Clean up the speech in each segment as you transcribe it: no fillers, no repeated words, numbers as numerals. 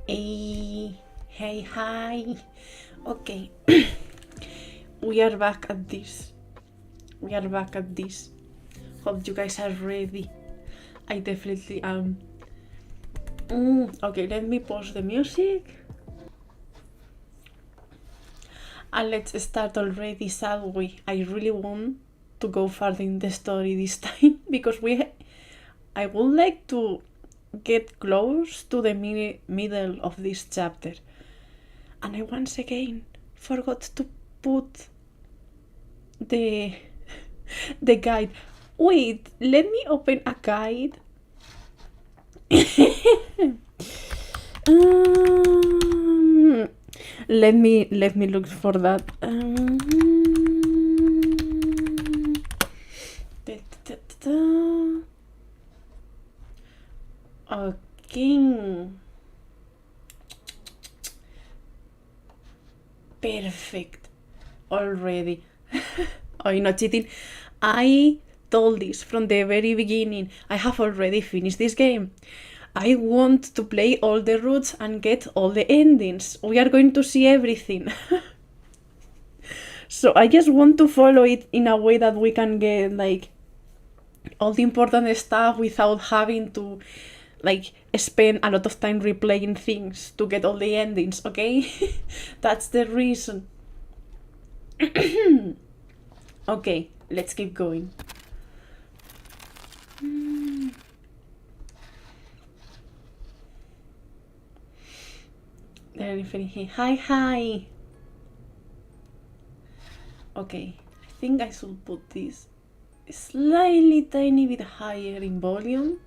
Hey, hey, hi. Okay, we are back at this. Hope you guys are ready. I definitely am. Okay, let me pause the music. And let's start already, shall we? I really want to go further in the story this time because I would like to get close to the middle of this chapter. And I once again forgot to put the guide. Wait, let me open a guide. Let me look for that. Okay. Perfect. Already. Oh, you're not cheating. I told this from the very beginning. I have already finished this game. I want to play all the routes and get all the endings. We are going to see everything. So I just want to follow it in a way that we can get like all the important stuff without having to like spend a lot of time replaying things to get all the endings, okay? That's the reason. Okay, let's keep going. Hi. Okay, I think I should put this slightly tiny bit higher in volume.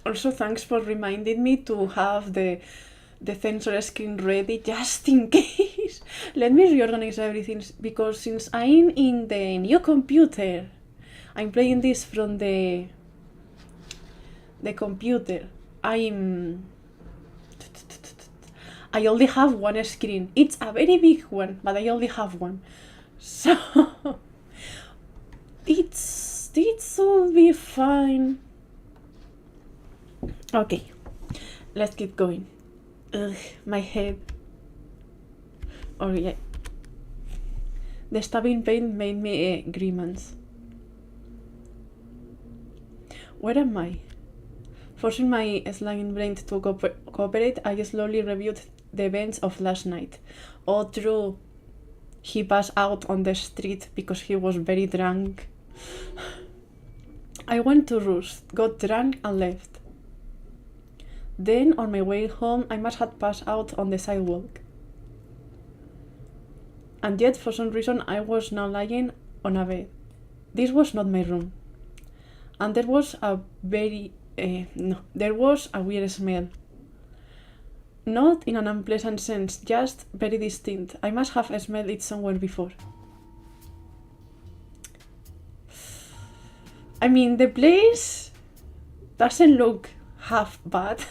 Also, thanks for reminding me to have the sensor screen ready just in case. Let me reorganize everything because since I'm in the new computer, I'm playing this from the computer. I only have one screen. It's a very big one, but I only have one. So it will be fine. Okay, let's keep going. Ugh, my head. Oh yeah. The stabbing pain made me grimace. Where am I? Forcing my slanging brain to cooperate, I slowly reviewed the events of last night. Oh, true. He passed out on the street because he was very drunk. I went to roost, got drunk, and left. Then, on my way home, I must have passed out on the sidewalk. And yet, for some reason, I was now lying on a bed. This was not my room. And there was a weird smell. Not in an unpleasant sense, just very distinct. I must have smelled it somewhere before. I mean, the place doesn't look half bad.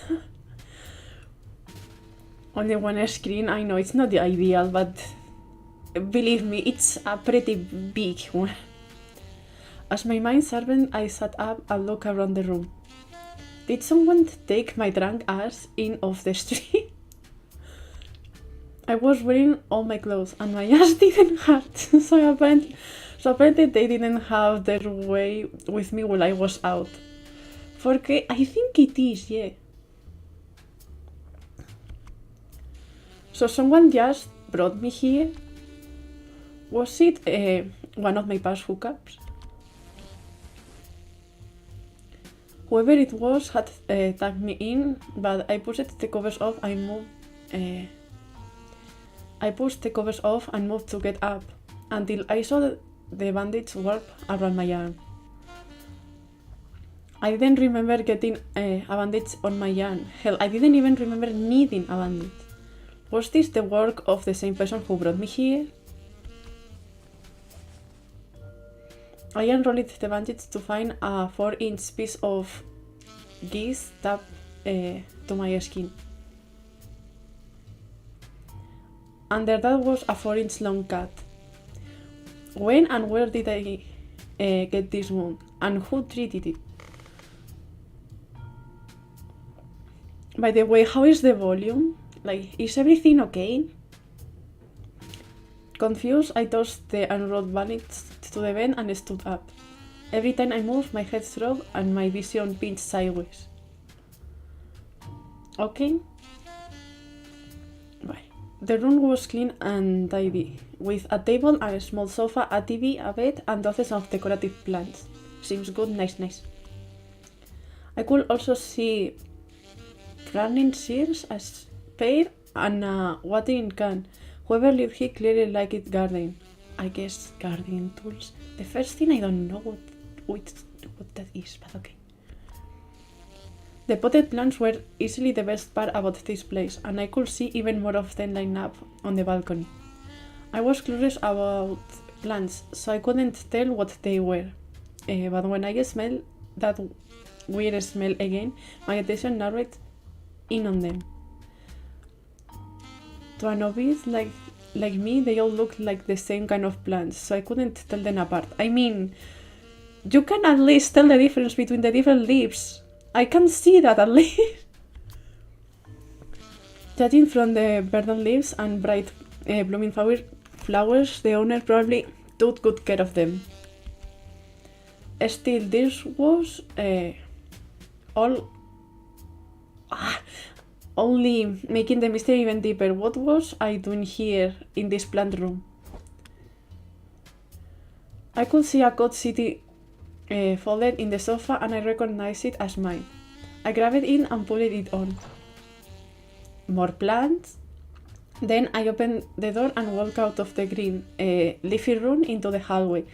On the one screen, I know it's not the ideal, but believe me, it's a pretty big one. As my mind sharpened, I sat up and looked around the room. Did someone take my drunk ass in off the street? I was wearing all my clothes and my ass didn't hurt, so apparently they didn't have their way with me while I was out. Porque I think it is, yeah. So someone just brought me here. Was it one of my past hookups? Whoever it was had tucked me in, but I pushed the covers off and moved. I pushed the covers off and moved to get up until I saw the bandage warp around my arm. I didn't remember getting a bandage on my arm. Hell, I didn't even remember needing a bandage. Was this the work of the same person who brought me here? I unrolled the bandage to find a 4-inch piece of geese tapped to my skin. Under that was a 4-inch long cut. When and where did I get this wound, and who treated it? By the way, how is the volume? Like, is everything okay? Confused, I tossed the unrolled bandage to the vent and stood up. Every time I moved, my head throbbed and my vision pinched sideways. Okay. Right. The room was clean and tidy, with a table and a small sofa, a TV, a bed, and dozens of decorative plants. Seems good, nice. I could also see running shears, a spade, and a watering can. Whoever lived here clearly liked it gardening. I guess gardening tools. The first thing, I don't know what that is, but okay. The potted plants were easily the best part about this place, and I could see even more of them lined up on the balcony. I was curious about plants, so I couldn't tell what they were. But when I smelled that weird smell again, my attention narrowed in on them. To a novice like me, they all looked like the same kind of plants, so I couldn't tell them apart. I mean, you can at least tell the difference between the different leaves. I can see that at least. Judging from the verdant leaves and bright blooming flowers, the owner probably took good care of them. Still, this was all... only making the mystery even deeper. What was I doing here in this plant room? I could see a coat sitting folded in the sofa, and I recognized it as mine. I grabbed it in and put it on. More plants. Then I opened the door and walked out of the green, leafy room into the hallway,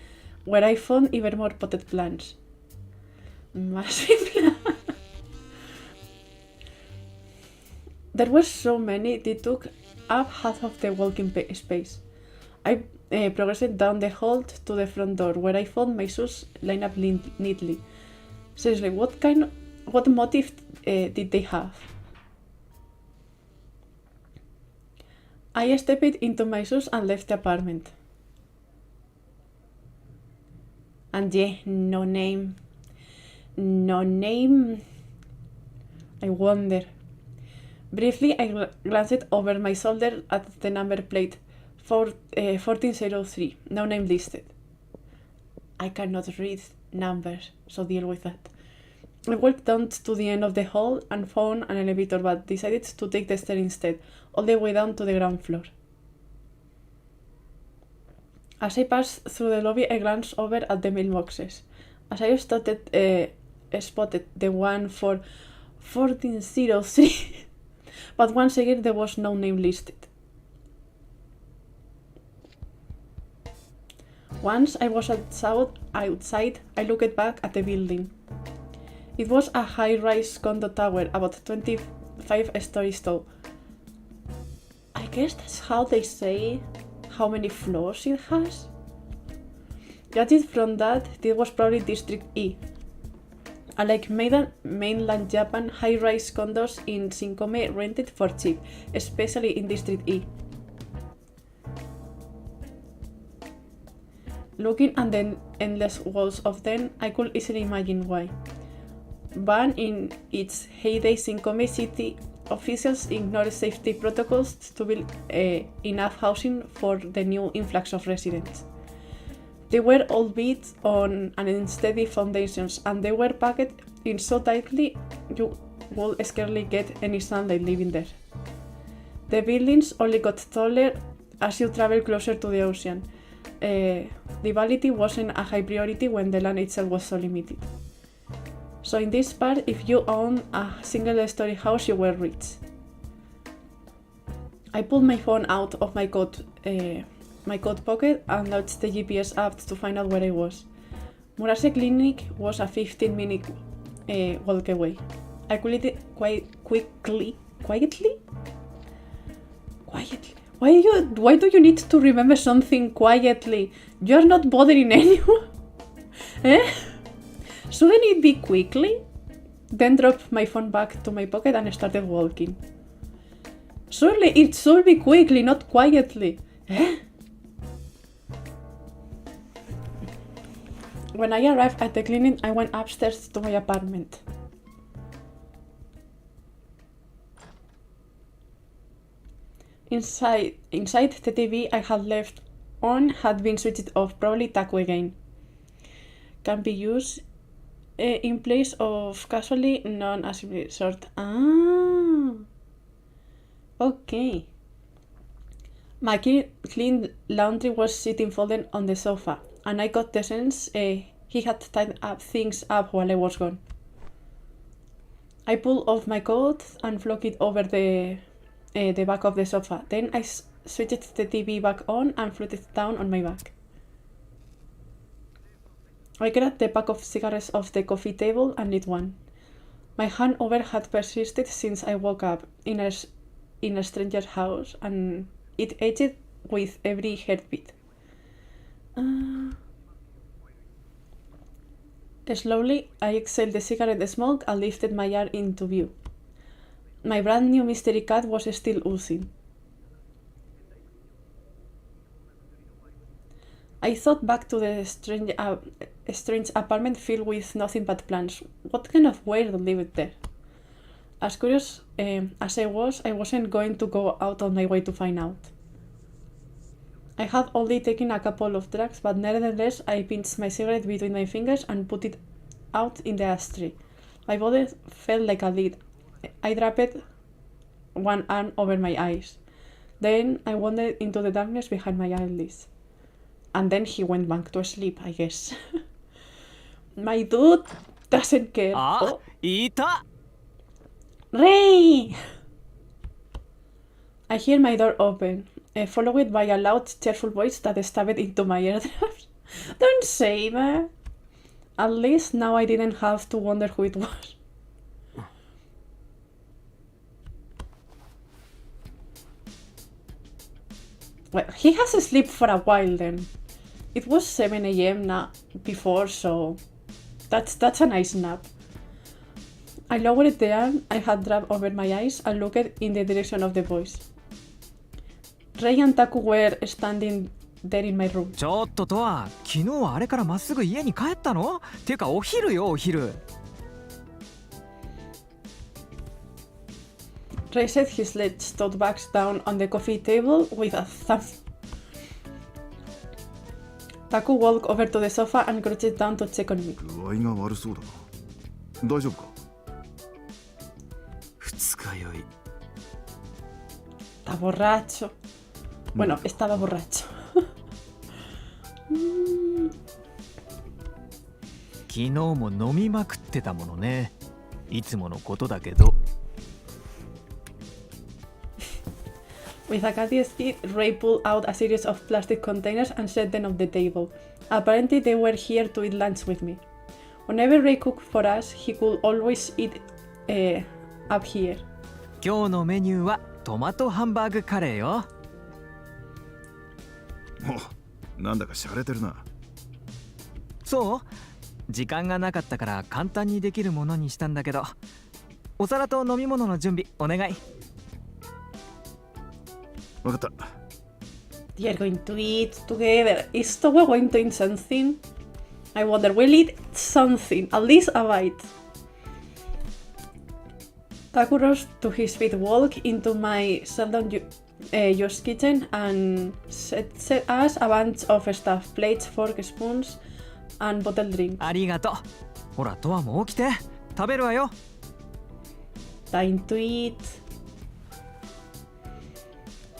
where I found even more potted plants. Massive plants. There were so many, they took up half of the walking space. I progressed down the hall to the front door, where I found my shoes lined up neatly. Seriously, what motive did they have? I stepped into my shoes and left the apartment. And yeah, no name. I wonder. Briefly, I glanced over my shoulder at the number plate 1403, no name listed. I cannot read numbers, so deal with that. I walked down to the end of the hall and found an elevator, but decided to take the stairs instead, all the way down to the ground floor. As I passed through the lobby, I glanced over at the mailboxes. As I spotted the one for 1403, but once again there was no name listed. Once I was outside, I looked back at the building. It was a high-rise condo tower, about 25 stories tall. I guess that's how they say how many floors it has. Judging from that, this was probably District E. Unlike mainland Japan, high-rise condos in Shinkome rented for cheap, especially in District E. Looking at the endless walls of them, I could easily imagine why. But in its heyday, Shinkome city officials ignored safety protocols to build enough housing for the new influx of residents. They were all built on unsteady foundations, and they were packed in so tightly you would scarcely get any sunlight living there. The buildings only got taller as you traveled closer to the ocean. Livability wasn't a high priority when the land itself was so limited. So in this part, if you own a single-story house, you were rich. I pulled my phone out of my coat pocket and launched the GPS app to find out where I was. Murase Clinic was a 15-minute walk away. I calculated quietly. Why do you need to remember something quietly? You're not bothering anyone. Shouldn't it be quickly? Then dropped my phone back to my pocket and started walking. Surely it should be quickly, not quietly. When I arrived at the clinic, I went upstairs to my apartment. Inside the TV I had left on had been switched off, probably Taku again. Can be used in place of casually non-assembly sort. Okay. My clean laundry was sitting folded on the sofa, and I got the sense he had tied things up while I was gone. I pulled off my coat and flung it over the back of the sofa. Then I switched the TV back on and flung it down on my back. I grabbed the pack of cigarettes off the coffee table and lit one. My hangover had persisted since I woke up in a stranger's house, and it aged with every heartbeat. Slowly, I exhaled the cigarette smoke and lifted my arm into view. My brand new mystery cat was still oozing. I thought back to the strange apartment filled with nothing but plants. What kind of weird lived there? As curious as I wasn't going to go out on my way to find out. I had only taken a couple of drags, but nevertheless I pinched my cigarette between my fingers and put it out in the ashtray. My body felt like a lid. I draped one arm over my eyes. Then I wandered into the darkness behind my eyelids. And then he went back to sleep, I guess. My dude doesn't care. Oh. Ray! I hear my door open, followed by a loud, cheerful voice that stabbed into my eardrums. Don't say that. At least now I didn't have to wonder who it was. Well, he has slept for a while then. It was 7 AM now before, so that's a nice nap. I lowered the arm I had wrapped over my eyes and looked in the direction of the voice. Ray and Taku were standing there in my room. ちょっととは昨日はあれからまっすぐ家に帰ったの？ていうかお昼よお昼。Ray set his legs tote bags down on the coffee table with a thump. Taku walked over to the sofa and crouched down to check on me. 具合が悪そうだな。大丈夫か？二日酔い。Está borracho. Bueno, estaba borracho. 昨日も飲みまくってたものね。いつものことだけど。With a catty speed, Ray pulled out a series of plastic containers and set them on the table. Apparently, they were here to eat lunch with me. Whenever Ray cooked for us, he could always eat up here. 今日のメニューはトマトハンバーグカレーよ。お、なんだか洒落てるな。そう？時間がなかったから簡単にできるものにしたんだけど、お皿と飲み物の準備お願い。わかった。They are going to eat together. Is Towa going to eat something? I wonder, will eat something, at least a bite. Taku rose to his feet, walked into my seldom used kitchen and set us a bunch of stuff, plates, forks, spoons, and bottled drinks. ありがとう。ほら、とわも起きて。食べるわよ。Time to eat.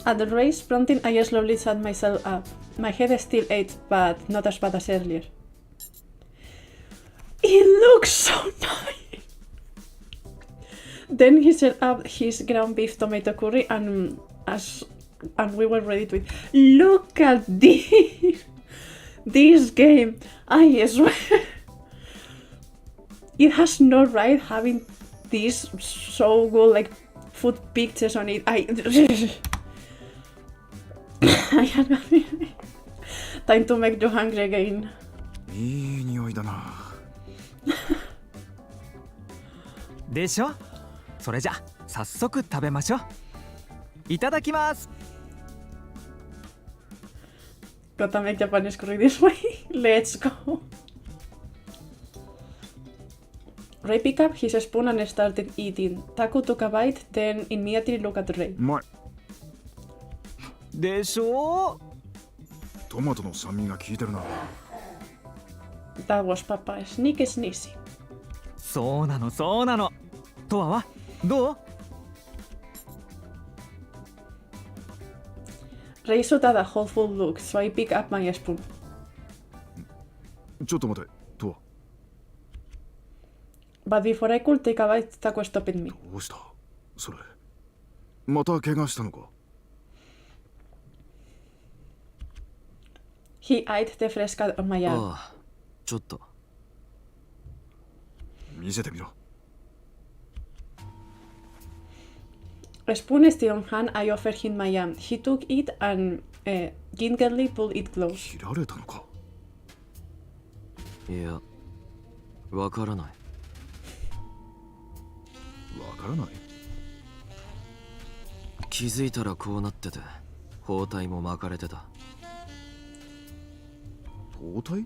At the Ray's prompting, I slowly sat myself up. My head still ached, but not as bad as earlier. It looks so nice! Then he set up his ground beef tomato curry and we were ready to eat. Look at this! This game, I swear! It has no right having these so good like food pictures on it. Time to make you hungry again. いい匂いだな。でしょ？それじゃ早速食べましょう。いただきます。Gotta make Japanese curry this way. Let's go. Ray picked up his spoon and started eating. Taku took a bite, then immediately looked at Ray. うまい。でしょトマトの酸味が効いてるな。 That was Papa Sneaky Sneezy. そうなのそうなの。トワはどう？ Ray shot at a hopeful look, so I picked up my spoon. ちょっと待て、トワ。 But before I could take a bite, Taku stopped me. どうしたそれ。また怪我したのか？ He eyed the fresh cut on my arm. ああ、ちょっと。見せてみろ。 A spoon still on hand, I offered him my arm. He took it and gingerly pulled it close. 切られたのか？いや、わからない。わからない。気づいたらこうなってて、包帯も巻かれてた。包帯？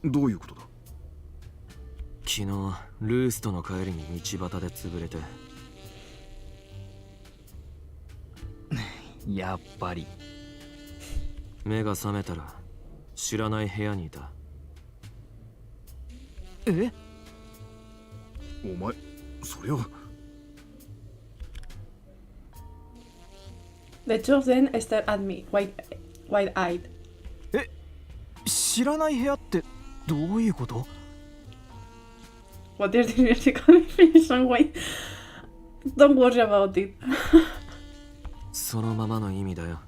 どういうことだ？昨日、ルースとの帰りに道端で潰れて。やっぱり。目が覚めたら、知らない部屋にいた。え？お前、そりゃ。 The two of them stared at me, wide-eyed. え、知らない部屋ってどういうこと？ What is the musical definition? Wait. Don't worry about it. そのままの意味だよ。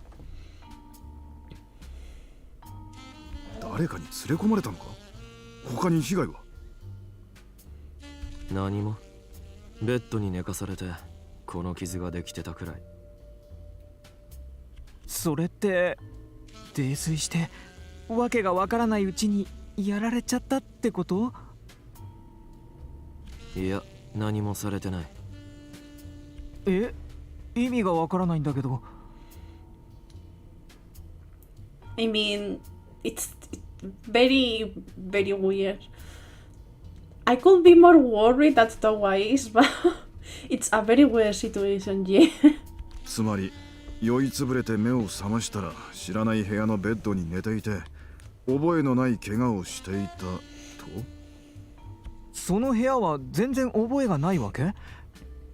誰かに連れ込まれたのか？他に被害は？何も。ベッドに寝かされて、この傷ができてたくらい。それって泥酔してわけがわからないうちにやられちゃったってこと？いや、何もされてない。え？意味がわからないんだけど。 I mean, it's very, very weird. I could be more worried that Towa is, but it's a very weird situation, yeah. つまり酔いつぶれて目を覚ましたら知らない部屋のベッドに寝ていて覚えのない怪我をしていたと？その部屋は全然覚えがないわけ？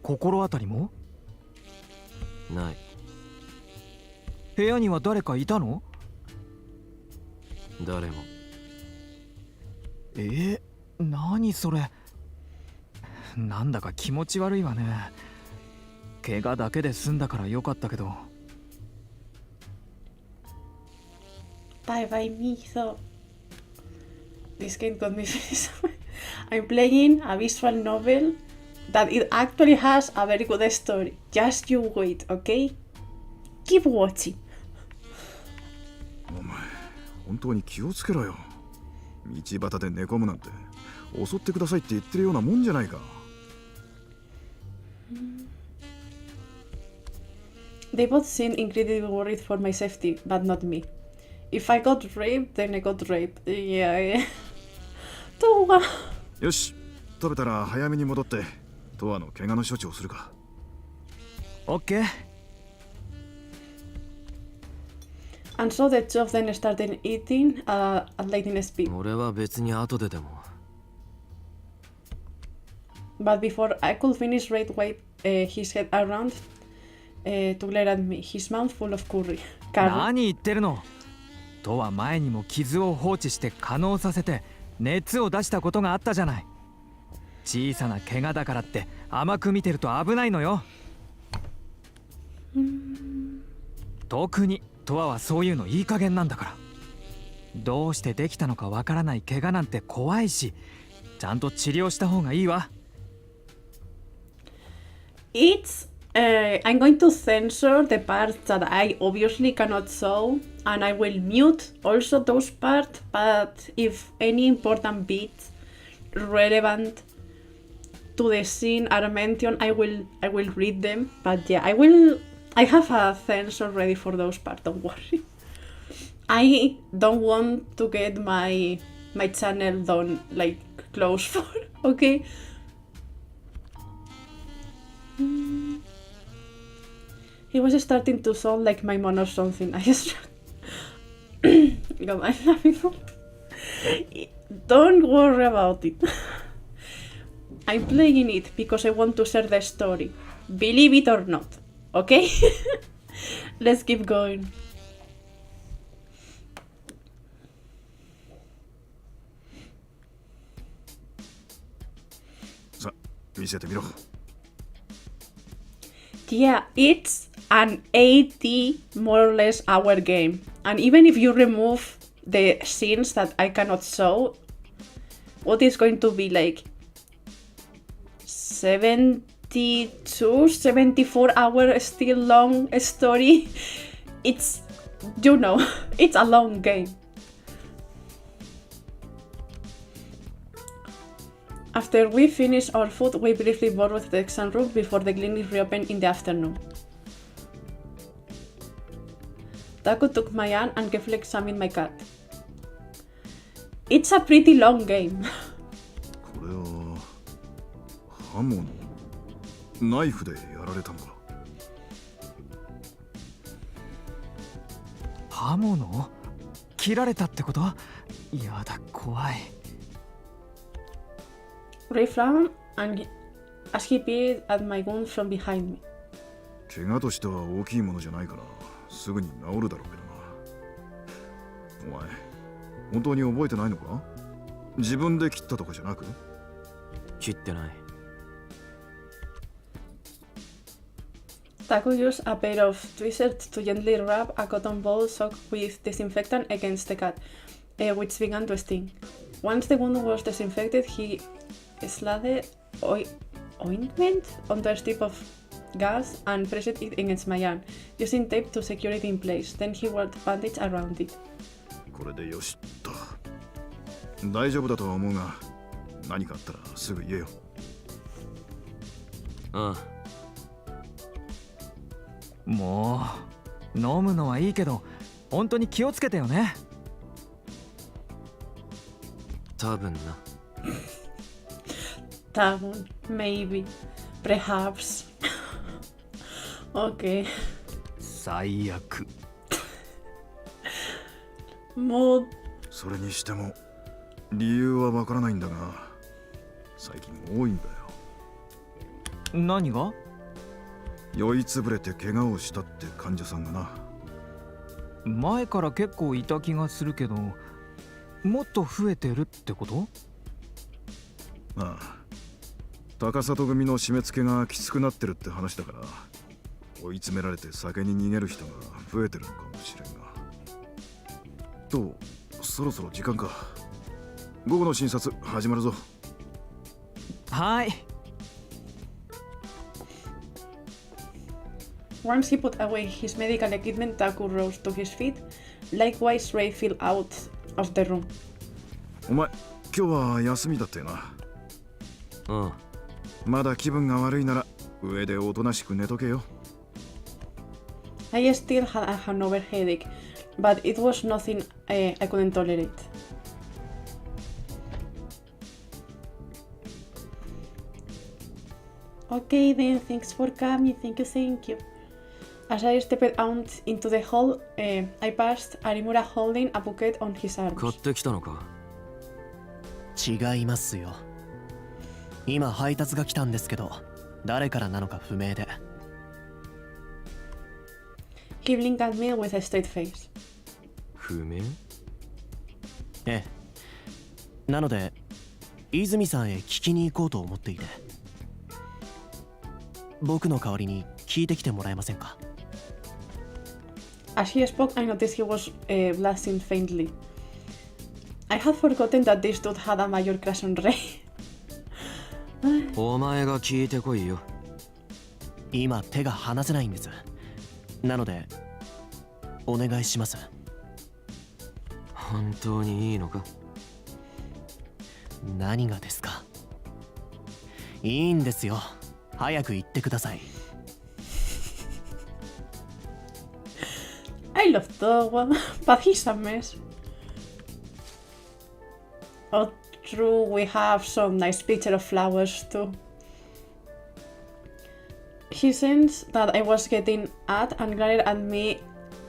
心当たりも？ない。部屋には誰かいたの？誰も。何それ。なんだか気持ち悪いわね。怪我だけで済んだからよかったけど。 Bye bye me, so this game got me finished. I'm playing a visual novel that it actually has a very good story. Just you wait, okay? Keep watching. お前、本当に気をつけろよ。道端で寝込むなんて襲ってくださいって言ってるようなもんじゃないか。 They both seemed incredibly worried for my safety, but not me. If I got raped, then I got raped. Yeah. Towa. よし、食べたら早めに戻ってトアの怪我の処置をするか。オッケー。 And so the two of them started eating at lightning speed. 俺は別に後ででも。But before I could finish, Ray waved his head around to glare at me, his mouth full of curry. 何言ってるの？とは前にも傷を放置して化膿させて熱を出したことがあったじゃない。小さな怪我だからって甘く見てると危ないのよ。特にトアはそういうのいい加減なんだから。どうしてできたのかわからない怪我なんて怖いし、ちゃんと治療した方がいいわ。I'm going to censor the parts that I obviously cannot show, and I will mute also those parts, but if any important bits relevant to the scene are mentioned, I will read them. But yeah, I have a censor ready for those parts, don't worry. I don't want to get my channel done like close for, okay? He was starting to sound like my mom or something. I just... I'm laughing. Don't worry about it. I'm playing it because I want to share the story. Believe it or not. Okay? Let's keep going. さ、見せてみろ。 Yeah, it's an 80 more or less hour game. And even if you remove the scenes that I cannot show, what is going to be like 72, 74 hour still long story? It's, you know, it's a long game. After we finish our food, we briefly borrowed the exam room before the clinic reopened in the afternoon. Taku took my hand and carefully examined my cat. It's a pretty long game. これは刃物、ナイフでやられたのか。刃物？切られたってこと？やだ、怖い。Ray frowned as he peered at my wound from behind me. 怪我としては大きいものじゃないからすぐに治るだろうけどな。お前、本当に覚えてないのか？自分で切ったとかじゃなく？切ってない。 Taku used a pair of tweezers to gently rub a cotton ball soaked with disinfectant against the cat, which began to sting. Once the wound was disinfected, he slathered ointment onto a strip of gas and pressed it against my arm, using tape to secure it in place. Then he wrapped a bandage around it. これでよしっと。大丈夫だとは思うが、何かあったらすぐ言えよ。ああ。もう飲むのはいいけど本当に気をつけてよね。多分な。多分 maybe, perhaps. Okay. 最悪。もうそれにしても理由はわからないんだが、最近多いんだよ。何が？酔いつぶれて怪我をしたって患者さんがな。前から結構いた気がするけど、もっと増えてるってこと？ああ、高里組の締め付けがきつくなってるって話だから、追い詰められて酒に逃げる人が増えてるのかもしれんが。と、そろそろ時間か。午後の診察始まるぞ。はい。Once he put away his medical equipment, Taku rose to his feet. Likewise, Ray fell out of the room. お前、今日は休みだったよな。うん。まだ気分が悪いなら上でおとなしく寝とけよ。I still had a hangover headache, but it was nothing I couldn't tolerate. Okay then, thanks for coming, thank you. As I stepped out into the hall, I passed Arimura holding a bucket on his 買っ arms. てきたのか。違いますよ。今配達が来たんですけど、誰からなのか不明で。He blinked at me with a straight face. 不明？ええ。なので、泉さんへ聞きに行こうと思っていて。僕の代わりに聞いてきてもらえませんか？ As he spoke, I noticed he was blushing faintly. I had forgotten that this dude had a major crush on Ray. お前が聞いてこいよ。今手が離せないんです。なので、お願いします。本当にいいのか？何がですか？いいんですよ。早く言ってください。I love Towa, but he's a mess. Oh, true, we have some nice picture of flowers too. He sensed that I was getting at and glared at me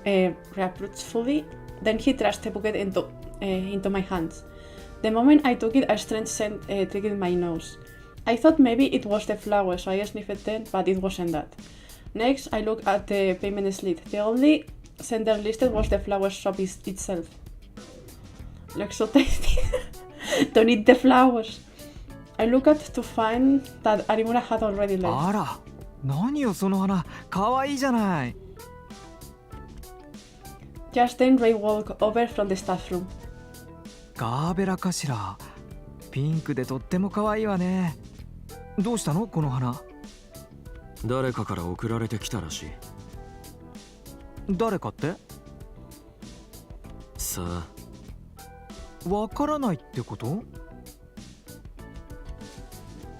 reproachfully. Then he thrust the bucket into my hands. The moment I took it, a strange scent triggered my nose. I thought maybe it was the flowers, so I sniffed them, but it wasn't that. Next, I looked at the payment slip. The only sender listed was the flower shop itself. Looks so tasty. Don't eat the flowers. I looked at to find that Arimura had already left. あら、何よその花、かわいいじゃない。Just then, Ray walked over from the staff room. ガーベラかしら。ピンクでとってもかわいいわね。どうしたのこの花。誰かから送られてきたらしい。誰かってさあ。わからないってこと？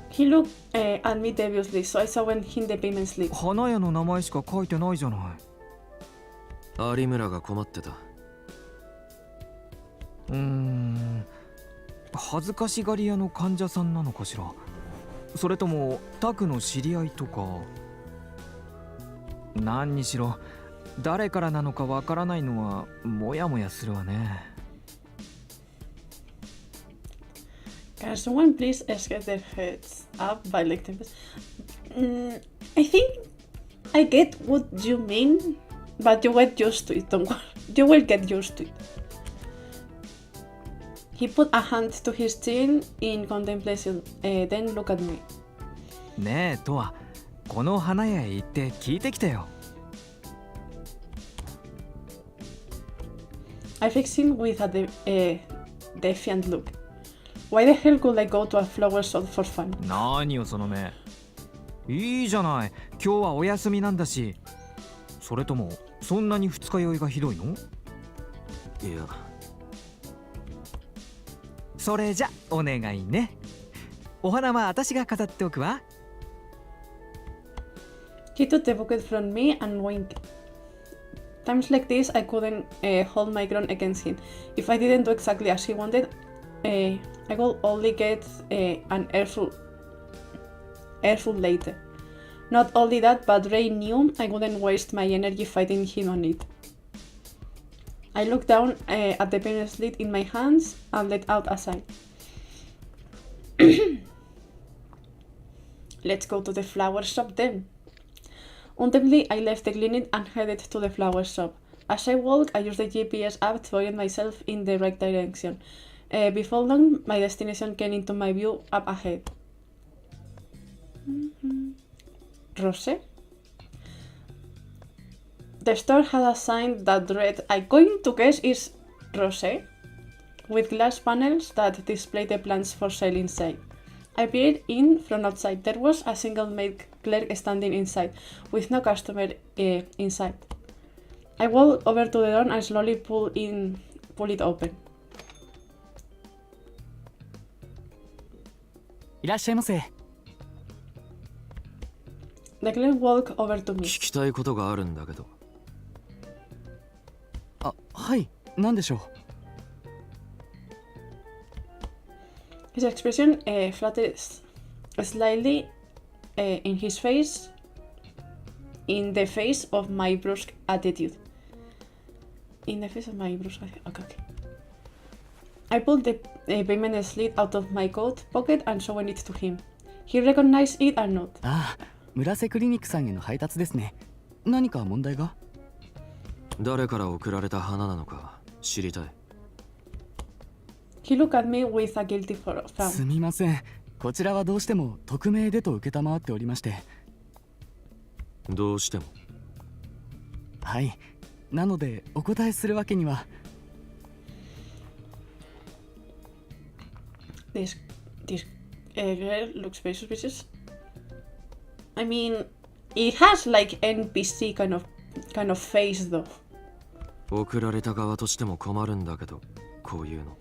He looked at me deviously, so I saw him in the payment slip. 花屋の名前しか書いてないじゃない。有村が困ってた。恥ずかしがり屋の患者さんなのかしら。それともタクの知り合いとか。何にしろ誰からなのかわからないのはモヤモヤするわね。Can someone please get their heads up by like tempest? I think I get what you mean, but you get used to it, don't worry. You will get used to it. He put a hand to his chin in contemplation, then looked at me. ねえとは、この花屋へ行って聞いてきてよ。I fixed him with a defiant look. Why the hell could I go to a flower shop for fun? 何よその目。いいじゃない。今日はお休みなんだし。それともそんなに二日酔いがひどいの？いや。それじゃお願いね。お花は私が飾っておくわ。He took the bucket from me and winked. Times like this, I couldn't hold my ground against him. If I didn't do exactly as he wanted, I could only get an earful later. Not only that, but Ray knew I wouldn't waste my energy fighting him on it. I looked down at the pen slit in my hands and let out a sigh. Let's go to the flower shop then. Ultimately, I left the clinic and headed to the flower shop. As I walked, I used the GPS app to orient myself in the right direction. Before long, my destination came into my view up ahead. Rose? The store had a sign that read, I'm going to guess is Rose, with glass panels that display the plants for sale inside. I peered in from outside. There was a single maid clerk standing inside, with no customer inside. I walked over to the door and slowly pulled it open. いらっしゃいませ。 The clerk walked over to me. 聞きたいことがあるんだけど。あ、はい、何でしょう。 His expression fluttered slightly in his face, in the face of my brusque attitude. In the face of my brusque attitude. Okay. I pulled the payment slip out of my coat pocket and showed it to him. He recognized it and nodded. ああ、村瀬クリニックさんへの配達ですね。何か問題が？誰から送られた花なのか知りたい。He looked at me with a guilty frown. すみません。こちらはどうしても匿名でと受けたまわっておりまして。どうしても。はい。なのでお答えするわけには。This girl looks very suspicious. I mean, it has like NPC kind of face though. 送られた側としても困るんだけど、こういうの。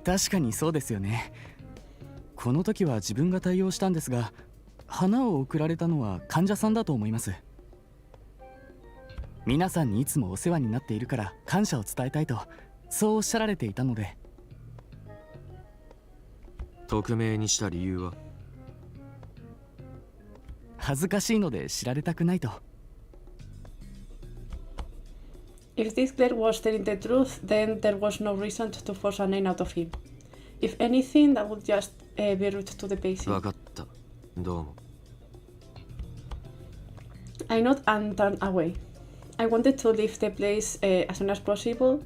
確かにそうですよね。この時は自分が対応したんですが、花を贈られたのは患者さんだと思います。皆さんにいつもお世話になっているから感謝を伝えたいと、そうおっしゃられていたので。匿名にした理由は？恥ずかしいので知られたくないと。 If this Claire was telling the truth, then there was no reason to force a name out of him. If anything, that would just be rude to the patient. 分かった。どうも。I nod and turn away. I wanted to leave the place as soon as possible.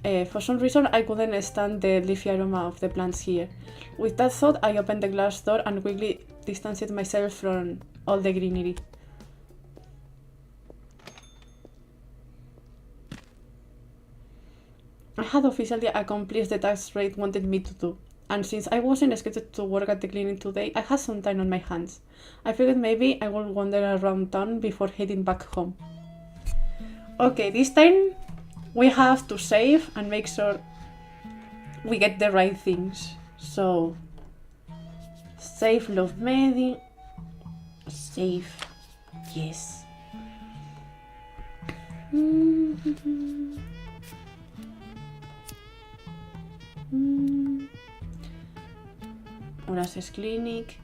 For some reason, I couldn't stand the leafy aroma of the plants here. With that thought, I opened the glass door and quickly distanced myself from all the greenery. I had officially accomplished the task Raid wanted me to do, and since I wasn't scheduled to work at the clinic today, I had some time on my hands. I figured maybe I would wander around town before heading back home. Okay, this time we have to save and make sure we get the right things. So, save Love Medi, save, yes. Horace's Clinic.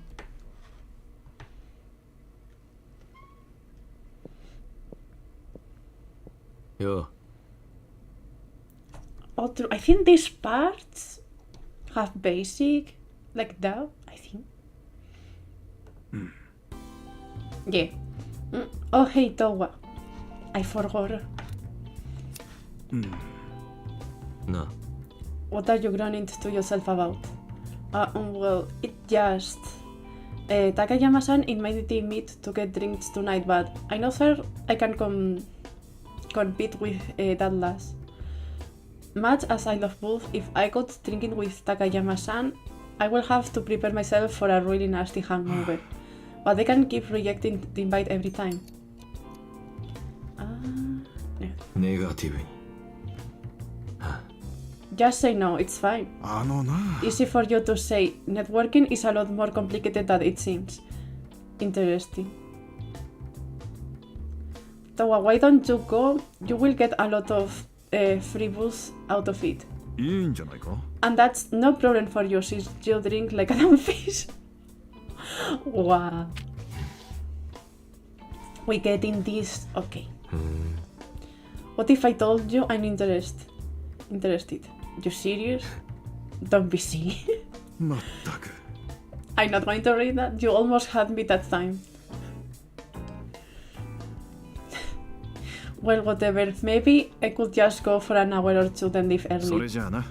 Yo. I think these parts have basic, like that, I think. Yeah. Oh, hey, Towa. I forgot. Na. What are you groaning to yourself about? Well, it just... Takayama-san invited me to get drinks tonight, but I know, sir, I can compete with that lass. Much as I love both, if I got drinking with Takayama-san, I will have to prepare myself for a really nasty hangover. But I can keep rejecting the invite every time. Yeah. ネガティブに。 Just say no, it's fine. あのな。 Easy for you to say. Networking is a lot more complicated than it seems. Interesting. Towa, why don't you go? You will get a lot of free booze out of it. いいんじゃないか。 And that's no problem for you since you drink like a damn fish. Wow. We getting this? Okay. What if I told you I'm interested? You serious? Don't be silly. まったく。 I'm not going to read that. You almost had me that time. Well, whatever. Maybe I could just go for an hour or two then leave そ early. れじゃあな。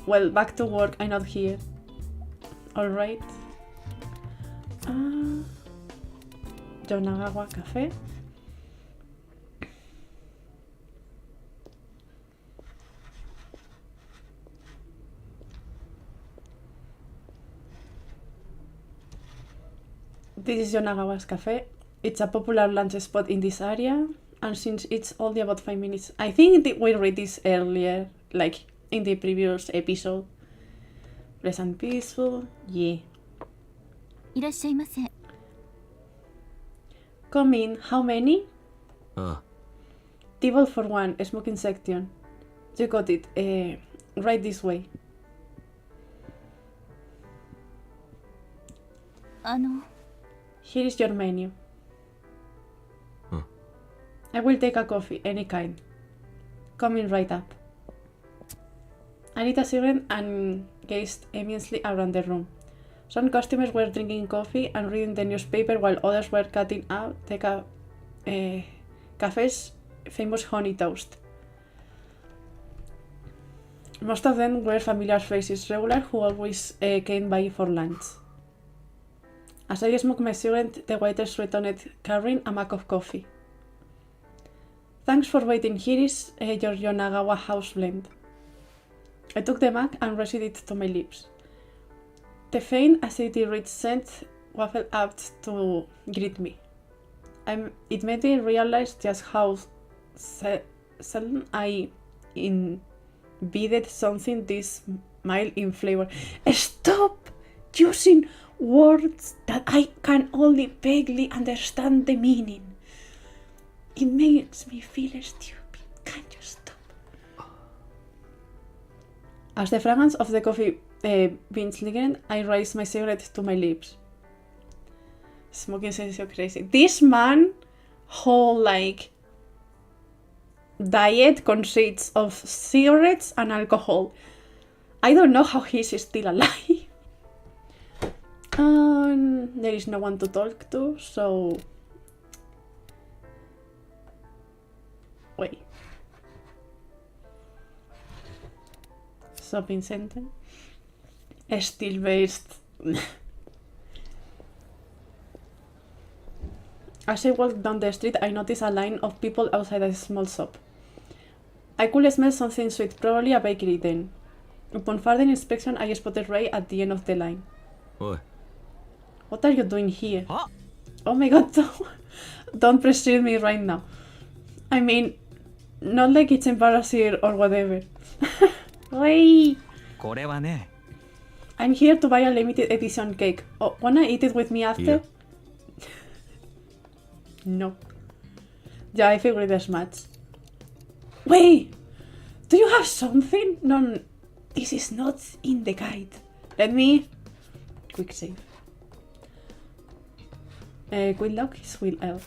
Well, back to work. I'm not here. Alright. Yonagawa Cafe. This is Yonagawa's Cafe. It's a popular lunch spot in this area, and since it's only about 5 minutes, I think we read this earlier, like in the previous episode. Pleasant, peaceful, yeah. いらっしゃいませ。 Come in, how many? ああ。 Table for one, smoking section. You got it, right this way. Here is your menu. I will take a coffee, any kind. Coming right up. I lit a cigarette and gazed aimlessly around the room. Some customers were drinking coffee and reading the newspaper while others were cutting out the cafe's famous honey toast. Most of them were familiar faces, regular who always came by for lunch. As I smoked my cigarette, the waiters returned carrying a mug of coffee. Thanks for waiting. Here is your Yonagawa house blend. I took the mug and raised it to my lips. The faint acidity-rich scent wafted up to greet me. It made me realize just how seldom I imbibed something this mild in flavor. Stop using words that I can only vaguely understand the meaning. It makes me feel stupid. Can't you stop? As the fragrance of the coffee beans lingered, I raised my cigarette to my lips. Smoking sends you crazy. This man whole like diet consists of cigarettes and alcohol. I don't know how he's still alive. There is no one to talk to, so wait. Shopping center. Still based. As I walked down the street, I noticed a line of people outside a small shop. I could smell something sweet, probably a bakery then. Upon further inspection, I spotted Ray at the end of the line. Oi. What are you doing here? Huh? Oh my god, don't pursue me right now. I mean, not like it's embarrassing or whatever. Ray! これはね I'm here to buy a limited edition cake. Oh, wanna eat it with me after? Yeah. No. Yeah, I figured as much. Wait! Do you have something? No, this is not in the guide. Let me... Quick save. Quick lock is will L.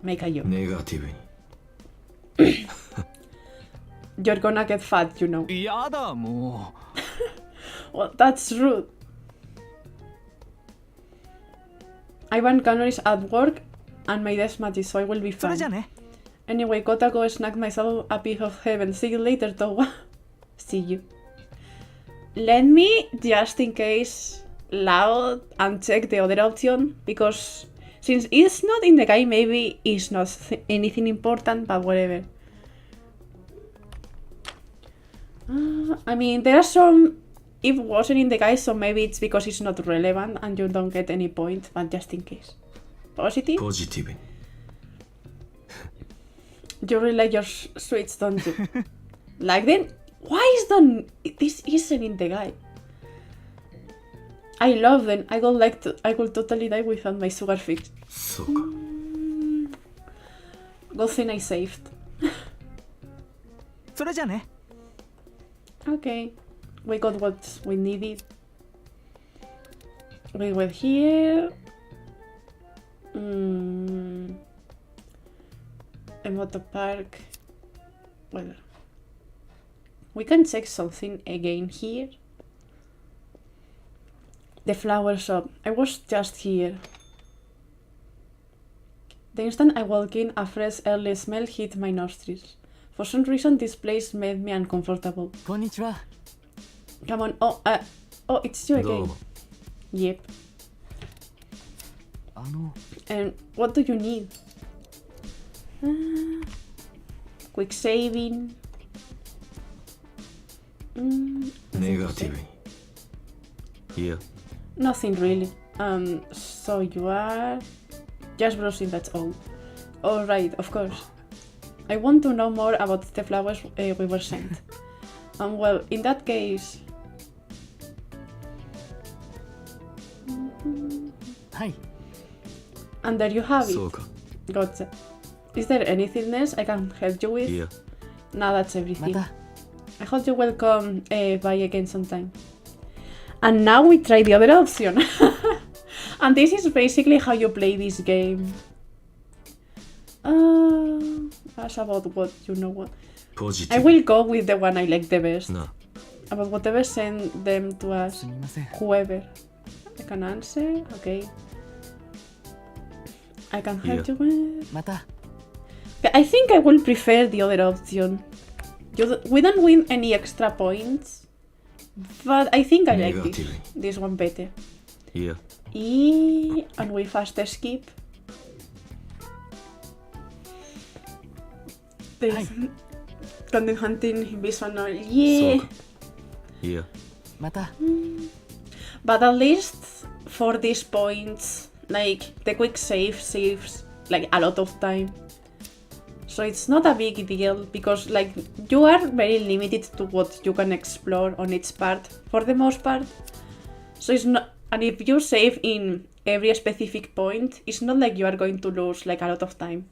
Make a joke. ネガティブに You're gonna get fat, you know. やだも Well, that's rude. I want calories at work and my desk matches, so I will be うそれ fine. じゃね Anyway, gotta go snack myself a piece of heaven. See you later, Towa. See you. Let me, just in case, loud and check the other option, because since it's not in the guide, maybe it's not anything important, but whatever. I mean, there are some, if it wasn't in the guide, so maybe it's because it's not relevant and you don't get any point, but just in case. Positive? ポジティブに You really like your sweets, don't you? Like them? Why is them? This isn't in the guide. I love them. I could totally die without my sugar fix. そうか Good thing I saved. それじゃね Okay. We got what we needed. We went here. A motor park. Well, we can check something again here. The flower shop. I was just here. The instant I walked in, a fresh early smell hit my nostrils. For some reason, this place made me uncomfortable. こんにちは Come on. Oh, it's you どう again. も Yep. の And what do you need? Quick saving. ネガティブにいや Nothing really. So you are just browsing, that's all. Alright, of course. I want to know more about the flowers we were sent. Well, in that case... はい And there you have そう it. か Gotcha. Is there anything else I can help you with? いや No, that's ま everything. た I hope you will come by again sometime. And now we try the other option. And this is basically how you play this game. That's about what you know what. ポジテ I ィブ will go with the one I like the best. な About whatever send them to us. すみません Whoever. I can answer. Okay. I can help Yeah. you with. また Okay, I think I will prefer the other option. We don't win any extra points, but I think I like Negative. this one better. いや And we faster skip. This content hunting visual novel. そう Yeah, かいや また but at least for these points, like the quick save saves like a lot of time. So it's not a big deal because like you are very limited to what you can explore on each part for the most part. So it's not, and if you save in every specific point, it's not like you are going to lose like a lot of time.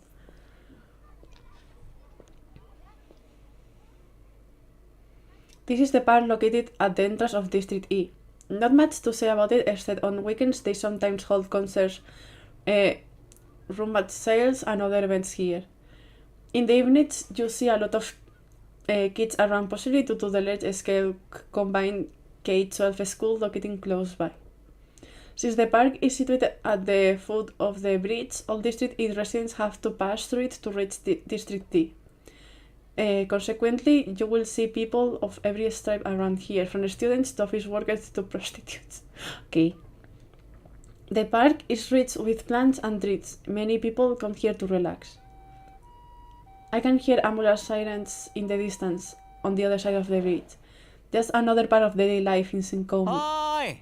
This is the part located at the entrance of District E. Not much to say about it, except on weekends they sometimes hold concerts, rummage sales, and other events here. In the evenings, you see a lot of kids around, possibly due to the large-scale combined K-12 school located close by. Since the park is situated at the foot of the bridge, all District E residents have to pass through it to reach District D. Consequently, you will see people of every stripe around here, from students to office workers to prostitutes. Okay. The park is rich with plants and trees. Many people come here to relax. I can hear ambulance sirens in the distance on the other side of the bridge. Just another part of daily life in Sinkomi. おー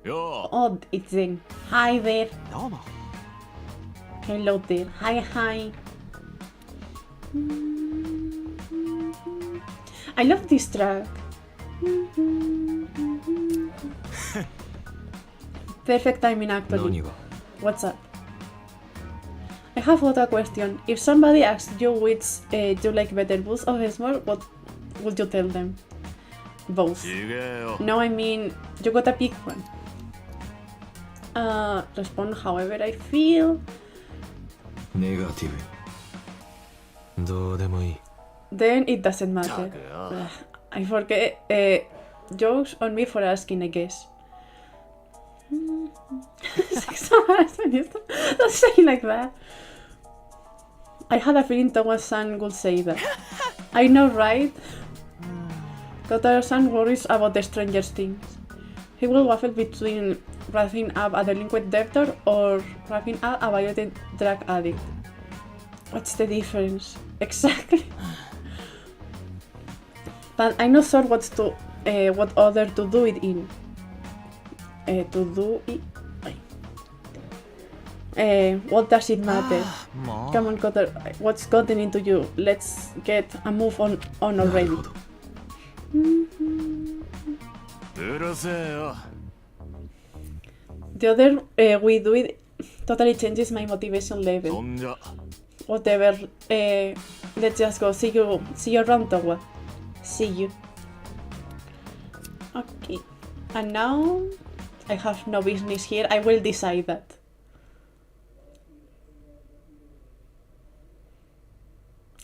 い よ Oh, it's Zen. Hi there. どうも Hello there. Hi. I love this track. Perfect timing, actually. 何が What's up? I have got a question. If somebody asks you which you like better, Boost or Hesmore, what would you tell them? Both. ちげえよ No, I mean, you gotta pick one. Respond however I feel. ネガティブどうでもいい Then it doesn't matter. くよ Ugh, I forget. Jokes on me for asking, I guess. Sexual harassment. Don't say it like that. I had a feeling Towa-san would say that. I know, right? Kotaro-san worries about the strangest things. He will waffle between wrapping up a delinquent debtor or wrapping up a violent drug addict. What's the difference? Exactly. But I'm not sure what order to do it in. What does it matter? もう Come on, Kotar. What's gotten into you? Let's get a move on なる already. ほど うるせえよ The other we do it totally changes my motivation そ level. んじゃ Whatever. Let's just go. See you around, Towa. See you. Okay. And now I have no business here. I will decide that.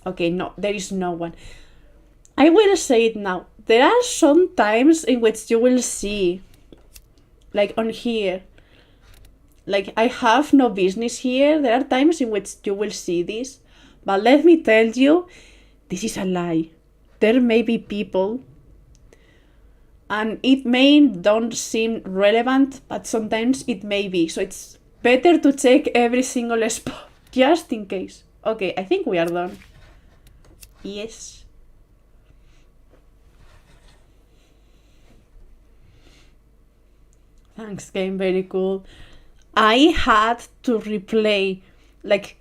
Okay, no, there is no one. I will say it now. There are some times in which you will see, like on here, like I have no business here. There are times in which you will see this, but let me tell you, this is a lie. There may be people, and it may don't seem relevant, but sometimes it may be. So it's better to check every single spot, just in case. Okay, I think we are done. Yes. Thanks, game, very cool. I had to replay like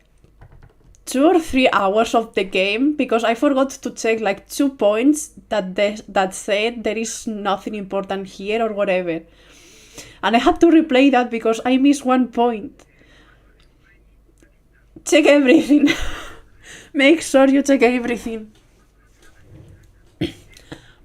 2 or 3 hours of the game because I forgot to check like 2 points that said there is nothing important here or whatever. And I had to replay that because I missed 1 point. Check everything. Make sure you check everything.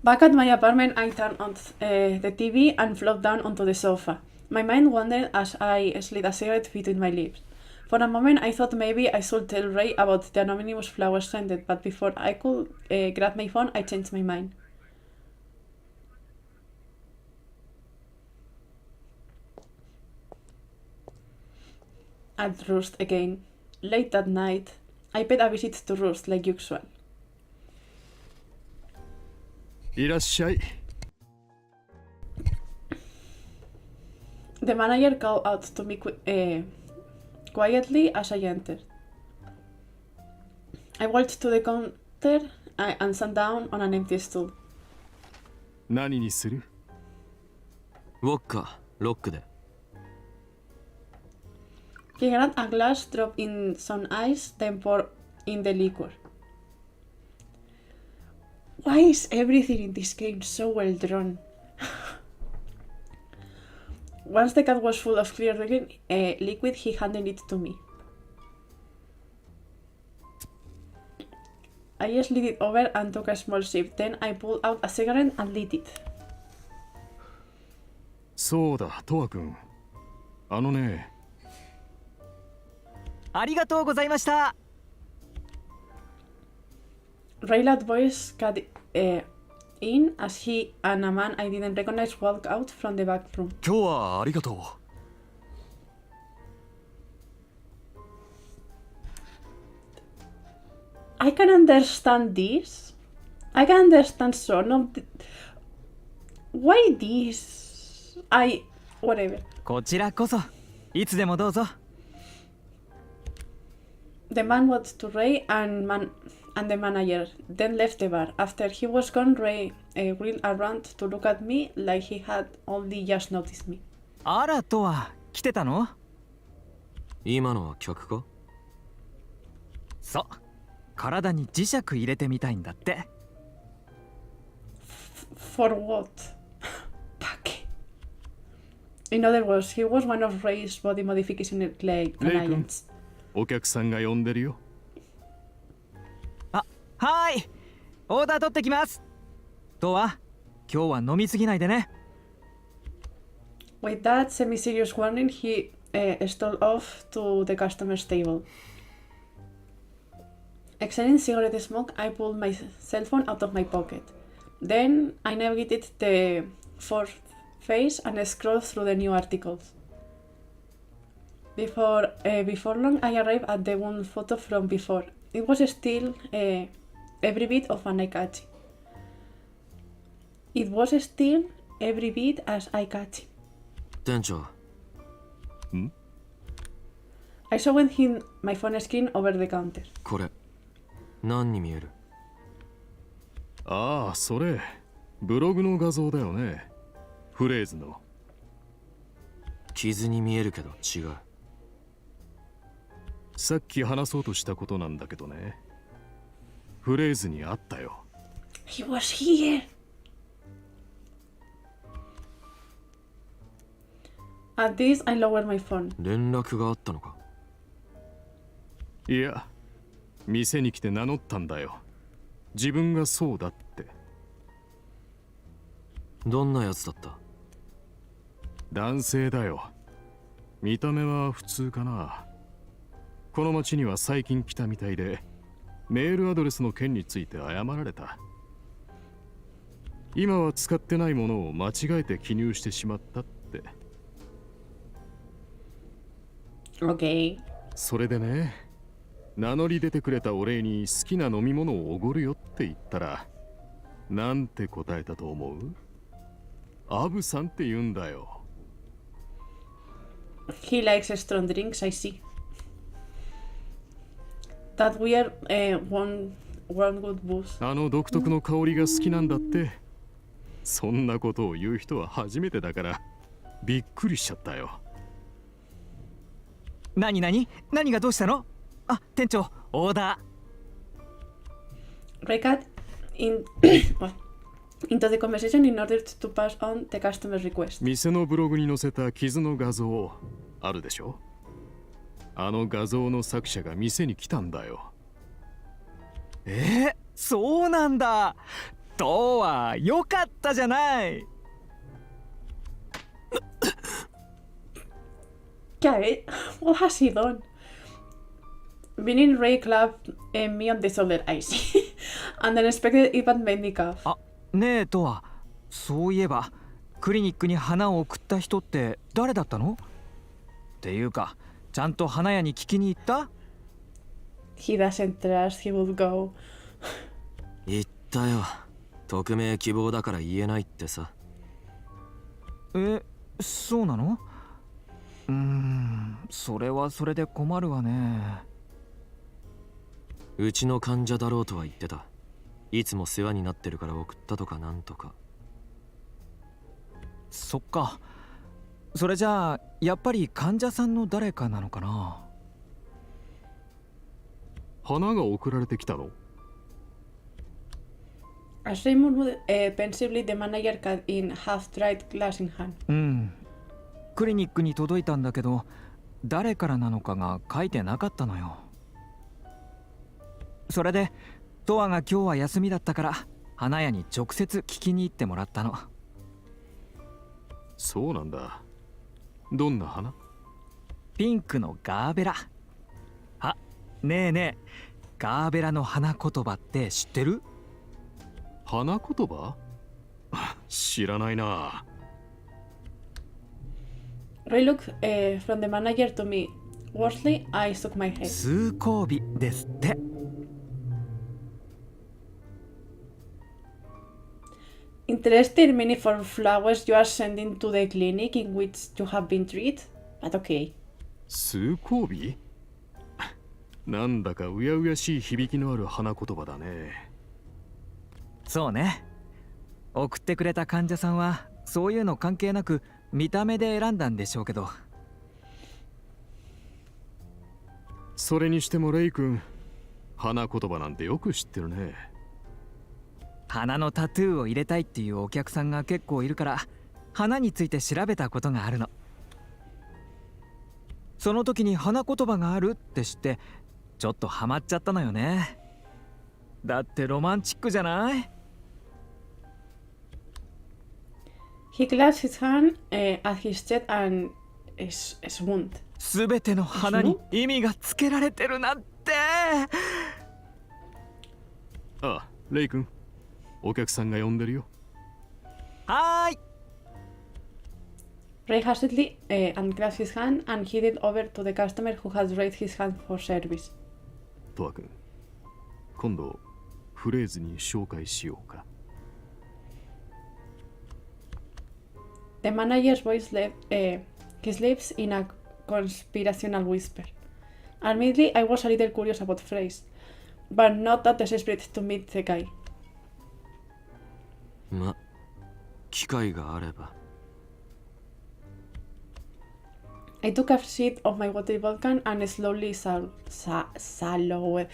Back at my apartment, I turned on the TV and flopped down onto the sofa. My mind wandered as I slid a cigarette between my lips. For a moment, I thought maybe I should tell Ray about the anonymous flower scented, but before I could grab my phone, I changed my mind. At Roost again. Late that night, I paid a visit to Roost like usual. いらっしゃい The manager called out to me quietly as I entered. I walked to the counter and sat down on an empty stool. 何にする ウォッカロックで He grabbed a glass, dropped in some ice, then poured in the liquor. Why is everything in this game so well drawn? Once the cup was full of clear liquid, he handed it to me. I slid it over and took a small sip. Then I pulled out a cigarette and lit it. そうだ、トワ君。あのね。ありがとうございました。Rayla's voice cut in as he and a man I didn't recognize walked out from the back room. 今日はありがとう。I can understand this. I can understand some of the... Why this? Whatever. こちらこそ、いつでもどうぞ。The man walked to Ray and the manager, then left the bar. After he was gone, Ray wheeled around to look at me like he had only just noticed me. あらとは来てたの？今のは客か？そう。体に磁石入れてみたいんだって。For what? In other words, he was one of Ray's body modification clients. お客さんが呼んでるよ。あ、はい。オーダー取ってきます。とは、今日は飲みすぎないでね。With that semi-serious warning, he stole off to the customer's table. Exhaling cigarette smoke, I pulled my cell phone out of my pocket. Then I navigated the fourth page and scrolled through the new articles. Before long, I arrived at the one photo from before. It was still every bit of an eye-catching. It was still every bit as eye-catching. 店長。I saw when him my phone screen over the counter. これ、何に見える？ああ、それ、ブログの画像だよね。フレーズの。傷に見えるけど違う。さっき話そうとしたことなんだけどね。フレーズにあったよ。He was here. At this, I lowered my phone. 連絡があったのか？いや、店に来て名乗ったんだよ。自分がそうだって。どんなやつだった？男性だよ。見た目は普通かな。この町には最近来たみたいで、メールアドレスの件について謝られた。今は使ってないものを間違えて記入してしまったって。Okay. それでね、名乗り出てくれたお礼に好きな飲み物をおごるよって言ったら、なんて答えたと思う？アブさんって言うんだよ。He likes strong drinks, I see. That weird one good booze. あの独特の香りが好きなんだって。そんなことを言う人は初めてだからびっくりしちゃったよ。何がどうしたの？あ、店長、オーダー。Ray cut into the conversation in order to pass on the customer's request. 店のブログに載せた傷の画像あるでしょ？あの画像の作者が店に来たんだよ。そうなんだ。とはよかったじゃない。¿Qué? What has he done? Meaning Ray clapped me on the shoulder, I see. And then expected event made me cough. あ、ねえとは、そういえばクリニックに花を送った人って誰だったの？っていうか、ちゃんと花屋に聞きに行った？ He doesn't trust he would go. 言ったよ。匿名希望だから言えないってさ。そうなの？それはそれで困るわね。うちの患者だろうとは言ってた。いつも世話になってるから送ったとかなんとか。そっか。それじゃあやっぱり患者さんの誰かなのかな。花が送られてきたのAs Ray moved pensively, the manager cut in half-dried glass in hand. クリニックに届いたんだけど、誰からなのかが書いてなかったのよ。それでトアが今日は休みだったから花屋に直接聞きに行ってもらったの。そうなんだ。どんな花？ピンクのガーベラ。あ、ねえねえ、ガーベラの花言葉って知ってる？花言葉？知らないな。Ray looked from the manager to me. Worsley, I shook my head. 数交尾ですって。Interested many for flowers you are sending to the clinic in which you have been treated? But okay. 数交尾？なんだかうやうやしい響きのある花言葉だね。そうね。送ってくれた患者さんはそういうの関係なく見た目で選んだんでしょうけど。それにしてもレイ君、花言葉なんてよく知ってるね。花のタトゥーを入れたいっていうお客さんが結構いるから花について調べたことがあるの。その時に花言葉があるって知ってちょっとハマっちゃったのよね。だってロマンチックじゃない？ He clasped his hand at his chest and swooned. すべての花に意味がつけられてるなんて。あ、レイ君、お客さんが呼んでるよ。はーい。Ray hastily unclasped his hand and headed over to the customer who had raised his hand for service. トア君、今度フレーズに紹介しようか。The manager's voice left his lips in a conspirational whisper. Admittedly, I was a little curious about the phrase, but not that desperate to meet the guy. ま、機会があれば。I took a sip of my water vodka and slowly swallowed.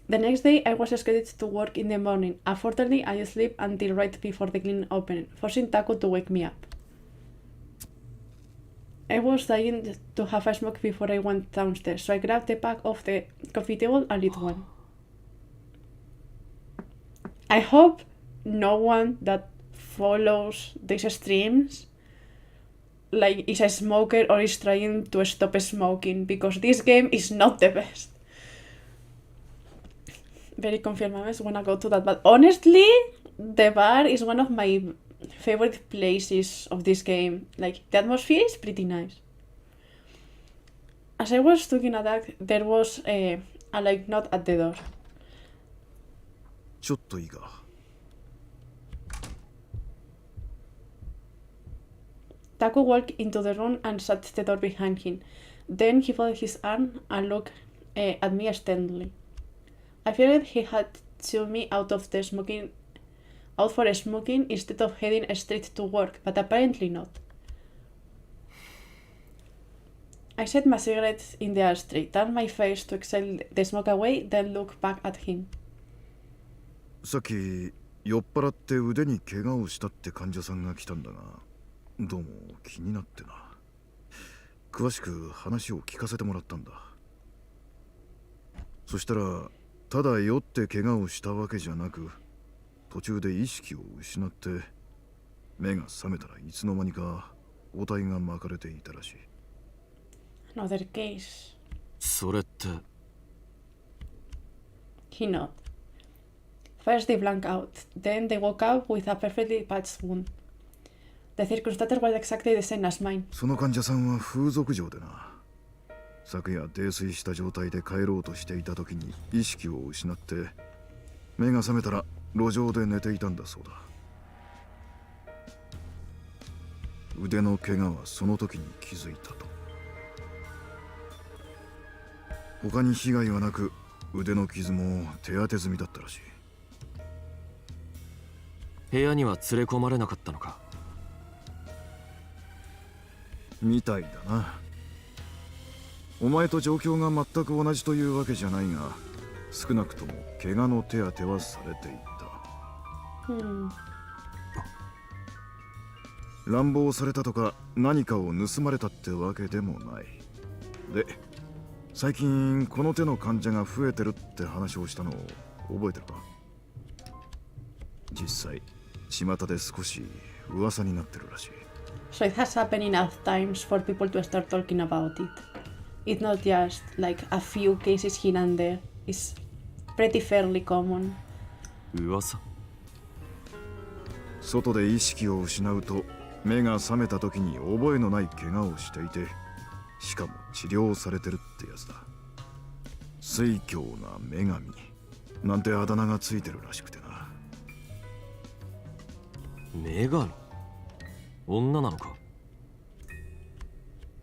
The next day, I was scheduled to work in the morning. Unfortunately, I slept until right before the clinic opened, forcing Taco to wake me up. I was dying to have a smoke before I went downstairs, so I grabbed the pack off the coffee table and lit one. I hope no one that follows these streams is a smoker or is trying to stop smoking, because this game is not the best. Very confused, I was gonna go to that, but honestly, the bar is one of my favorite places of this game. Like, the atmosphere is pretty nice. As I was looking at that, there was a like knock at the door. ちょっといいか。Taco walked into the room and shut the door behind him. Then he folded his arm and looked at me sternly. I figured he had shooed me out for smoking instead of heading straight to work, but apparently not. I set my cigarette in the ashtray, turned my face to exhale the smoke away, then looked back at him. さっき酔っ払って腕に怪我をしたって患者さんが来たんだが、どうも気になってな。詳しく話を聞かせてもらったんだ。そしたらただ酔って怪我をしたわけじゃなく、途中で意識を失って目が覚めたらいつの間にか包帯が巻かれていたらしい。Another case. それって。He nodded. First they blanked out, then they woke up with a perfectly patched wound. The circumstances were exactly the same as mine. その患者さんは風俗嬢でな。昨夜泥酔した状態で帰ろうとしていた時に意識を失って目が覚めたら路上で寝ていたんだそうだ。腕の怪我はその時に気づいたと。他に被害はなく腕の傷も手当て済みだったらしい。部屋には連れ込まれなかったのか？みたいだな。お前と状況が全く同じというわけじゃないが、少なくとも怪我の手当てはされていた。乱暴されたとか何かを盗まれたってわけでもない。で、最近この手の患者が増えてるって話をしたのを覚えてるか？実際巷で少し噂になってるらしい。 So it has happened enough times for people to start talking about it. It's not just like a few cases here and there. It's pretty fairly common. 噂？外で意識を失うと目が覚めた時に覚えのない怪我をしていて、しかも治療されてるってやつだ。酔狂な女神なんてあだ名がついてるらしくてな。女神？女なのか？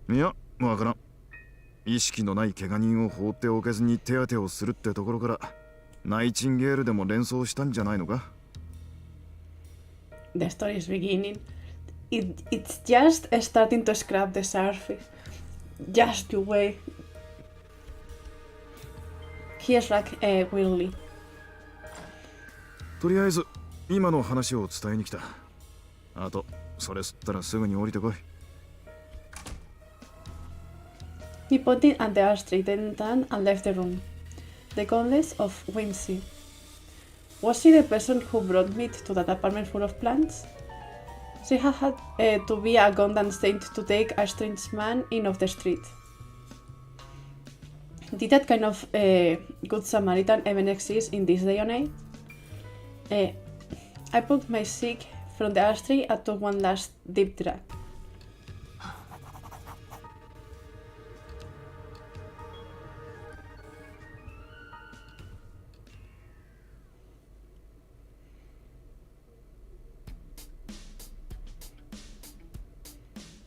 いや、わからん。意識のない怪我人を放っておけずに手当てをするってところからナイチンゲールでも連想したんじゃないのか？ The story is beginning. It's just starting to scrap the surface. Just you wait. Here's like weirdly. とりあえず今の話を伝えに来た。あとそれ吸ったらすぐに降りてこい。 He pointed at the ashtray, then turned and left the room. The Countess of Windsor. Was she the person who brought me to that apartment full of plants? She had to be a goddamn saint to take a strange man in off the street. Did that kind of good Samaritan even exist in this day and age? I pulled my cig from the ashtray and took one last deep drag.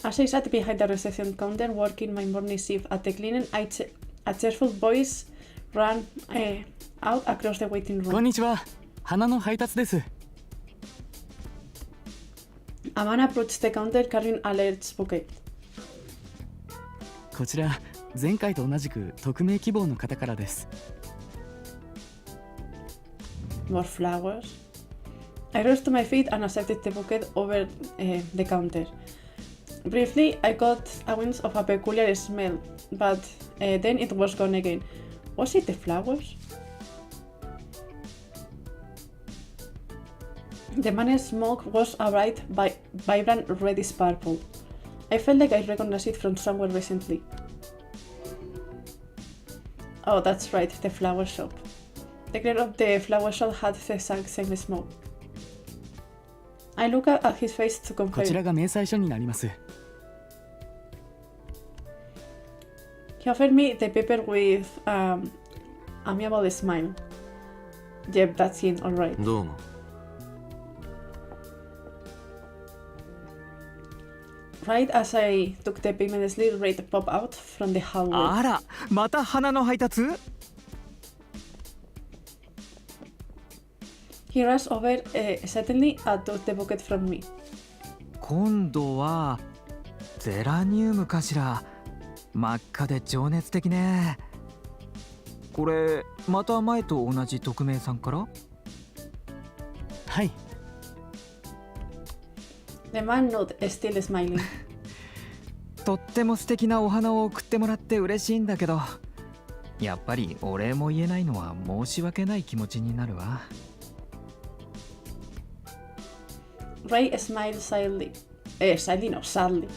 As I sat behind the reception counter working my morning shift at the clinic, a cheerful voice ran out across the waiting こん room. にちは。花の配達です。 A man approached the counter carrying a large bouquet. こちら前回と同じく匿名希望の方からです。 More flowers. I rose to my feet and accepted the bouquet over the counter. Briefly, I got a whiff of a peculiar smell, but then it was gone again. Was it the flowers? The man's smoke was a bright, vibrant reddish purple. I felt like I recognized it from somewhere recently. Oh, that's right, the flower shop. The clear of the flower shop had the exact same smoke. I looked at his face to こちら confirm. が明細書になります。 He offered me the paper with amiable smile. Yep, that's him, alright. どうも。 Right as I took the payment slip, Red popped out from the hallway. あら、また花の配達？ He rushed over suddenly and took the bucket from me. 今度はゼラニウムかしら。真っ赤で情熱的ね。これまた前と同じ匿名さんから？はい。 The man nodded, still smiling. とっても素敵なお花を送ってもらって嬉しいんだけど、やっぱりお礼も言えないのは申し訳ない気持ちになるわ。 Ray smiled sadly. Sadly.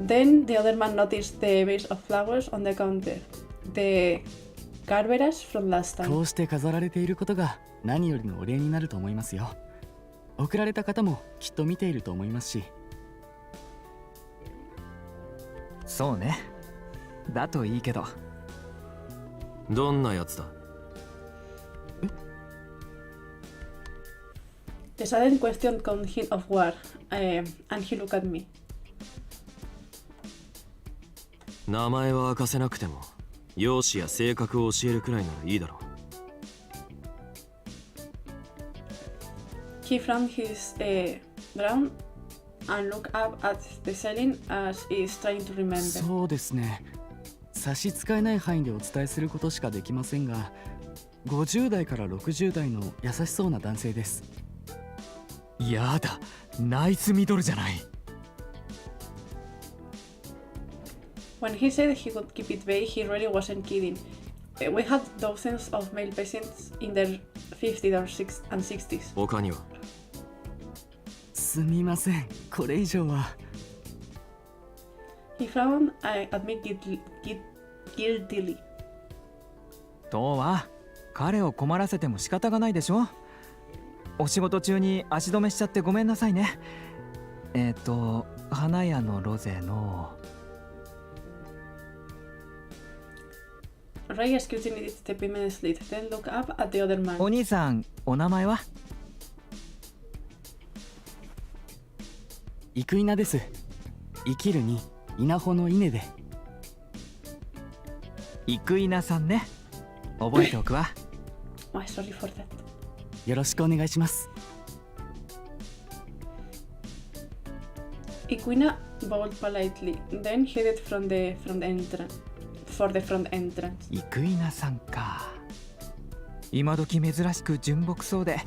Then the other man noticed the vase of flowers on the counter. The Carveras from last こ time. うして飾られていることが何よりのお礼になると思いますよ。送られた方もきっと見ていると思いますし。そうね。だといいけど。どんなやつだ？ The sudden question caught him off guard, and he looked at me. 名前は明かせなくても容姿や性格を教えるくらいならいいだろ He frowned his brow and looked up at the ceiling as he's trying to remember. そうですね。差し支えない範囲でお伝えすることしかできませんが、50代から60代の優しそうな男性です。やだ、ナイスミドルじゃない。When he said he could keep it vague, he really wasn't kidding. We had dozens of male patients in their 50s and 60s. 他にはすみません、これ以上は。 He frowned at me guiltily. とは彼を困らせても仕方がないでしょ。お仕事中に足止めしちゃってごめんなさいね。花屋のロゼの Ray scrutinized the payment slip, then looked up at the other man. お兄さん、お名前は？生稲です。生きるに稲穂の稲で。生稲さんね。覚えておくわ。Oh, sorry for that. よろしくお願いします。 Equina bowed politely, then headed for the front entrance. 生稲さんか。今時珍しく純朴そうで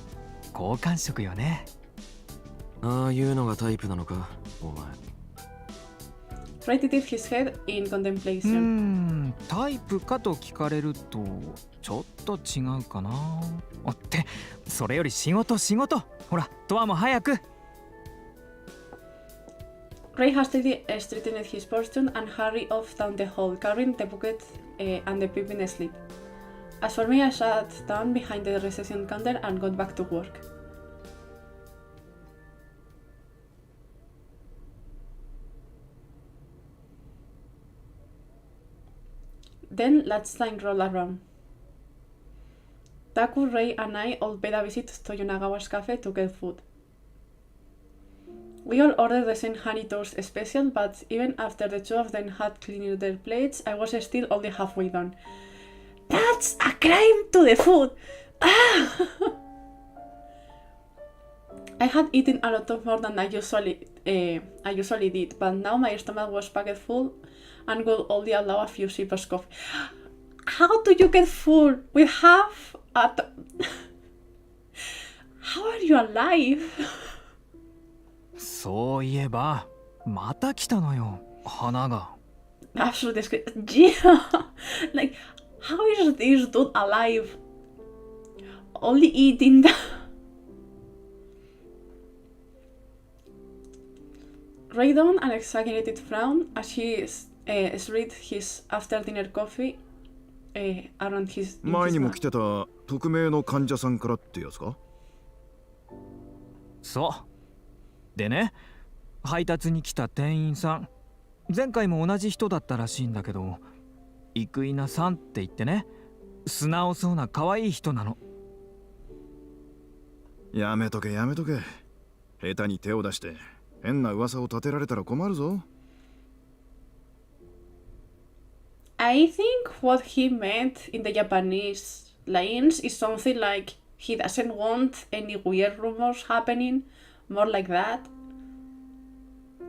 好感触よね。ああいうのがタイプなのか、お前。Ray tilted his head in contemplation. タイプかと聞かれるとちょっと違うかな。ってそれより仕事。ほら、とわも早く。Ray hastily straightened his posture and hurried off down the hall, carrying the bucket and the peeping slip. As for me, I sat down behind the reception counter and got back to work. Then lunchtime rolled around. Taku, Ray, and I all paid a visit to Yonagawa's cafe to get food. We all ordered the same honey toast special, but even after the two of them had cleaned their plates, I was still only halfway done. That's a crime to the food! Ah! I had eaten a lot more than I usually did, but now my stomach was packed full and would only allow a few sips of coffee. How do you get full with half a... How are you alive? そういえばまた来たのよ、花が。Absolutely disgusting. Yeah! Like, how is this dude alive? Only eating that. Ray donned an exaggerated frown as he spread his after-dinner coffee around his... 前にも来てた匿名の患者さんからってやつか？そう。でね、配達に来た店員さん、前回も同じ人だったらしいんだけど、生稲さんって言ってね、素直そうな可愛い人なの。やめとけ。下手に手を出して変な噂を立てられたら困るぞ。I think what he meant in the Japanese lines is something like he doesn't want any weird rumors happening, more like that.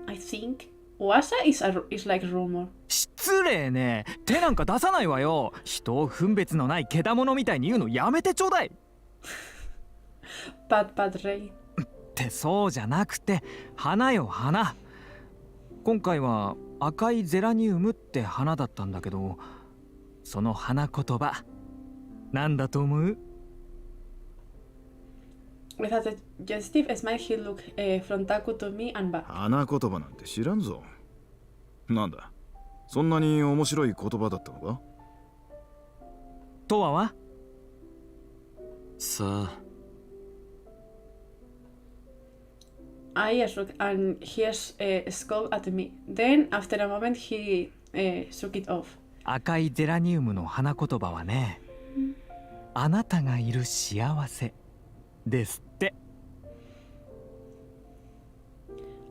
I think Wasa is like rumor. 失礼ね。手なんか出さないわよ。人を分別のないけだものみたいに言うのやめてちょうだい。Bad Ray. ってそうじゃなくて、花よ花。今回は赤いゼラニウムって花だったんだけど、その花言葉なんだと思う？ With a suggestive smile, he looked from Taku to me and back. 花言葉なんて知らんぞ。なんだ、そんなに面白い言葉だったのか？とはさあ。I shrugged and he scowled at me. Then, after a moment, he shook it off. 赤いゼラニウムの花言葉はね、あなたがいる幸せですって。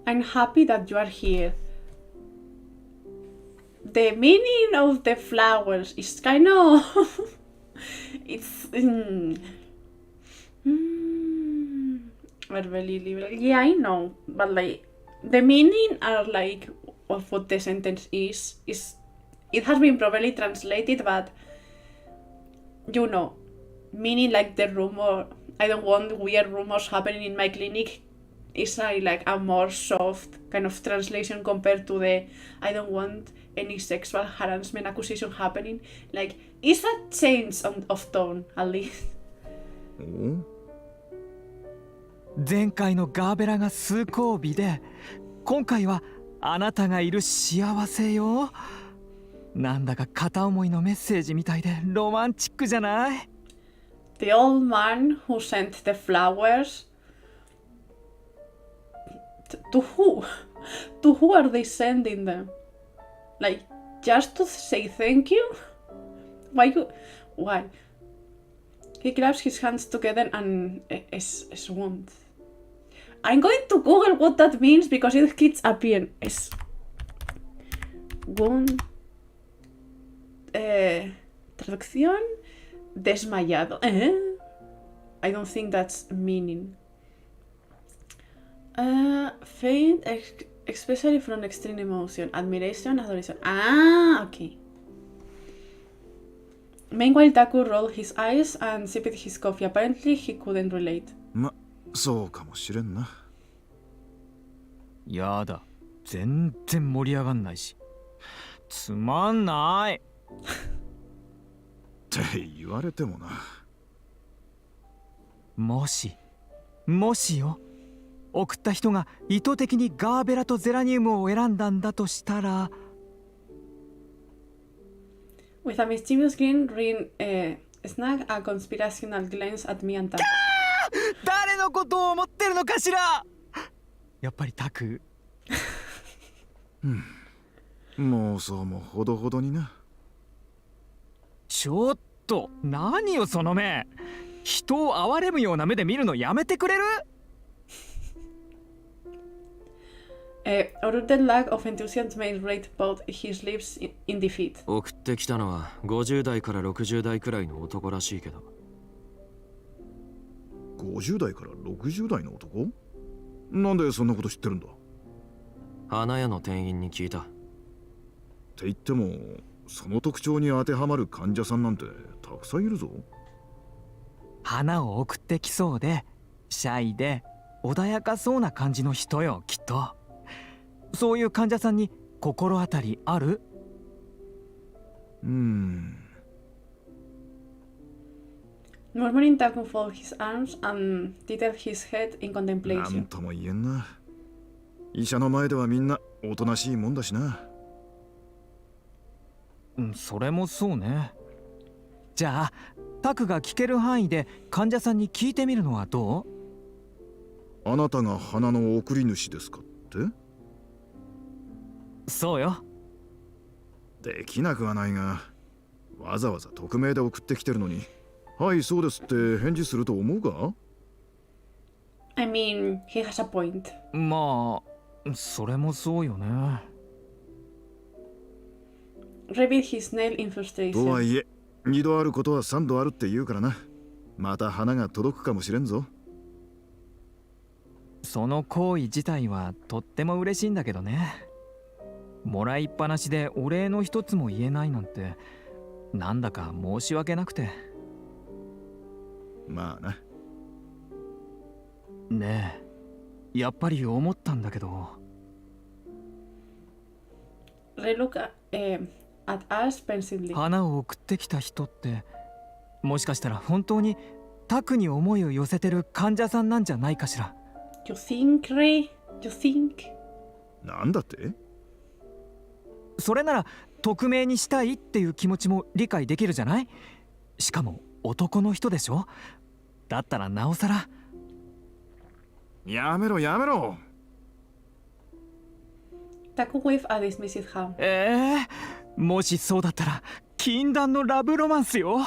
I'm happy that you are here. The meaning of the flowers is kind of... it's... Really liberal. Yeah, I know, but like the meaning are like of what the sentence is it has been properly translated, but you know, meaning like the rumor. I don't want weird rumors happening in my clinic. Is like a more soft kind of translation compared to the I don't want any sexual harassment accusation happening. Like, is a change of tone at least. お前回のガーベラが崇高美で、今回はあなたがいる幸せよ。なんだか片思いのメッセージみたいでロマンチックじゃない？ The old man who sent the flowers. To who? To who are they sending them? Like, just to say thank you? Why? He claps his hands together and swoons. I'm going to Google what that means because it keeps appearing. Swoon. Traducción. Desmayado. I don't think that's meaning. Faint, especially from extreme emotion, admiration, adoration. Ah, okay. Meanwhile, Taku rolled his eyes and sipped his coffee. Apparently, he couldn't relate. ま、そうかもしれんな。やだ、全然盛り上がんないし、つまんない。って言われてもな。もしよ、送った人が意図的にガーベラとゼラニウムを選んだんだとしたら。With a mischievous grin, Rin snagged a conspirational glance at me and Taku. 誰のことを思ってるのかしら。やっぱりタク。もうそうもほどほどにな。ちょっと何よその目。人を憐れむような目で見るのやめてくれるOrdered lack of enthusiasm made Raid both his lips in defeat. 送ってきたのは50代から60代くらいの男らしいけど。50代から60代の男？なんでそんなこと知ってるんだ？花屋の店員に聞いた。って言っても、その特徴に当てはまる患者さんなんてたくさんいるぞ。花を送ってきそうで、シャイで穏やかそうな感じの人よ、きっと。そういう患者さんに心当たりある？Murmuring, Taku folded his arms and tilted his head in なん contemplation. とも言えんな。医者の前ではみんなおとなしいもんだしな。それもそうね。じゃあタクが聞ける範囲で患者さんに聞いてみるのはどう？あなたが花の送り主ですかって？そうよ。できなくはないが、わざわざ匿名で送ってきてるのに、はいそうですって返事すると思うか？ I mean, he has a point. まあそれもそうよね。Revealed his nail in frustration. とはいえ、2度あることは3度あるって言うからな。また花が届くかもしれんぞ。その行為自体はとっても嬉しいんだけどね。もらいっぱなしでお礼の一つも言えないなんて、なんだか申し訳なくて。まあな。ねえ、やっぱり思ったんだけど。Ray looked at us pensively. 花を送ってきた人って、もしかしたら本当にタクに思いを寄せてる患者さんなんじゃないかしら。You think, Ray? You think? なんだって？それなら匿名にしたいっていう気持ちも理解できるじゃない？しかも男の人でしょ？だったらなおさら。やめろやめろ。Taku waved a dismissive hand. もしそうだったら禁断のラブロマンスよ。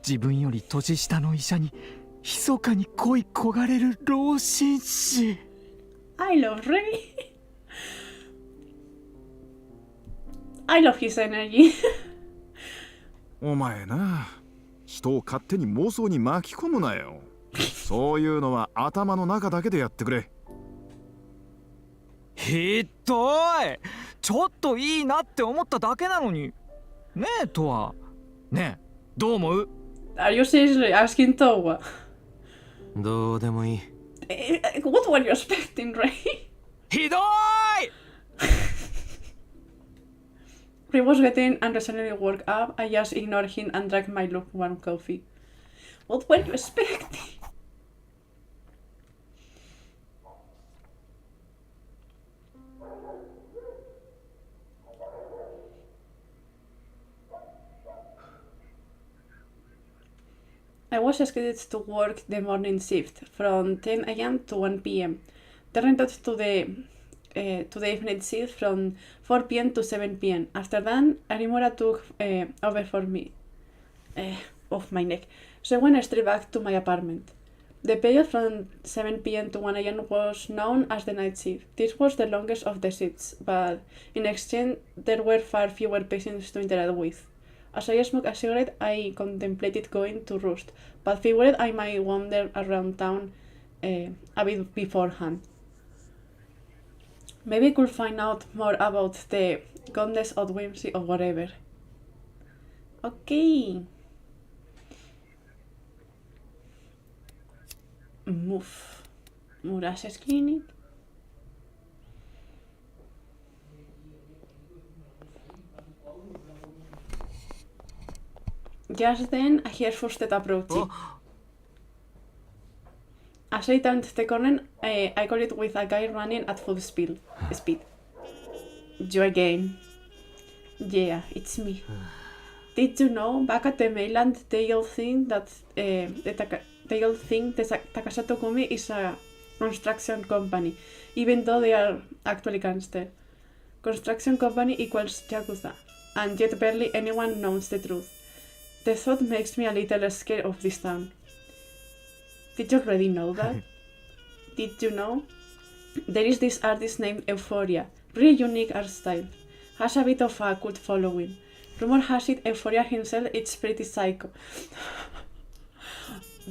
自分より年下の医者に密かに恋焦がれる老紳士。I love Ray. I love his energy. お前な、人を勝手に妄想に巻き込むなよ。そういうのは頭の中だけでやってくれ。ひどい。ちょっといいなって思っただけなのに。ねえとは。ねえ、どう思う？ Are you seriously asking Towa? どうでもいい。What were you expecting, Ray? ひどい。He was getting unreasonably worked up. I just ignored him and drank my lukewarm coffee. What were you expecting? I was scheduled to work the morning shift from 10 a.m. to 1 p.m. Then I to the evening shift from 4 p.m. to 7 p.m. After that, Arimora took over for me. Off my neck. So I went straight back to my apartment. The period from 7 p.m. to 1 a.m. was known as the night shift. This was the longest of the shifts, but in exchange, there were far fewer patients to interact with. As I smoked a cigarette, I contemplated going to roost, but figured I might wander around town a bit beforehand. Maybe I could find out more about the goddess of whimsy or whatever. Okay. Move. Muras's clinic. Just then, I hear footsteps approaching. As I turned the corner, I collided with a guy running at full speed. You again. Yeah, it's me. Did you know, back at the mainland, they all think that Takasato Kumi is a construction company, even though they are actually gangster. Construction company equals Yakuza, and yet barely anyone knows the truth. The thought makes me a little scared of this town. Did you already know that? Did you know? There is this artist named Euphoria, really unique art style. Has a bit of a cult following. Rumor has it Euphoria himself is pretty psycho.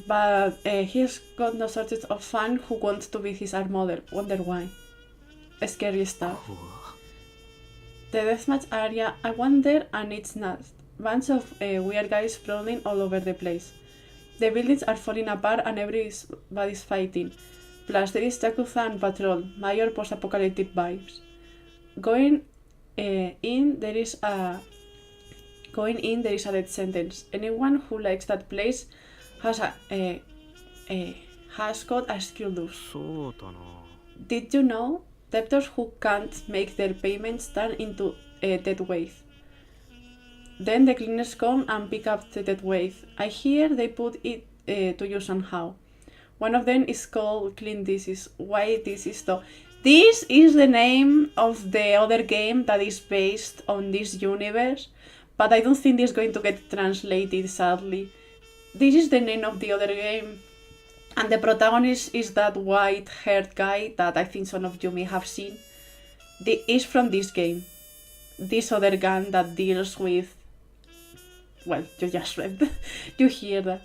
But he's got no shortage of fans who want to be his art model. Wonder why. Scary stuff. The deathmatch area, I wonder, and it's not. Bunch of weird guys sprawling all over the place. The buildings are falling apart and everybody's fighting. Plus there is Yakuza and Patrol, major post-apocalyptic vibes. Going in, there is a death sentence. Anyone who likes that place has got a skill loose. Did you know? Debtors who can't make their payments turn into a dead weight. Then the cleaners come and pick up the dead weight. I hear they put it to use somehow. One of them is called Clean Dishes. Why Dishes though? This is the name of the other game that is based on this universe, but I don't think this is going to get translated, sadly. This is the name of the other game, and the protagonist is that white-haired guy that I think some of you may have seen. Is from this game. This other gun that deals with... Well, you just read. You hear that.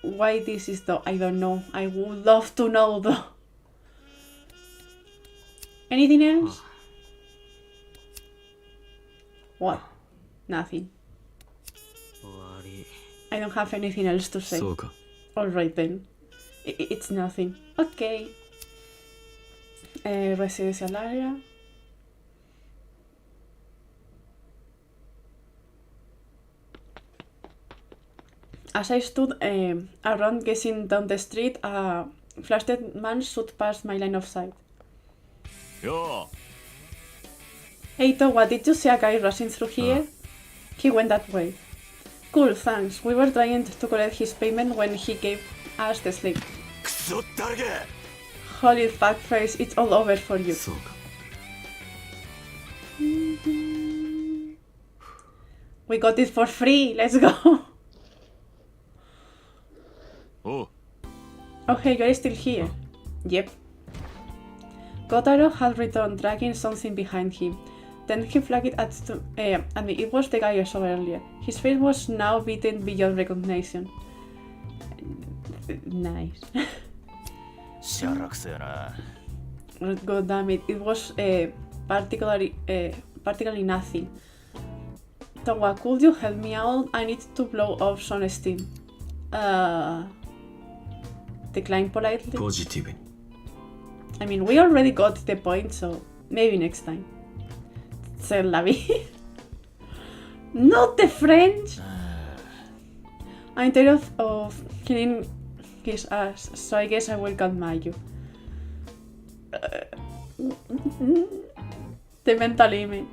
Why this is though? I don't know. I would love to know though. Anything else? What? Nothing. I don't have anything else to say. Alright then. It's nothing. Okay. Residential area. As I stood around gazing down the street, a flustered man shot past my line of sight. Yo. Hey Towa, did you see a guy rushing through here? He went that way. Cool, thanks. We were trying to collect his payment when he gave us the slip. Holy fuckface, it's all over for you. We got it for free, let's go. Oh hey, you're still here. Yep. Kotaro had returned, dragging something behind him. Then he flagged at me. It was the guy I saw earlier. His face was now beaten beyond recognition. Nice. God damn it, it was particularly nothing. Towa, could you help me out? I need to blow off some steam. Decline politely. Positive. I mean, we already got the point, so maybe next time. C'est la vie. Not the French! I'm tired of killing his ass, so I guess I will call Mayu. The mental image.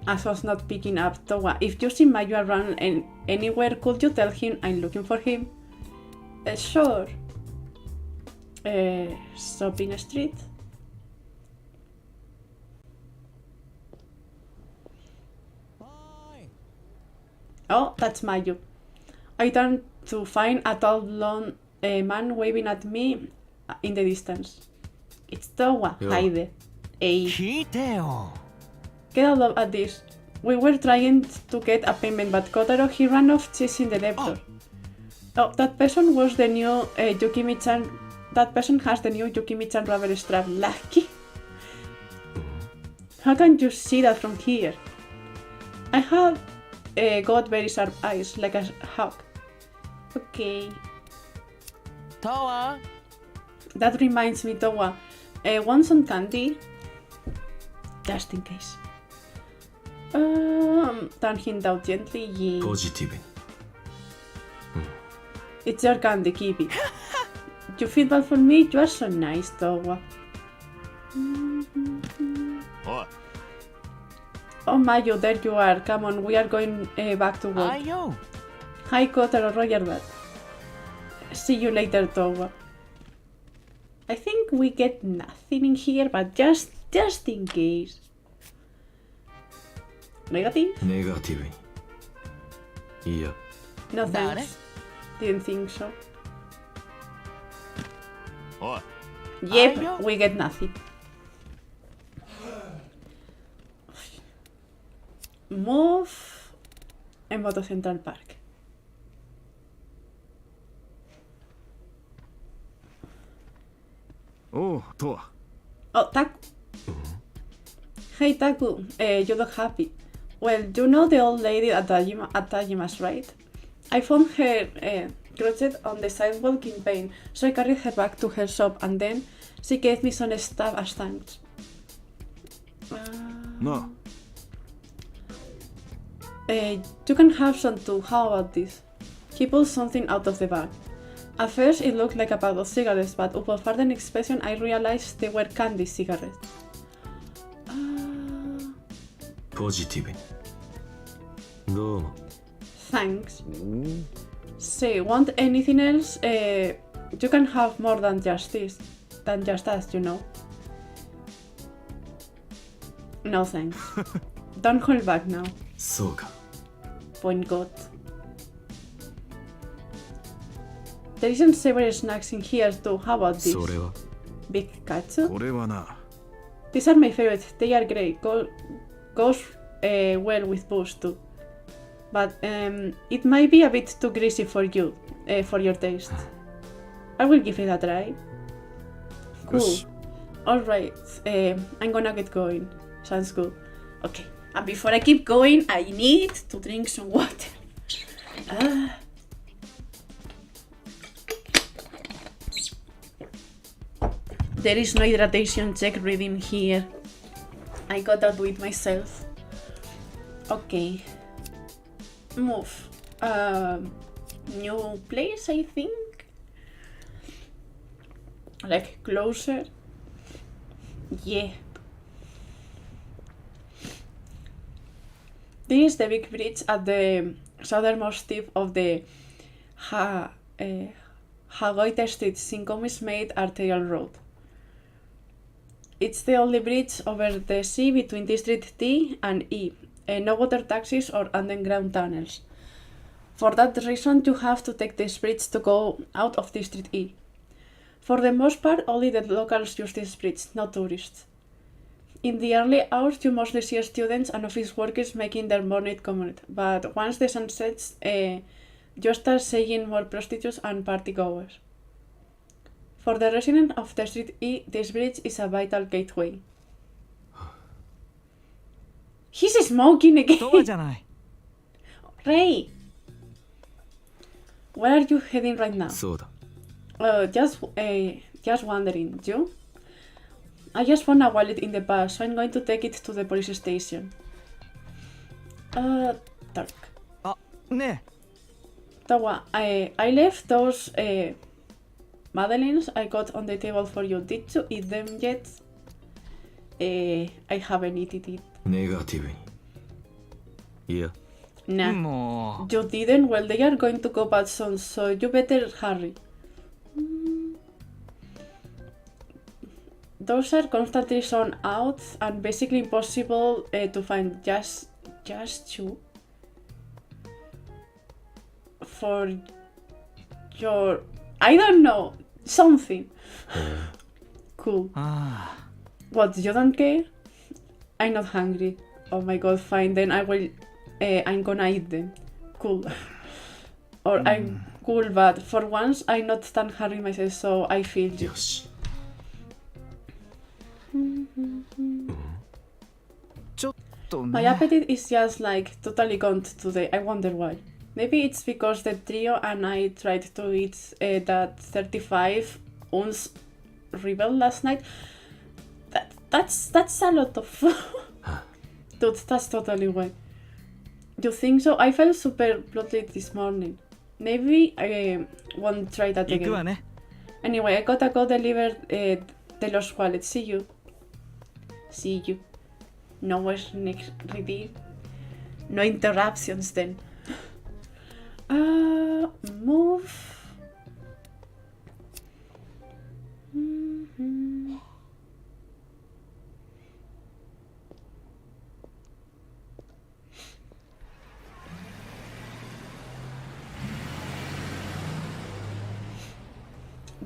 As was not picking up Towa. If you see Mayu around anywhere, could you tell him I'm looking for him? Sure. Shopping street. Oh, that's Mayu. I turn to find a tall blonde man waving at me in the distance. It's Towa. Yo. Hi there. Hey. 聞いてよ Get a look at this. We were trying to get a payment, but Kotaro, he ran off chasing the debtor. Oh, that person was the new Yukimi-chan. That person has the new Yukimi-chan rubber strap. Lucky. How can you see that from here? I have got very sharp eyes, like a hawk. Okay. Towa! That reminds me, Towa. Want some candy? Just in case. Turn him down gently. Yeah. ポジティブに It's your candy, keep it. You feel bad for me? You are so nice, Towa. おい Oh, Mayu, there you are. Come on, we are going back to work. よ Hi, Kotaro, Roger that. See you later, Towa. I think we get nothing in here, but just in case. Negative? ネガティブにいや No Got thanks. Didn't think so. おい Yep, we get nothing. Move en Moto Central Park. Oh, Toa. Oh, Taku. Hey, Taku. You look happy. Well, you know the old lady at Tajima's, right? I found her crouched on the sidewalk in pain, so I carried her back to her shop, and then she gave me some stuff as thanks. No. You can have some too. How about this? He pulled something out of the bag. At first, it looked like a pack of cigarettes, but upon further inspection, I realized they were candy cigarettes. ポジティブにどうも Thanks. Say, want anything else? You can have more than just this. Than just us, you know. No thanks. Don't hold back now. そうか Point God. There isn't savory snacks in here too. How about this? それは Big katsu? これはな These are my favorites. They are great. Goes well with booze too. But it might be a bit too greasy for you, for your taste. I will give it a try. Cool. よし Alright, I'm gonna get going. Sounds good. Okay, and before I keep going, I need to drink some water. There is no hydration check reading here. I gotta do it myself. Okay. Move. New place, I think? Like closer? Yeah. This is the big bridge at the southernmost tip of the Hagoita Street Shinkomis-made arterial road. It's the only bridge over the sea between District T and E. No water taxis or underground tunnels. For that reason, you have to take this bridge to go out of District E. For the most part, only the locals use this bridge, not tourists. In the early hours, you mostly see students and office workers making their morning commute, but once the sun sets, you start seeing more prostitutes and partygoers. For the residents of District E, this bridge is a vital gateway. He's smoking トワじ again! ゃない Ray! Where are you heading right now? そうだ Just wondering, you? I just found a wallet in the bus, so I'm going to take it to the police station. Dark. あ、ね Tawa, I left those madeleines I got on the table for you. Did you eat them yet? I haven't eaten it. ネガティブに。いや、 Nah. え。も You didn't? Well, they are going to go bad soon, so you better hurry. Those are constantly shown out and basically impossible to find. Just you. For your... I don't know. Something. Cool. う。あ What, you don't care? I'm not hungry. Oh my god, fine, then I will... I'm gonna eat them. Cool. Or I'm cool, but for once I'm not that hungry myself, so I feel you. よし。ちょっと My ね。 appetite is just like totally gone today. I wonder why. Maybe it's because the trio and I tried to eat that 35 ounce rebel last night. That's a lot of food. Dude, that's totally why. You think so? I felt super bloated this morning. Maybe I won't try that 行くわ again. ね。 Anyway, I gotta go deliver the lost wallet. See you. See you. No was next ready. No interruptions then. Move. Mhm.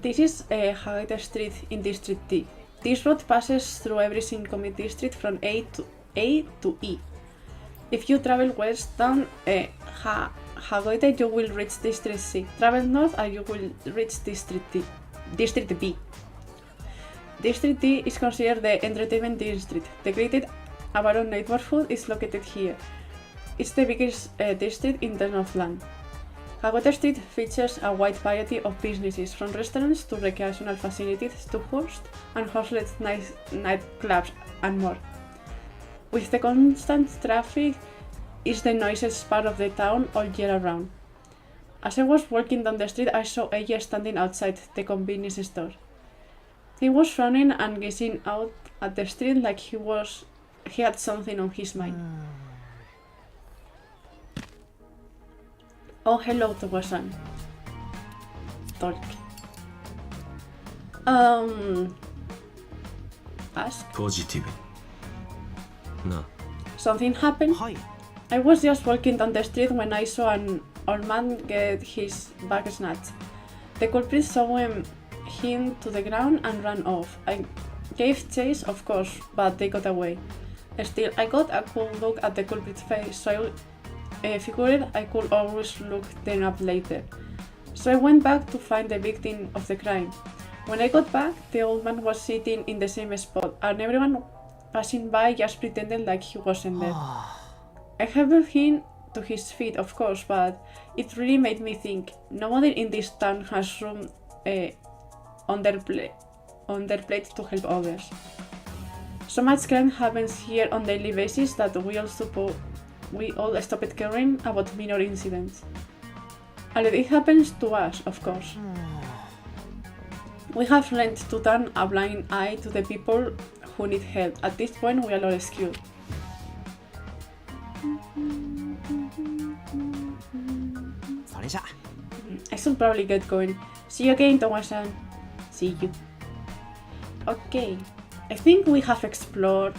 This is Hagata Street in District D. This road passes through every single district from A to E. If you travel west down Hagoita, you will reach District C. Travel north and you will reach District D. District B. District D is considered the entertainment district. The greater Avalon neighborhood is located here. It's the biggest district in the Northland. Hagota Street features a wide variety of businesses, from restaurants to recreational facilities to host and hostless nightclubs and more. With the constant traffic, it's the noisiest part of the town all year round. As I was walking down the street, I saw Eiji standing outside the convenience store. He was frowning and gazing out at the street like he had something on his mind. Oh, hello, Towa-san. Talk. Ask. ポジティブ。な、 Something happened? はい。 I was just walking down the street when I saw an old man get his bag snatched. The culprit saw him to the ground and ran off. I gave chase, of course, but they got away. Still, I got a cool look at the culprit's face, so I figured I could always look them up later. So I went back to find the victim of the crime. When I got back, the old man was sitting in the same spot, and everyone passing by just pretended like he wasn't there. I helped him to his feet, of course, but it really made me think. Nobody in this town has room on their plate to help others. So much crime happens here on a daily basis that we all stopped caring about minor incidents. And it happens to us, of course. We have learned to turn a blind eye to the people who need help. At this point, we are all screwed. I should probably get going. See you again, Towa-san. See you. Okay, I think we have explored.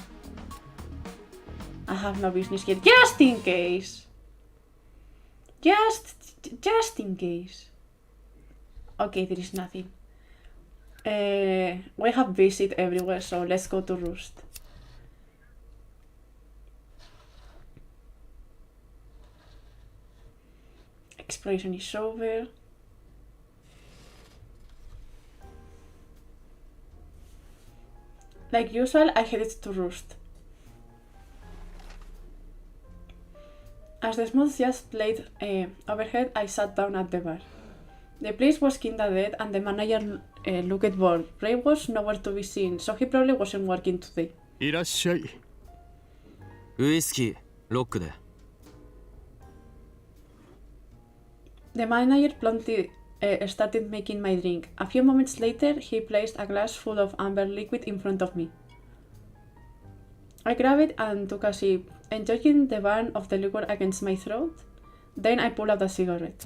I have no business here. Just in case. Just in case. Okay, there is nothing. We have visit everywhere, so let's go to Roost. Exploration is over. Like usual, I headed to Roost. As the smooth jazz played overhead, I sat down at the bar. The place was kinda dead and the manager looked bored. Ray was nowhere to be seen, so he probably wasn't working today. いらっしゃい。ウイスキーロックで。 The manager promptly started making my drink. A few moments later, he placed a glass full of amber liquid in front of me. I grabbed it and took a sip, enjoying the burn of the liquor against my throat. Then I pulled out a cigarette.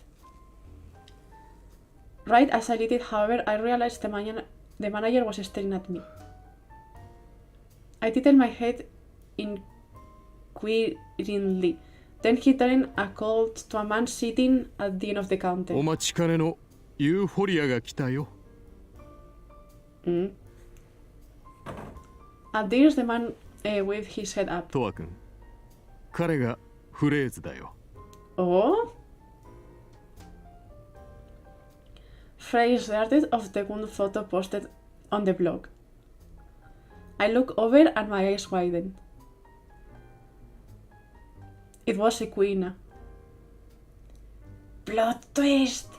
Right as I lit it, however, I realized the manager was staring at me. I tilted my head inquiringly. Then he turned a cold to a man sitting at the end of the counter. お待ちかねのユーフォリアが来たよ。At this, the man waved his head up. トワ君。彼がフレーズだよ。 Oh? Phrase started of the good photo posted on the blog. I looked over and my eyes widened. It was Equina. Plot twist!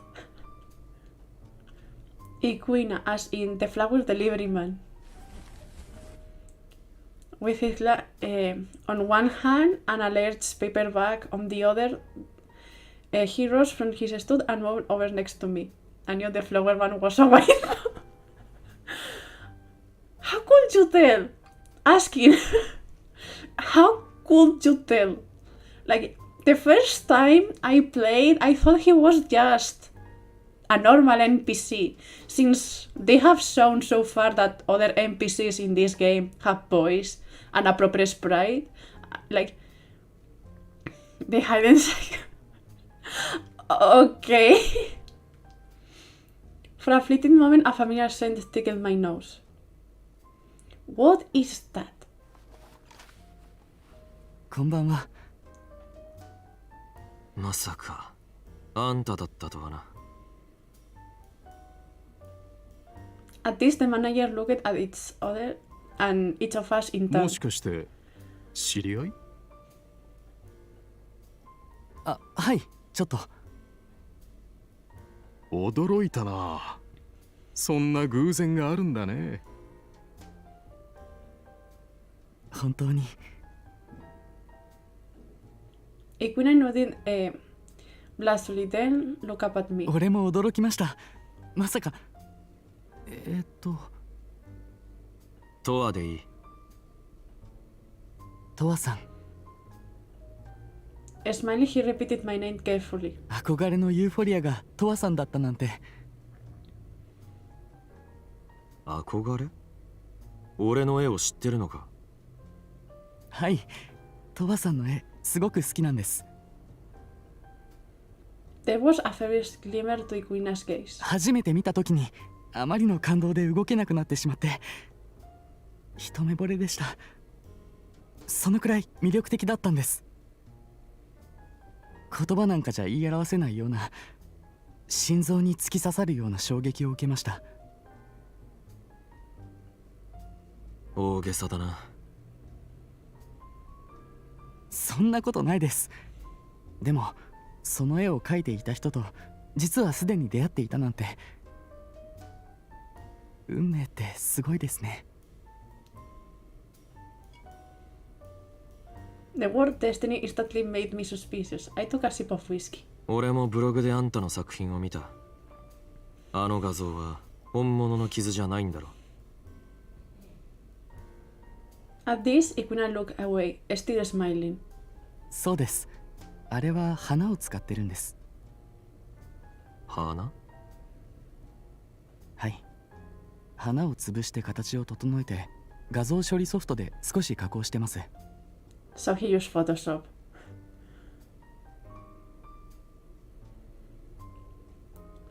Equina, as in the flower delivery man. With his on one hand and a large paper bag on the other, he rose from his stool and moved over next to me. I knew the flower man was a wife. How could you tell? Asking. How could you tell? Like, the first time I played, I thought he was just a normal NPC, since they have shown so far that other NPCs in this game have voice and a proper sprite. Like, the hide and seek. Okay. For a fleeting moment, a familiar scent tickled my nose. What is that? こんばんは。まさかあんただったとはな。 At this, the manager looked at each other and each of us in turn. もしかして知り合い？あ、はい、ちょっと。驚いたな。そんな偶然があるんだね。本当に。Equina nodded blissfully, then looked up at me. 俺も驚きました。まさか。とわでいい。トワさん。 Smiling, he repeated my name carefully. 憧れのユーフォリアがトワさんだったなんて。憧れ？俺の絵を知ってるのか？はい、トワさんの絵すごく好きなんです。 There was a furious glimmer to Equina's gaze. 初めて見た時にあまりの感動で動けなくなってしまって一目惚れでした。そのくらい魅力的だったんです。言葉なんかじゃ言い表せないような心臓に突き刺さるような衝撃を受けました。大げさだな。そんなことないです。でもその絵を描いていた人と実はすでに出会っていたなんて運命ってすごいですね。 The word destiny instantly made me suspicious. I took a sip of whiskey. 俺もブログであんたの作品を見た。あの画像は本物の傷じゃないんだろ。 At this, Equina looked away, still smiling. そうです。あれは花を使ってるんです。花？はい。花を潰して形を整えて画像処理ソフトで少し加工してます。 So he used Photoshop.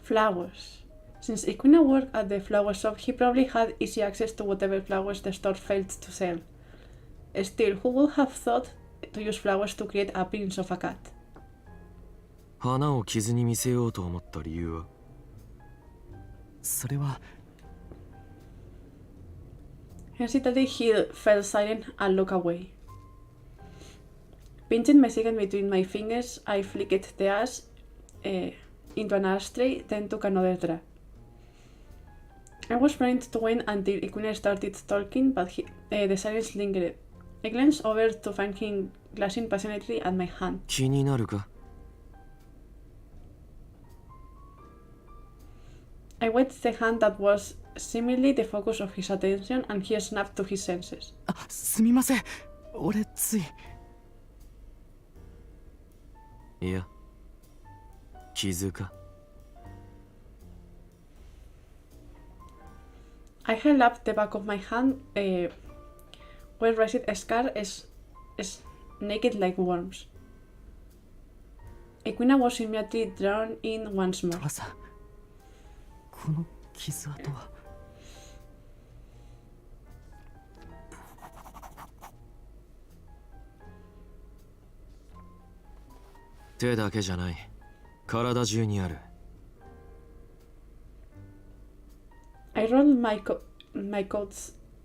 Flowers. Since Equina worked at the flower shop, he probably had easy access to whatever flowers the store failed to sell. Still, who would have thought to use flowers to create a prince of a cat? 花を傷に見せようと思った理由は？それは Hesitantly, he fell silent and looked away. Pinching my cigarette between my fingers, I flicked the ash into an ashtray, then took another drag. I was trying to wait until Equina started talking, but the silence lingered. I glanced over to find him glancing passionately at my hand. 気になるか？ I wetted the hand that was seemingly the focus of his attention, and he snapped to his senses. あ、すみません。俺つい。いや、傷か？ I held up the back of my hand, where rested a scar is naked like worms. Equina was immediately drawn in once more. トラさん、この傷跡は。手だけじゃない。体中にある。I rolled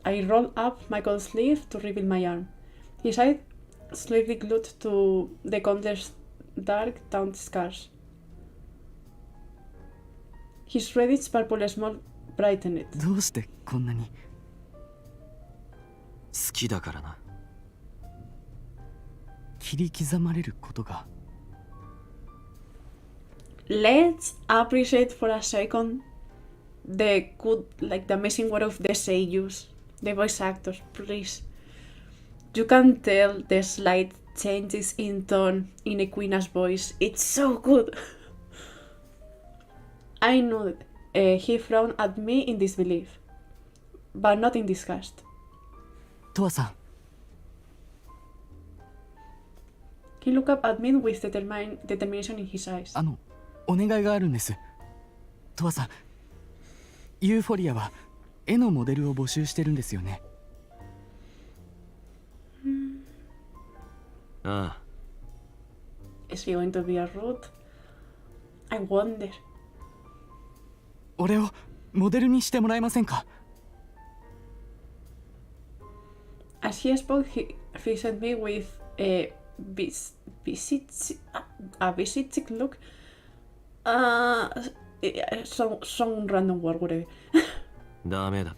I rolled up my coat sleeve to reveal my arm. His eyes slightly glued to the counter's dark taunt scars. His reddish purple smoke brightened. どうしてこんなに。好きだからな。切り刻まれることが。Let's appreciate for a second the good, like the amazing work of the seiyus, the voice actors, please. You can tell the slight changes in tone in Equina's voice. It's so good. I knew he frowned at me in disbelief, but not in disgust. トワさん、 He looked up at me with determination in his eyes. お願いがあるんです。トワさん、ユーフォリアは絵のモデルを募集してるんですよね。ああ。 Is he going to be a rude? I wonder. 俺をモデルにしてもらえませんか？ As he spoke, he fixed me with a visiting look. Some random word, whatever. ダメだ。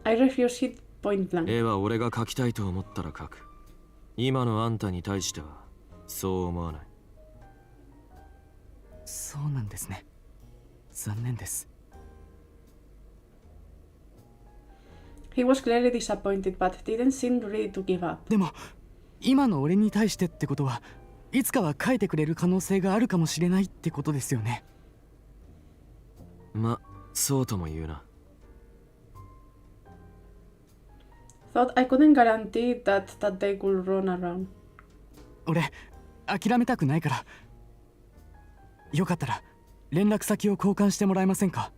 I refused it point blank. 絵は俺が描きたいと思ったら描く。今のあんたに対してはそう思わない。そうなんですね。残念です。 He was clearly disappointed, but didn't seem ready to give up. でも今の俺に対してってことはいつかは描いてくれる可能性があるかもしれないってことですよね。ま、そうとも言うな。 Thought I couldn't guarantee that they could run around. 俺諦めたくないから、よかったら連絡先を交換してもらえませんか？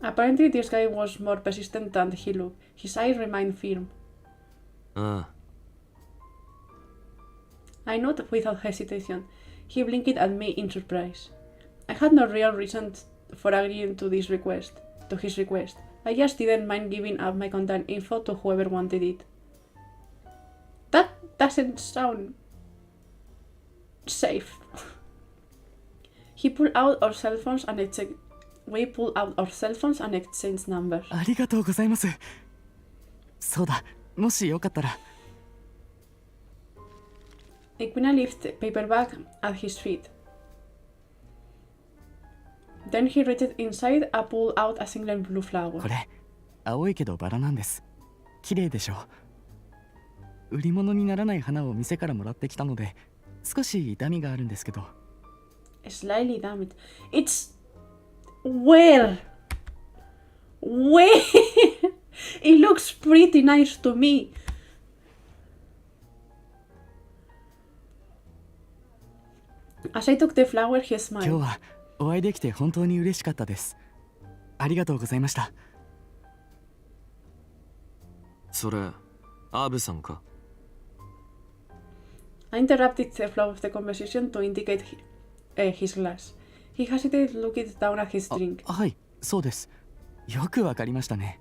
Apparently, this guy was more persistent than he looked. His eyes remained firm. ああ。 I nodded without hesitation. He blinked at me in surprise. I had no real reason for agreeing to his request. I just didn't mind giving up my contact info to whoever wanted it. That doesn't sound safe. We pulled out our cell phones and exchanged numbers. ありがとうございます。そうだ、もしよかったら。 Equina lifted the paper bag at his feet. Then he reached inside and pulled out a single blue flower. これ青いけどバラなんです。綺麗でしょう。売り物にならない花を店からもらってきたので少し痛みがあるんですけど。 Slightly damaged. It's where? It looks pretty nice to me. As I took the flower, he 今日 smiled. はお会いできて本当に嬉しかったです。ありがとうございました。それ、アブさんか？ I interrupted the flow of the conversation to indicate his glass. He hesitated, looking down at his drink. はい、そうです。よくわかりましたね。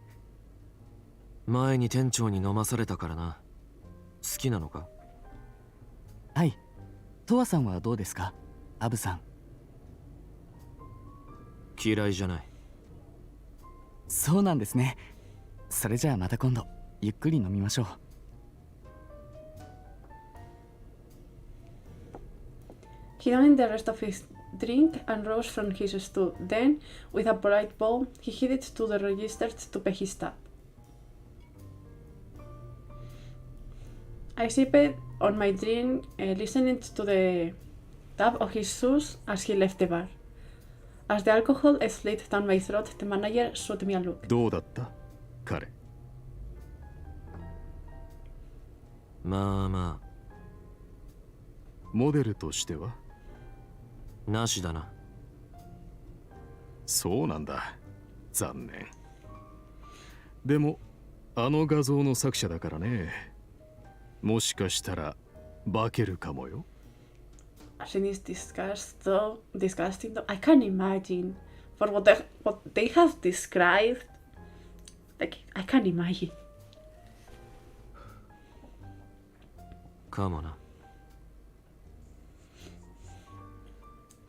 前に店長に飲まされたからな。好きなのか？はい、トワさんはどうですか、アブさん。嫌いじゃない。そうなんですね。それじゃあまた今度ゆっくり飲みましょう。He donned the rest of his drink and rose from his stool. Then, with a polite bow, he headed to the register to pay his tab. I sipped on my drink, listening to the tap of his shoes as he left the bar. As the alcohol slid down my throat, the manager shot me a look. どうだった彼。まあまモデルとしてはあ、なしだな。そうなんだ。残念。でも、あの画像の作者だからね。もしかしたら、化けるかもよ。Scene is disgusting though. I can't imagine. For what they have described, like, I can't imagine. かもな。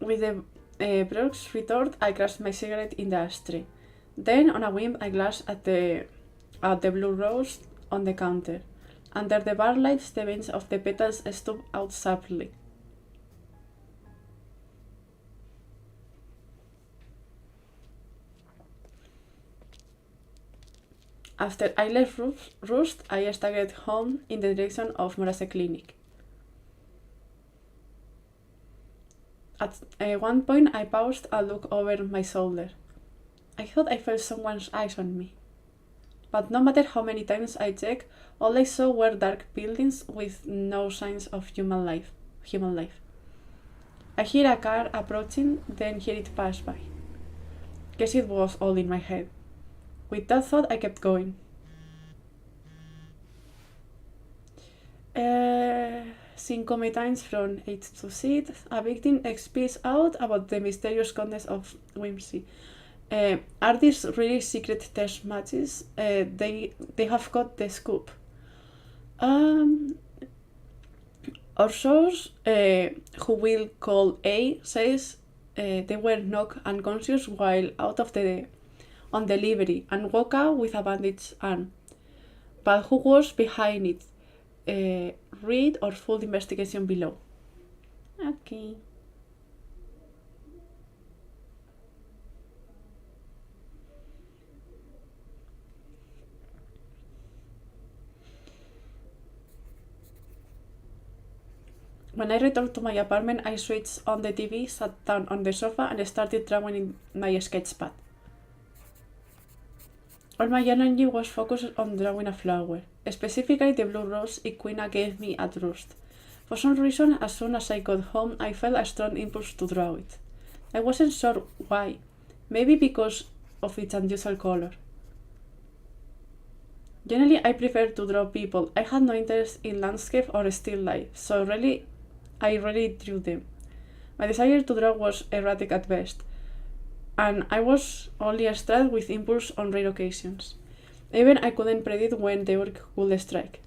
With the Brooks retort, I crushed my cigarette in the ashtray. Then, on a whim, I glanced at the blue rose on the counter. Under the bar lights, the veins of the petals stood out sharply. After I left Roost, I staggered home in the direction of Morase Clinic. At one point, I paused and looked over my shoulder. I thought I felt someone's eyes on me. But no matter how many times I checked, all I saw were dark buildings with no signs of human life. I hear a car approaching, then hear it pass by. Guess it was all in my head. With that thought, I kept going. 5 times from 8 to 6, a victim speaks out about the mysterious contents of whimsy. Are these really secret test matches? They have got the scoop. Our source, who we'll call A, says they were knocked unconscious while out on delivery and woke out with a bandaged arm. But who was behind it? Read our full investigation below. Okay. When I returned to my apartment, I switched on the TV, sat down on the sofa, and started drawing in my sketchpad. All my energy was focused on drawing a flower, specifically the blue rose Equina gave me at Roost. For some reason, as soon as I got home, I felt a strong impulse to draw it. I wasn't sure why. Maybe because of its unusual color. Generally, I prefer to draw people. I had no interest in landscape or still life, so I really drew them. My desire to draw was erratic at best, and I was only struck with impulse on rare occasions. Even I couldn't predict when the work would strike.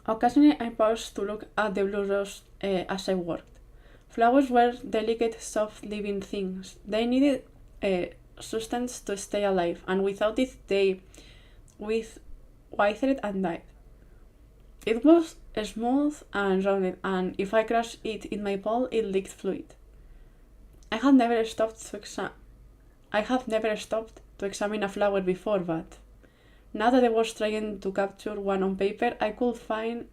Occasionally, I paused to look at the blue rose as I worked. Flowers were delicate, soft, living things. They needed substance to stay alive, and without it, they withered and died. It was smooth and rounded, and if I crushed it in my palm, it leaked fluid. I have never stopped to examine a flower before, but now that I was trying to capture one on paper, I could kind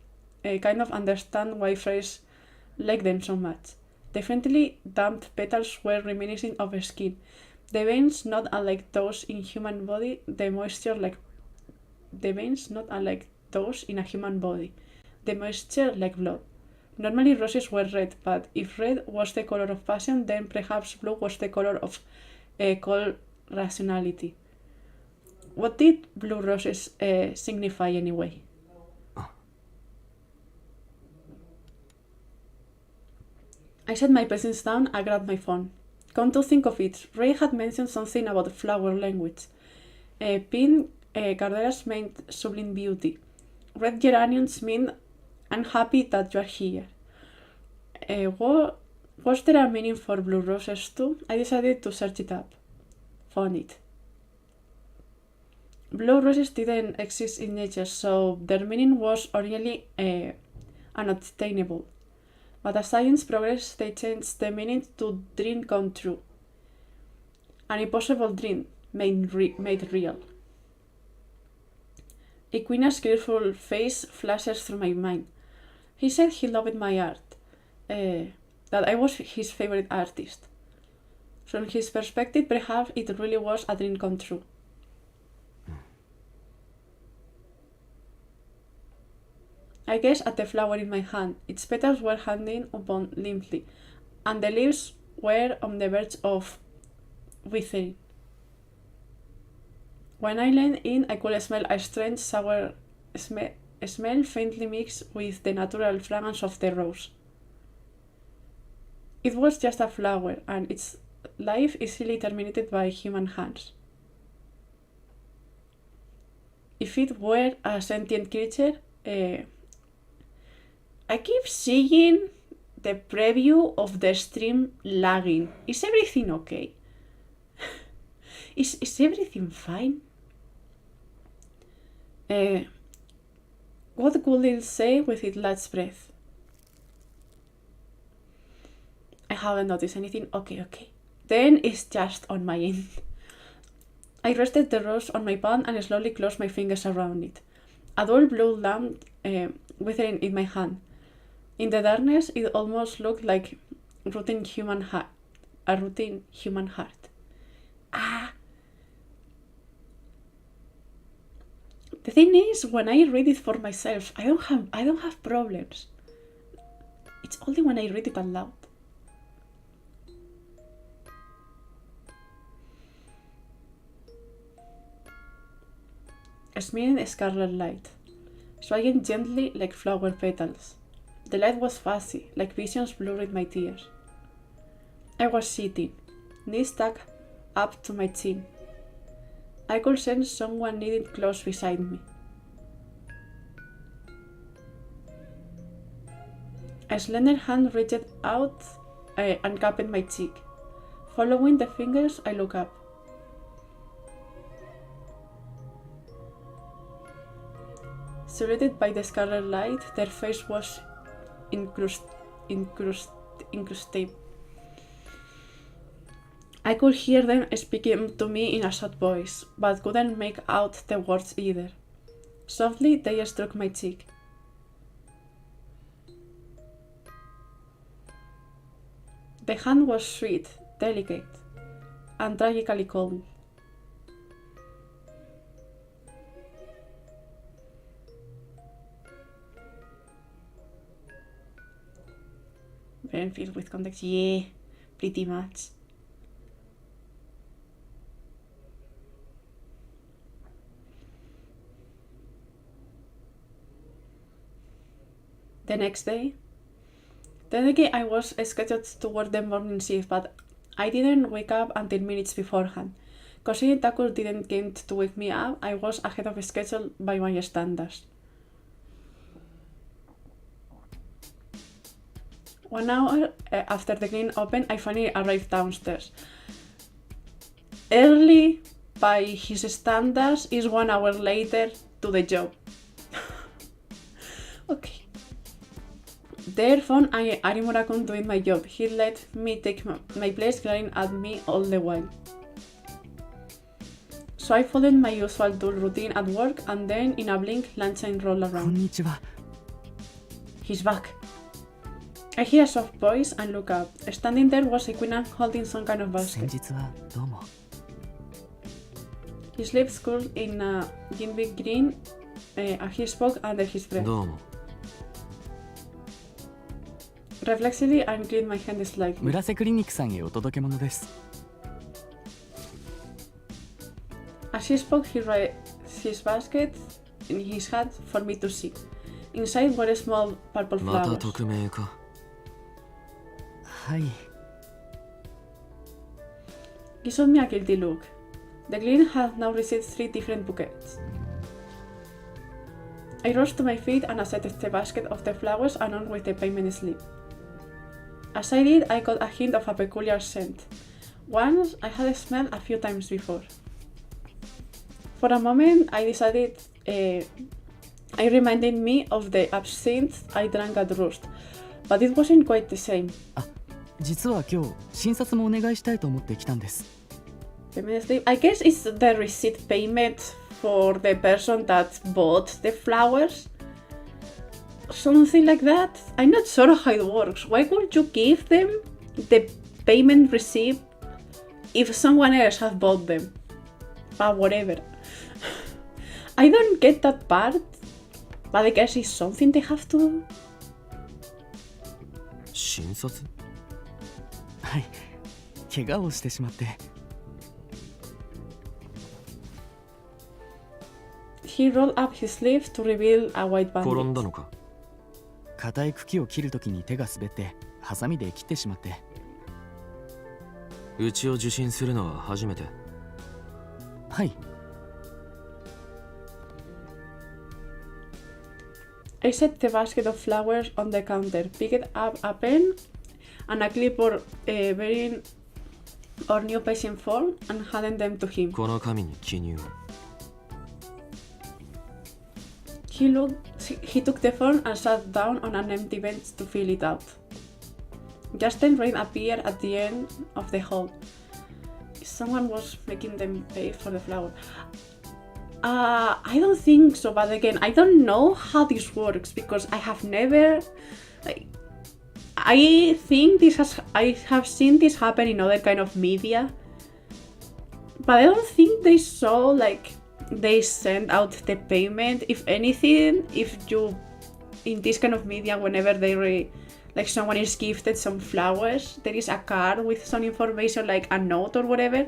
of understand why friends liked them so much. The faintly damp petals were reminiscent of skin. The veins not unlike those in human body, the veins not unlike those in a human body, the moisture like blood. Normally roses were red, but if red was the color of passion, then perhaps blue was the color of cold rationality. What did blue roses signify anyway? I set my pencils down and grabbed my phone. Come to think of it, Ray had mentioned something about flower language. Pink Garderas meant sublime beauty. Red geraniums mean I'm happy that you're here. Was there a meaning for blue roses too? I decided to search it up. Found it. Blue roses didn't exist in nature, so their meaning was originally unobtainable. But as science progressed, they changed the meaning to dream come true. An impossible dream made real. Equina's grateful face flashes through my mind. He said he loved my art, that I was his favorite artist. From his perspective, perhaps it really was a dream come true. I gazed at the flower in my hand. Its petals were hanging upon limply, and the leaves were on the verge of withering. When I leaned in, I could smell a strange sour smell faintly mixed with the natural fragrance of the rose. It was just a flower, and its life easily terminated by human hands. If it were a sentient creature, I keep seeing the preview of the stream lagging. Is everything okay? Is everything fine? What would it say with its last breath? I haven't noticed anything. Okay. Then it's just on my end. I rested the rose on my palm and slowly closed my fingers around it. A dull blue lamp withering in my hand. In the darkness, it almost looked like a routine human heart. The thing is, when I read it for myself, I don't have problems. It's only when I read it aloud. A smearing scarlet light, swaying gently like flower petals. The light was fuzzy, like visions blurred my tears. I was sitting, knees stuck up to my chin. I could sense someone kneeling close beside me. A slender hand reached out and cupped my cheek. Following the fingers, I looked up. Surrounded by the scarlet light, their face was incrusted. I could hear them speaking to me in a soft voice, but couldn't make out the words either. Softly, they stroked my cheek. The hand was sweet, delicate, and tragically cold. Very filled with context. Yeah, pretty much. The next day, technically I was scheduled to work the morning shift, but I didn't wake up until minutes beforehand. Considering Takur didn't come to wake me up, I was ahead of schedule by my standards. 1 hour after the clean open, I finally arrived downstairs. Early by his standards is 1 hour later to the job. Okay. Therefore, Ari Murakun doing my job. He let me take my place, glaring at me all the while. So I followed my usual dull routine at work, and then in a blink, lunchtime rolled こん around. にちは。 He's back. I hear a soft voice and look up. Standing there was Equina holding some kind of 先 basket. 日はどうも。 His lips curled in a gimmick grin, and he spoke under his breath. どうも。 Reflexively, I inclined my hand slightly. 村瀬クリニックさんへお届け物です。 As he spoke, he raised his basket in his hand for me to see. Inside were small purple また flowers. 匿名か。はい。 He showed me a guilty look. The client had now received 3 different bouquets. I rose to my feet and accepted the basket of the flowers along with the payment slip. As I did, I got a hint of a peculiar scent, one I had smelled a few times before. For a moment, I decided it reminded me of the absinthe I drank at Roost, but it wasn't quite the same. 実は今日診察もお願いしたいと思って来たんです。 Payment slip. I guess it's the receipt payment for the person that bought the flowers. Something like that. I'm not sure how it works. Why would you give them the payment receipt if someone else has bought them? But whatever. I don't get that part, but I guess it's something they have to do. 診察？はい、怪我をしてしまって。 He rolled up his sleeve to reveal a white 転ん bandage. だのか？硬い茎を切るときに手が滑ってハサミで切ってしまって。うちを受診するのは初めて。はい。 I set the basket of flowers on the counter, picked up a pen and a clipboard bearing our new patient form and handed them to him. この紙に記入を。 He took the form and sat down on an empty bench to fill it out. Just then rain appeared at the end of the hall. Someone was making them pay for the flower. I don't think so, but again, I don't know how this works because I have never... I have seen this happen in other kind of media, but I don't think they saw they send out the payment. If anything, if you in this kind of media, whenever someone is gifted some flowers, there is a card with some information like a note or whatever,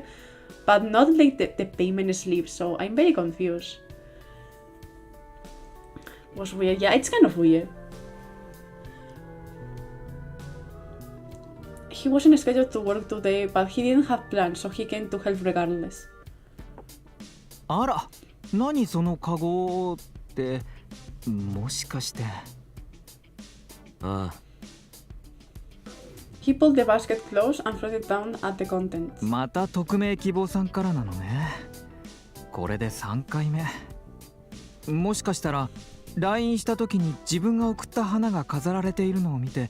but not like the payment slip. So I'm very confused. Was weird. Yeah, it's kind of weird. He wasn't scheduled to work today, but he didn't have plans, so he came to help regardless. あら、何そのカゴって、もしかして。ああ。 He pulled the basket close and threw it down at the contents. また匿名希望さんからなのね。これで3回目。もしかしたら LINE した時に自分が送った花が飾られているのを見て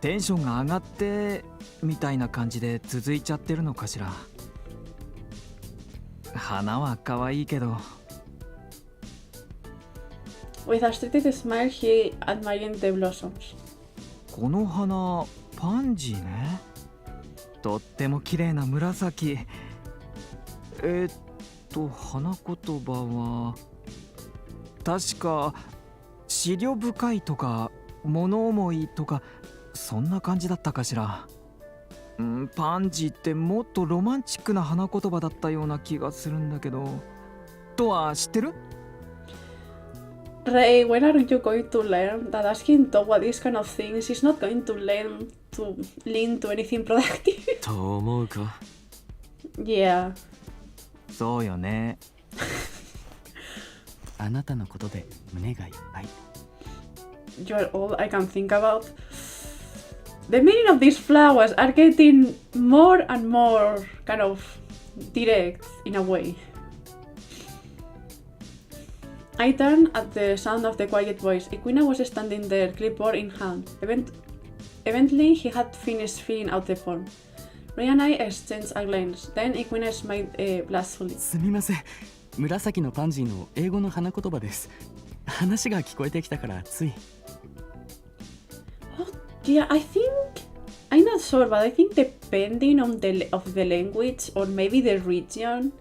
テンションが上がってみたいな感じで続いちゃってるのかしら。花は可愛いけど。 With a straight smile, he admired the blossoms. この花パンジーね。とっても綺麗な紫。花言葉は確か思慮深いとか物思いとかそんな感じだったかしら。パンジーってもっとロマンチックな花言葉だったような気がするんだけど。とは知ってる？ Ray, when are you going to learn that asking Towa these kind of things is not going to lead to anything productive? と思うか？ Yeah. そうよね。あなたのことで胸がいっぱい。 You're all I can think about. The meaning of these flowers are getting more and more kind of direct in a way. I turned at the sound of the quiet voice. Equina was standing there, clipboard in hand. Eventually, he had finished filling out the form. Ray and I exchanged a glance. Then Equina smiled blissfully. すみません。紫のパンジーの英語の花言葉です。話が聞こえてきたからつい。 Oh, yeah, I'm not sure, but I think depending on the language or maybe the region,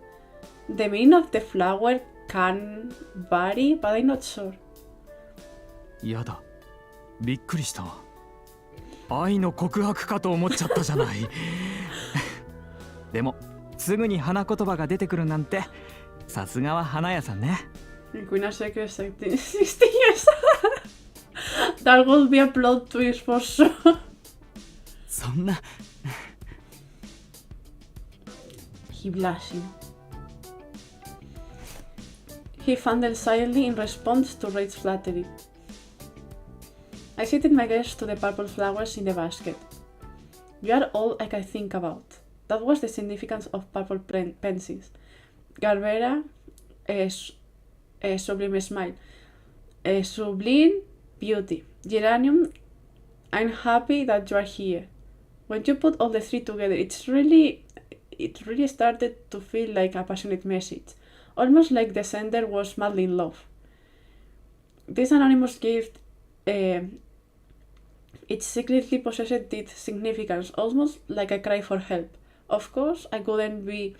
the meaning of the flower can vary, but I'm not sure. やだ。びっくりした。愛の告白かと思っちゃったじゃない。でもすぐに花言葉が出てくるなんてさすがは花屋さんね。Queen of Secrets 16 years. That would be a plot twist for sure. そんな。 He blushing. He fondled silently in response to Ray's flattery. I shifted my gaze to the purple flowers in the basket. You are all I can think about. That was the significance of purple pansies. Garbera, a sublime smile. A sublime beauty. Geranium, I'm happy that you are here. When you put all the three together, it really started to feel like a passionate message. Almost like the sender was madly in love. This anonymous gift, its secretly possessed deep significance, almost like a cry for help. Of course, I couldn't be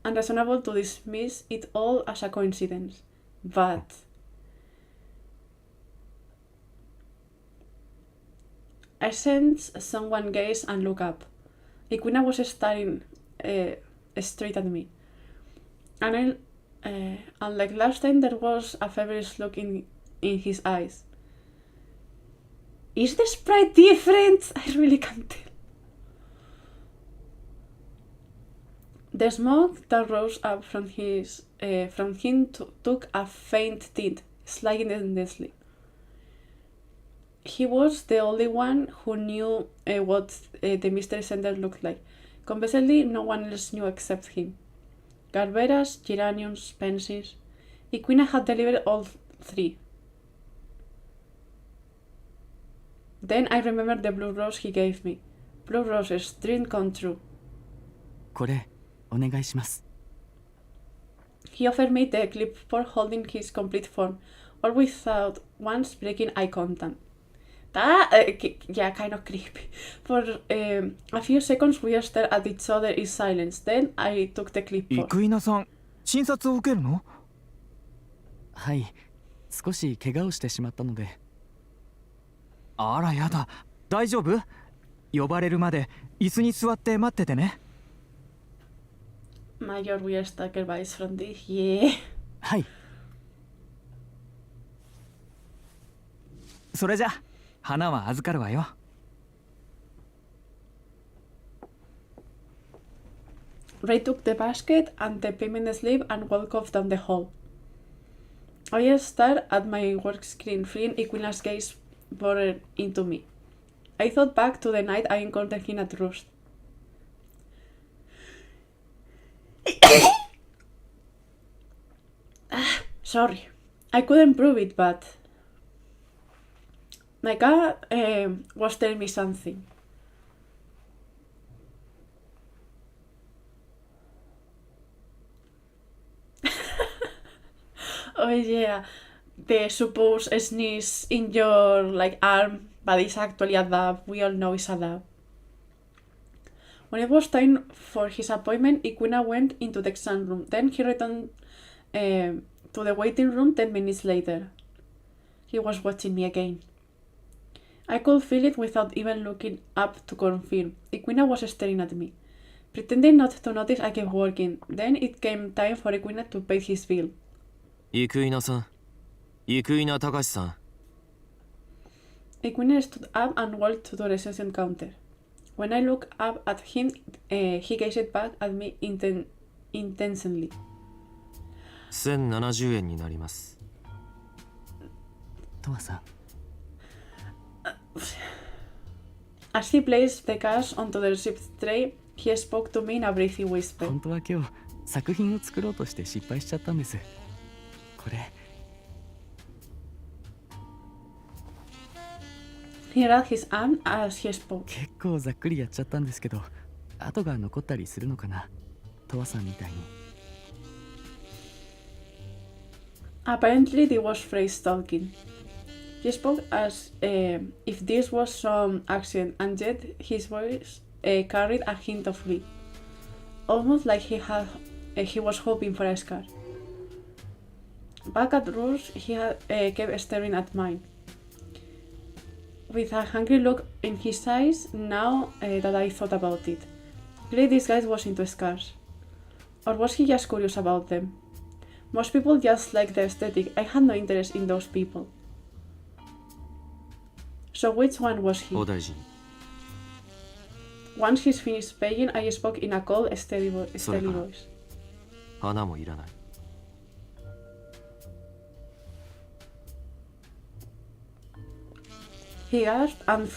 unreasonable to dismiss it all as a coincidence. But I sensed someone gaze and look up. Equina was staring straight at me. And unlike last time, there was a feverish look in his eyes. Is the sprite different? I really can't tell. The smoke that rose up from him took a faint tint, sliding endlessly. He was the only one who knew what the mystery sender looked like. Conversely, no one else knew except him. Garberas, geraniums, pansies. Equina had delivered all three. Then I remembered the blue rose he gave me. Blue roses, dream come true. これお願いします。 He offered me the clipboard holding his complete form, all without once breaking eye contact. That, yeah, kind of creepy. For a few seconds we stared at each other in silence. Then I took the clipboard. 生稲さん、診察を受けるの？はい、少し怪我をしてしまったので。あらやだ、大丈夫？呼ばれるまで椅子に座って待っててね。Major weird stalker vibes from this, yeah. はい。それじゃ、花は預かるわよ。Ray took the basket and the payment slip and walked off down the hall. I stared at my work screen, feeling Equina's gaze bored into me. I thought back to the night I encountered him at Roost. Sorry, I couldn't prove it, but my cat was telling me something. Oh yeah, the supposed sneeze in your arm, but it's actually a dab. We all know it's a dab. When it was time for his appointment, Equina went into the exam room. Then he returned to the waiting room 10 minutes later. He was watching me again. I could feel it without even looking up to confirm. Equina was staring at me. Pretending not to notice, I kept working. Then it came time for Equina to pay his bill. 生稲さん、生稲隆さん。Equina stood up and walked to the reception counter. When I looked up at him, he gazed back at me intensely. 1070円になります。トワさん。As he placed the cash onto the receipt tray, he spoke to me in a breathy whisper. 本当は今日作品を作ろうとして失敗しちゃったんです。これ。He rubbed his arm as he spoke. 結構ざっくりやっちゃったんですけど、跡が残ったりするのかな、トワさんみたいに。Apparently, this was phrase talking. He spoke as if this was some accent, and yet his voice carried a hint of glee, almost like he was hoping for a scar. Back at Roost, he kept staring at mine, with a hungry look in his eyes. Now that I thought about it, clearly this guy was into scars, or was he just curious about them? Most people just like the aesthetic. I had no interest in those people. So which one was he? お大事に。 Once he's finished paying, I spoke in a cold, steady voice. 花もいらない。he gasped and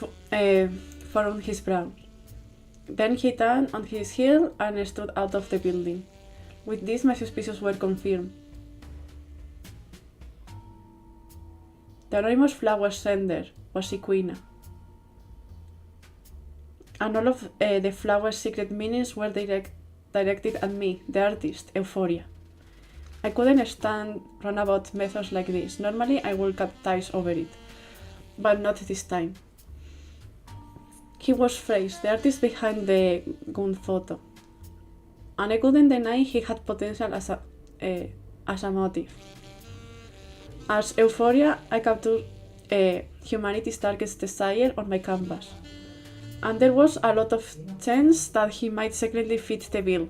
furrowed his brow. Then he turned on his heel and stood out of the building. With this, my suspicions were confirmed. The anonymous flower sender was Equina, and all of the flower's secret meanings were directed at me, the artist, Euphoria. I couldn't stand runabout methods like this. Normally, I would cut ties over it, but not this time. He was Fraze, the artist behind the gun photo, and I couldn't deny he had potential as a motive. As Euphoria, I captured humanity's darkest desire on my canvas, and there was a lot of chance that he might secretly fit the bill.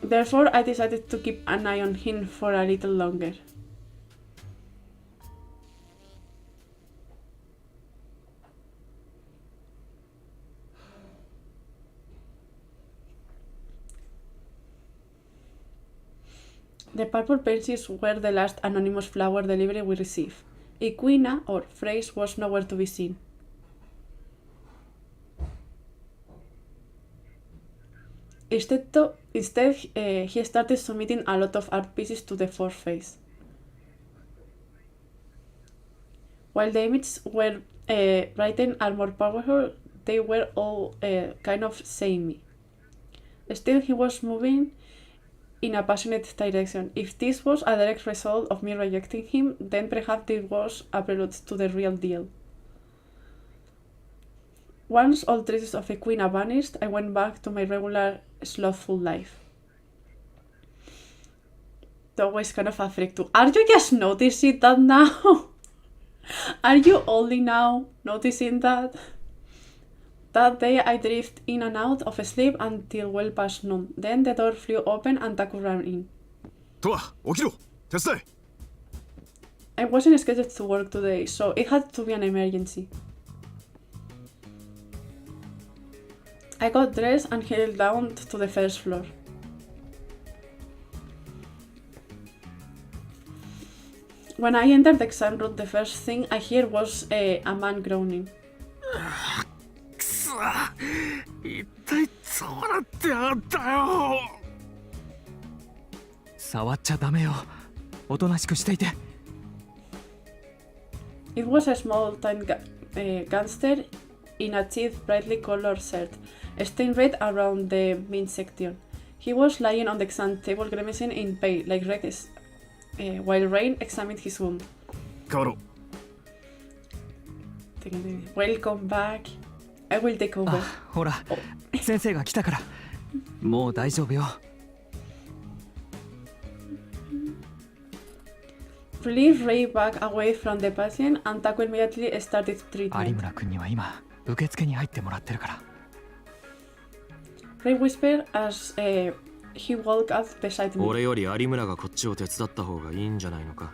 Therefore, I decided to keep an eye on him for a little longer. The purple pencils were the last anonymous flower delivery we received. Equina, or Fraze, was nowhere to be seen. Instead, he started submitting a lot of art pieces to the fourth phase. While the images were written and more powerful, they were all kind of samey. Still, he was moving in a passionate direction. If this was a direct result of me rejecting him, then perhaps this was a prelude to the real deal. Once all traces of Equina vanished, I went back to my regular slothful life. That was kind of a freak too. Are you just noticing that now? Are you only now noticing that? That day I drifted in and out of sleep until well past noon. Then the door flew open and Taku ran in. Toa, 起きろ！手伝え！ I wasn't scheduled to work today, so it had to be an emergency. I got dressed and headed down to the first floor. When I entered the exam room, the first thing I heard was a man groaning. くそ、一体どうなってあんだよ。触っちゃダメよ。おとなしくしていて。It was a small-time gangster in a cheap, brightly colored shirt, stained red around the midsection. He was lying on the exam table, grimacing in pain, like Rex, while Rain examined his wound. 変わろう。 Welcome back. I will take over. あ、ほら、先生が来たから。もう大丈夫よ。Relief Ray back away from the patient and Taku immediately started 有 treatment. 村君には今受付に入ってもらってるから。 Ray whispered as he walked up beside me. 俺より有村がこっちを手伝った方がいいんじゃないのか。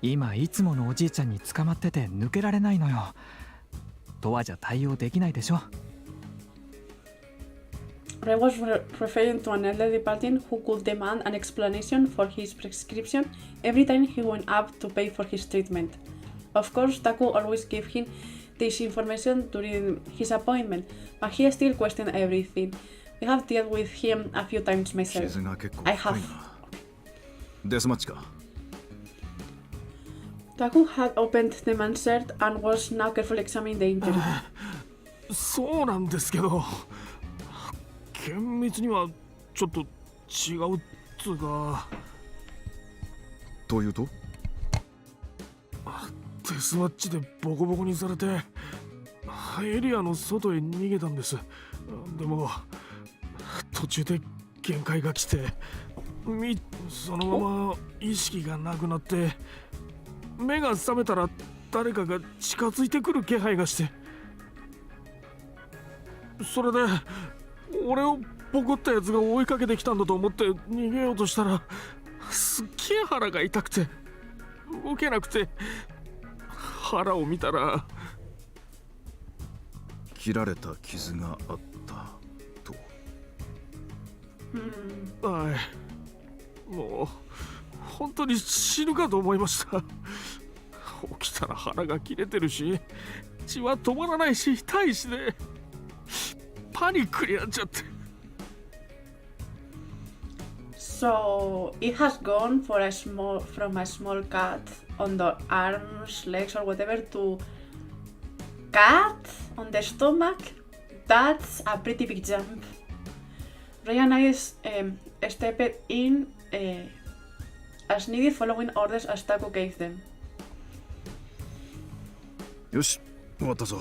今いつものおじいちゃんに捕まってて抜けられないのよ。とはじゃ対応できないでしょ。 Ray was referring to an elderly patient who could demand an explanation for his prescription every time he went up to pay for his treatment. Of course, Taku always gave him this information during his appointment, but he still questioned everything. I have dealt with him a few times myself. 傷が結構 I 深 have. いな。デスマッチか。 Taku had opened the man's shirt and was now carefully examining the injury. そうなんですけど、厳密にはちょっと違うっつうか。というと？デスマッチでボコボコにされてエリアの外へ逃げたんです。でも途中で限界が来てそのまま意識がなくなって、目が覚めたら誰かが近づいてくる気配がして、それで俺をボコったやつが追いかけてきたんだと思って逃げようとしたら、すっげえ腹が痛くて動けなくて、腹を見たら切られた傷があったと。はい、もう本当に死ぬかと思いました。起きたら腹が切れてるし、血は止まらないし痛いしで、パニックになっちゃって。So it has gone from a small cut on the arms, legs, or whatever to cut on the stomach. That's a pretty big jump. Ray and I stepped in as needed, following orders as Taco gave them. よし、終わったぞ。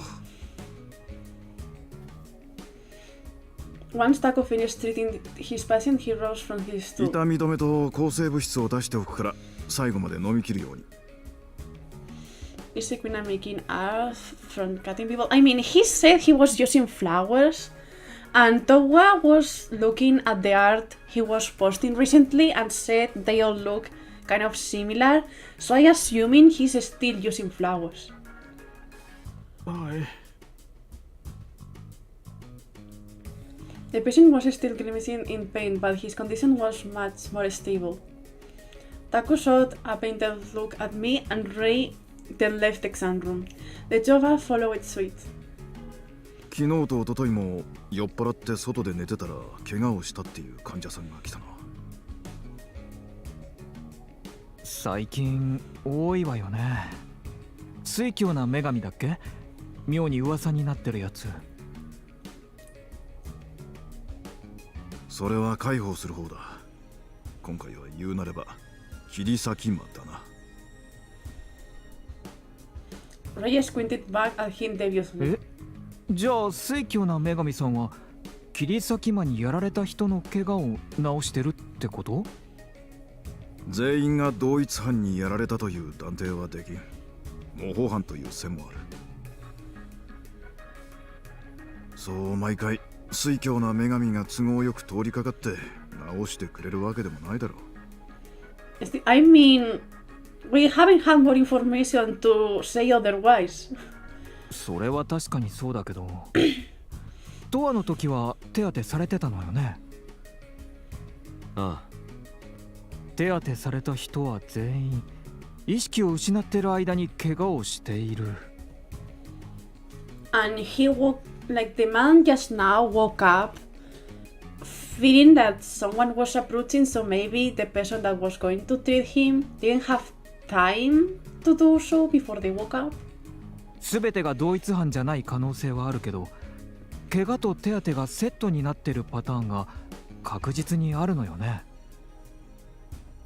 Once Taco finished treating his patient, he rose from his stool. 痛み止めと抗生物質を出しておくから最後まで飲み切るように。Is the queen making art from cutting people? I mean, he said he was using flowers, and Towa was looking at the art he was posting recently and said they all look kind of similar. So I assuming he's still using flowers. はい。The patient was still grimacing in pain, but his condition was much more stable. Taku shot a painted look at me, and Ray then left the exam room. The Jova followed suit. 昨日と一昨日も酔っ払って外で寝てたら怪我をしたっていう患者さんが来たな。最近多いわよね。水教な女神だっけ？妙に噂になってるやつ。それは介抱する方だ。今回は言うなれば切り裂き魔だな。Ray squinted back at him deviously. じゃあ水教な女神さんは切り裂き魔にやられた人の怪我を治してるってこと？全員が同一犯にやられたという断定はできん。模倣犯という線もある。そう毎回水教な女神が都合よく通りかかって直してくれるわけでもないだろう。I mean, we haven't had more information to say otherwise. それは確かにそうだけどドアの時は手当てされてたのよね。ああ。手当てされた人は全員意識を失ってる間に怪我をしている。 And he woke, like the man just now woke up, feeling that someone was approaching, so maybe the person that was going to treat him didn't have time to do so before they woke up. 全てが同一犯じゃない可能性はあるけど、怪我と手当てがセットになってるパターンが確実にあるのよね。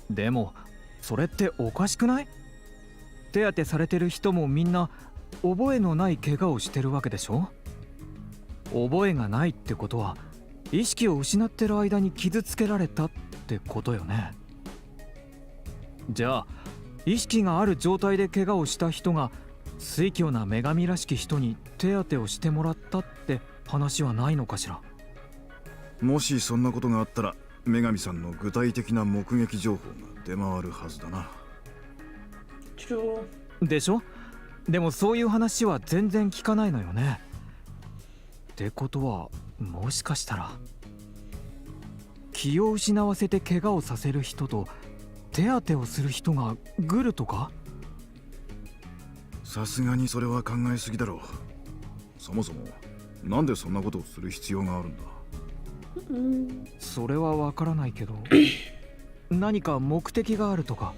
でもそれっておかしくない？手当てされてる人もみんな覚えのない怪我をしてるわけでしょ？覚えがないってことは意識を失ってる間に傷つけられたってことよね。じゃあ意識がある状態で怪我をした人が水教な女神らしき人に手当てをしてもらったって話はないのかしら。もしそんなことがあったら女神さんの具体的な目撃情報が出回るはずだな。 True. でしょ？でもそういう話は全然聞かないのよね。ってことはもしかしたら気を失わせて怪我をさせる人と手当てをする人がグルとか？さすがにそれは考えすぎだろう。そもそもなんでそんなことをする必要があるんだ？それはわからないけど何か目的があるとか。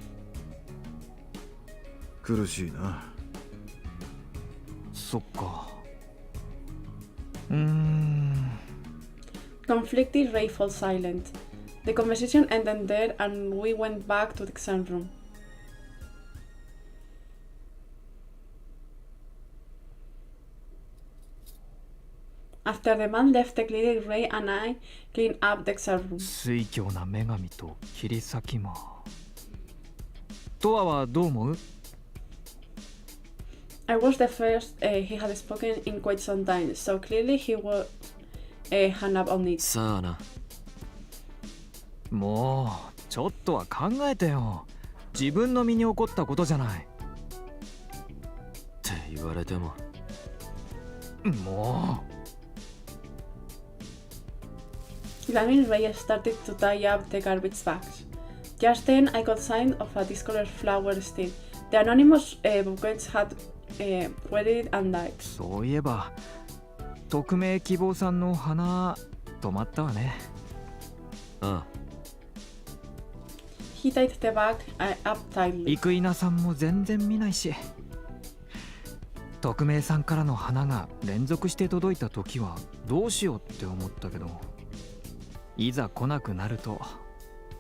苦しいな。そっか。Conflicted, Ray fell silent. The conversation ended there, and we went back to the exam room. After the man left the clinic, Ray and I cleaned up the exam room. 水教な女神と切り裂き魔。トアはどう思う？ I was the first he had spoken in quite some time, so clearly he would hang up on it. さあな。もうちょっとは考えてよ。自分の身に起こったことじゃない。って言われても。もう。Glancing, Ray started to tie up the garbage bags. Just then I got sign of a discolored flower stain. The anonymous bouquets had withered and died. そういえば匿名希望さんの花止まったわね。ああ、 He tied the bag up tightly. 生稲さんも全然見ないし、匿名さんからの花が連続して届いた時はどうしようって思ったけど、いざ来なくなると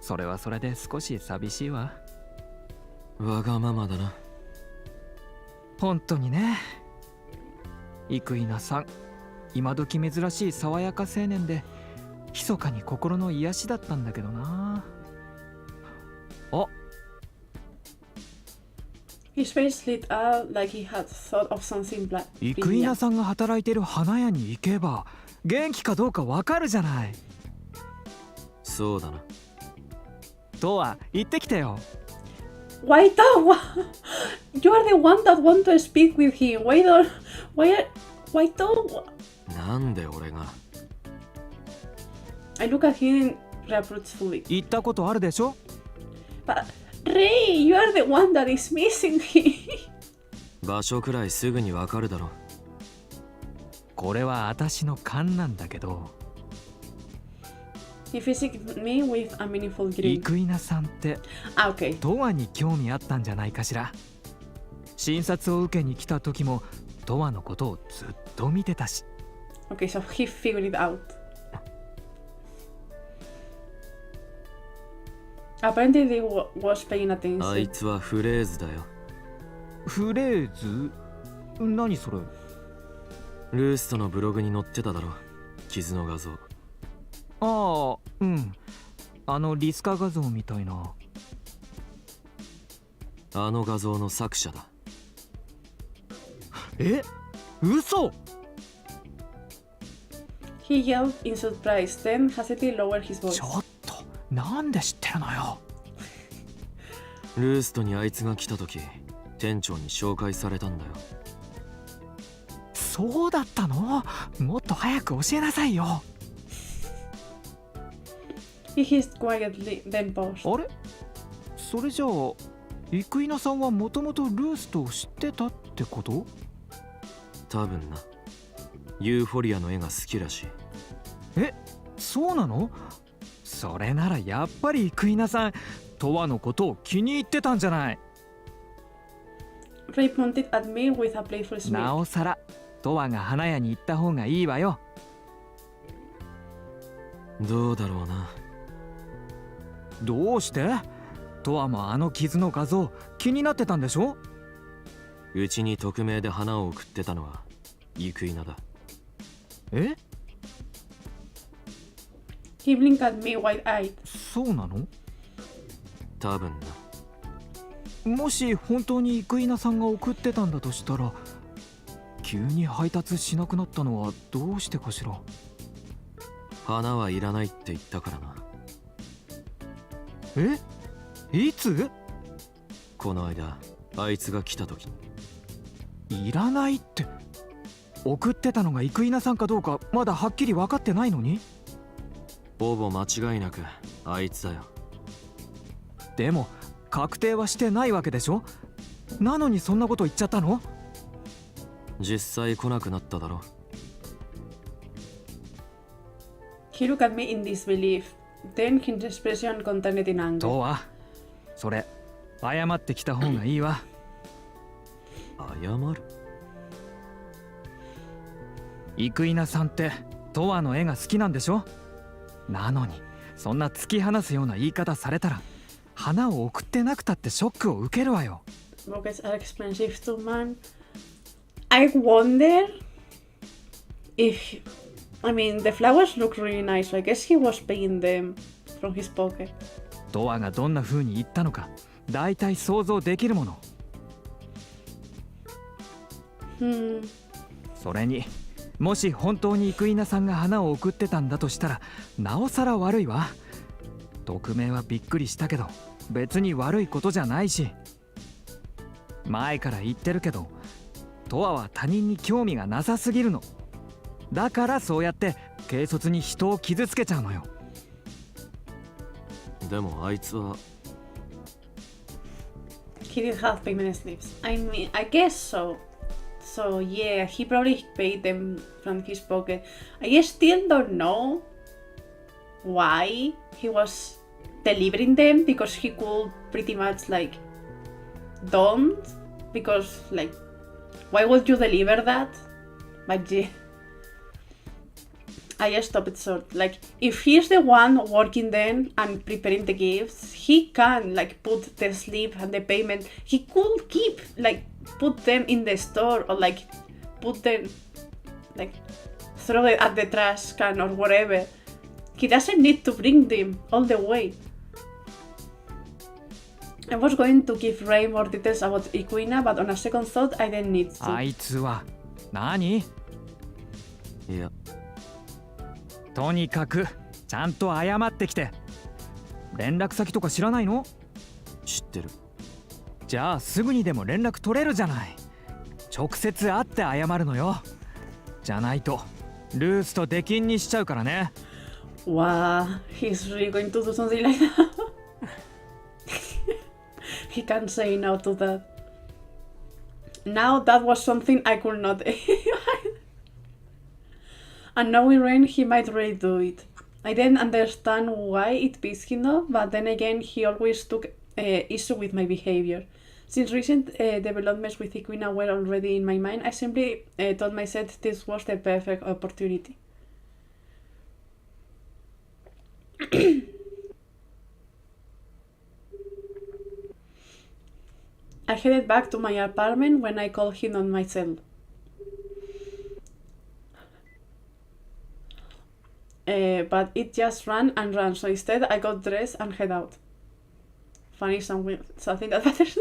それはそれで少し寂しいわ。わがままだな。本当にね。生稲さん、今時珍しい爽やか青年で密かに心の癒しだったんだけどな。あ、 His face lit up like he had thought of something black. 生稲さんが働いてる花屋に行けば元気かどうかわかるじゃない。そうだな。とは行ってきてよ。Why don't? You are the one that want to speak with him. Why don't?なんで俺が。 I look at him reproachfully. 行ったことあるでしょ。 But Ray, you are the one that is missing him. 場所くらいすぐにわかるだろ。これは私の勘なんだけど、 He visited me with a meaningful grin. 生稲さんって Okay. トワに興味あったんじゃないかしら。診察を受けに来た時もトワのことをずっと見てたし。 Okay, so he figured it out. Apparently they was paying あい attention. つはフレーズだよ。フレーズ？何それ？ルーストのブログに載ってただろ。傷の画像。ああ、うん。あのリスカ画像みたいな。あの画像の作者だ。え？嘘？ He yelled in surprise, then hastily lowered his ち voice. ょっと、なんで知ってるのよ。ルーストにあいつが来た時、店長に紹介されたんだよ。そうだったの？もっと早く教えなさいよ。 He hissed quietly, then paused. あれ？それじゃあ生稲さんはもともとルーストを知ってたってこと？多分な。ユーフォリアの絵が好きらしい。え、そうなの？それならやっぱり生稲さんトワのことを気に入ってたんじゃない。 Ray pointed at me with a playful な smile. おさらトワが花屋に行った方がいいわよ。どうだろうな。どうして？トワもあの傷の画像気になってたんでしょ？うちに匿名で花を送ってたのは生稲だ。え？ He blinked at me wide-eyed. そうなの？多分な。もし本当に生稲さんが送ってたんだとしたら、急に配達しなくなったのはどうしてかしら。花はいらないって言ったからな。え？いつ？この間あいつが来た時に。いらないって。送ってたのが生稲さんかどうかまだはっきり分かってないのに。ほぼ間違いなくあいつだよ。でも確定はしてないわけでしょ。なのにそんなこと言っちゃったの？実際来なくなっただろ。 He looked at me in disbelief. Then his expression turned in anger. とはそれ謝ってきた方がいいわ。謝る？生稲さんってトワの絵が好きなんでしょ。なのにそんな突き放すような言い方されたら花を送ってなくたってショックを受けるわよ。 Bouquets are expensive too, man. I wonder if... I mean, the flowers look really nice, so I guess he was paying them from his pocket. トワがどんな風に言ったのかだいたい想像できるもの。それにもし本当に生稲さんが花を送ってたんだとしたらなおさら悪いわ。匿名はびっくりしたけど別に悪いことじゃないし、前から言ってるけどトワは他人に興味がなさすぎるの。だからそうやって軽率に人を傷つけちゃうのよ。でもあいつは he did have payment slips. I mean, I guess so. So yeah, he probably paid them from his pocket. I still don't know why he was delivering them, because he could pretty much like don't, because like why would you deliver that? But yeah, I stopped it short. Like, if he's the one working then and preparing the gifts, he can like put the slip and the payment. He could keep like put them in the store, or like put them like throw it at the trash can or whatever. He doesn't need to bring them all the way. I was going to give Ray more details about Equina, but on a second thought, I didn't need to. あいつは何？いや、とにかくちゃんと謝ってきて。連絡先とか知らないの？知ってる。じゃあすぐにでも連絡取れるじゃない。直接会って謝るのよ。じゃないとルースと出禁にしちゃうからね。Wow, he's really going to do something like that. He can't say no to that. Now that was something I could not. And knowing Rain, he might really do it. I didn't understand why it pissed him off, but then again, he always took issue with my behavior. Since recent developments with Equina were already in my mind, I simply told myself this was the perfect opportunity. I headed back to my apartment when I called him on my cell. But it just ran and ran, so instead I got dressed and head out. Funny something that matters.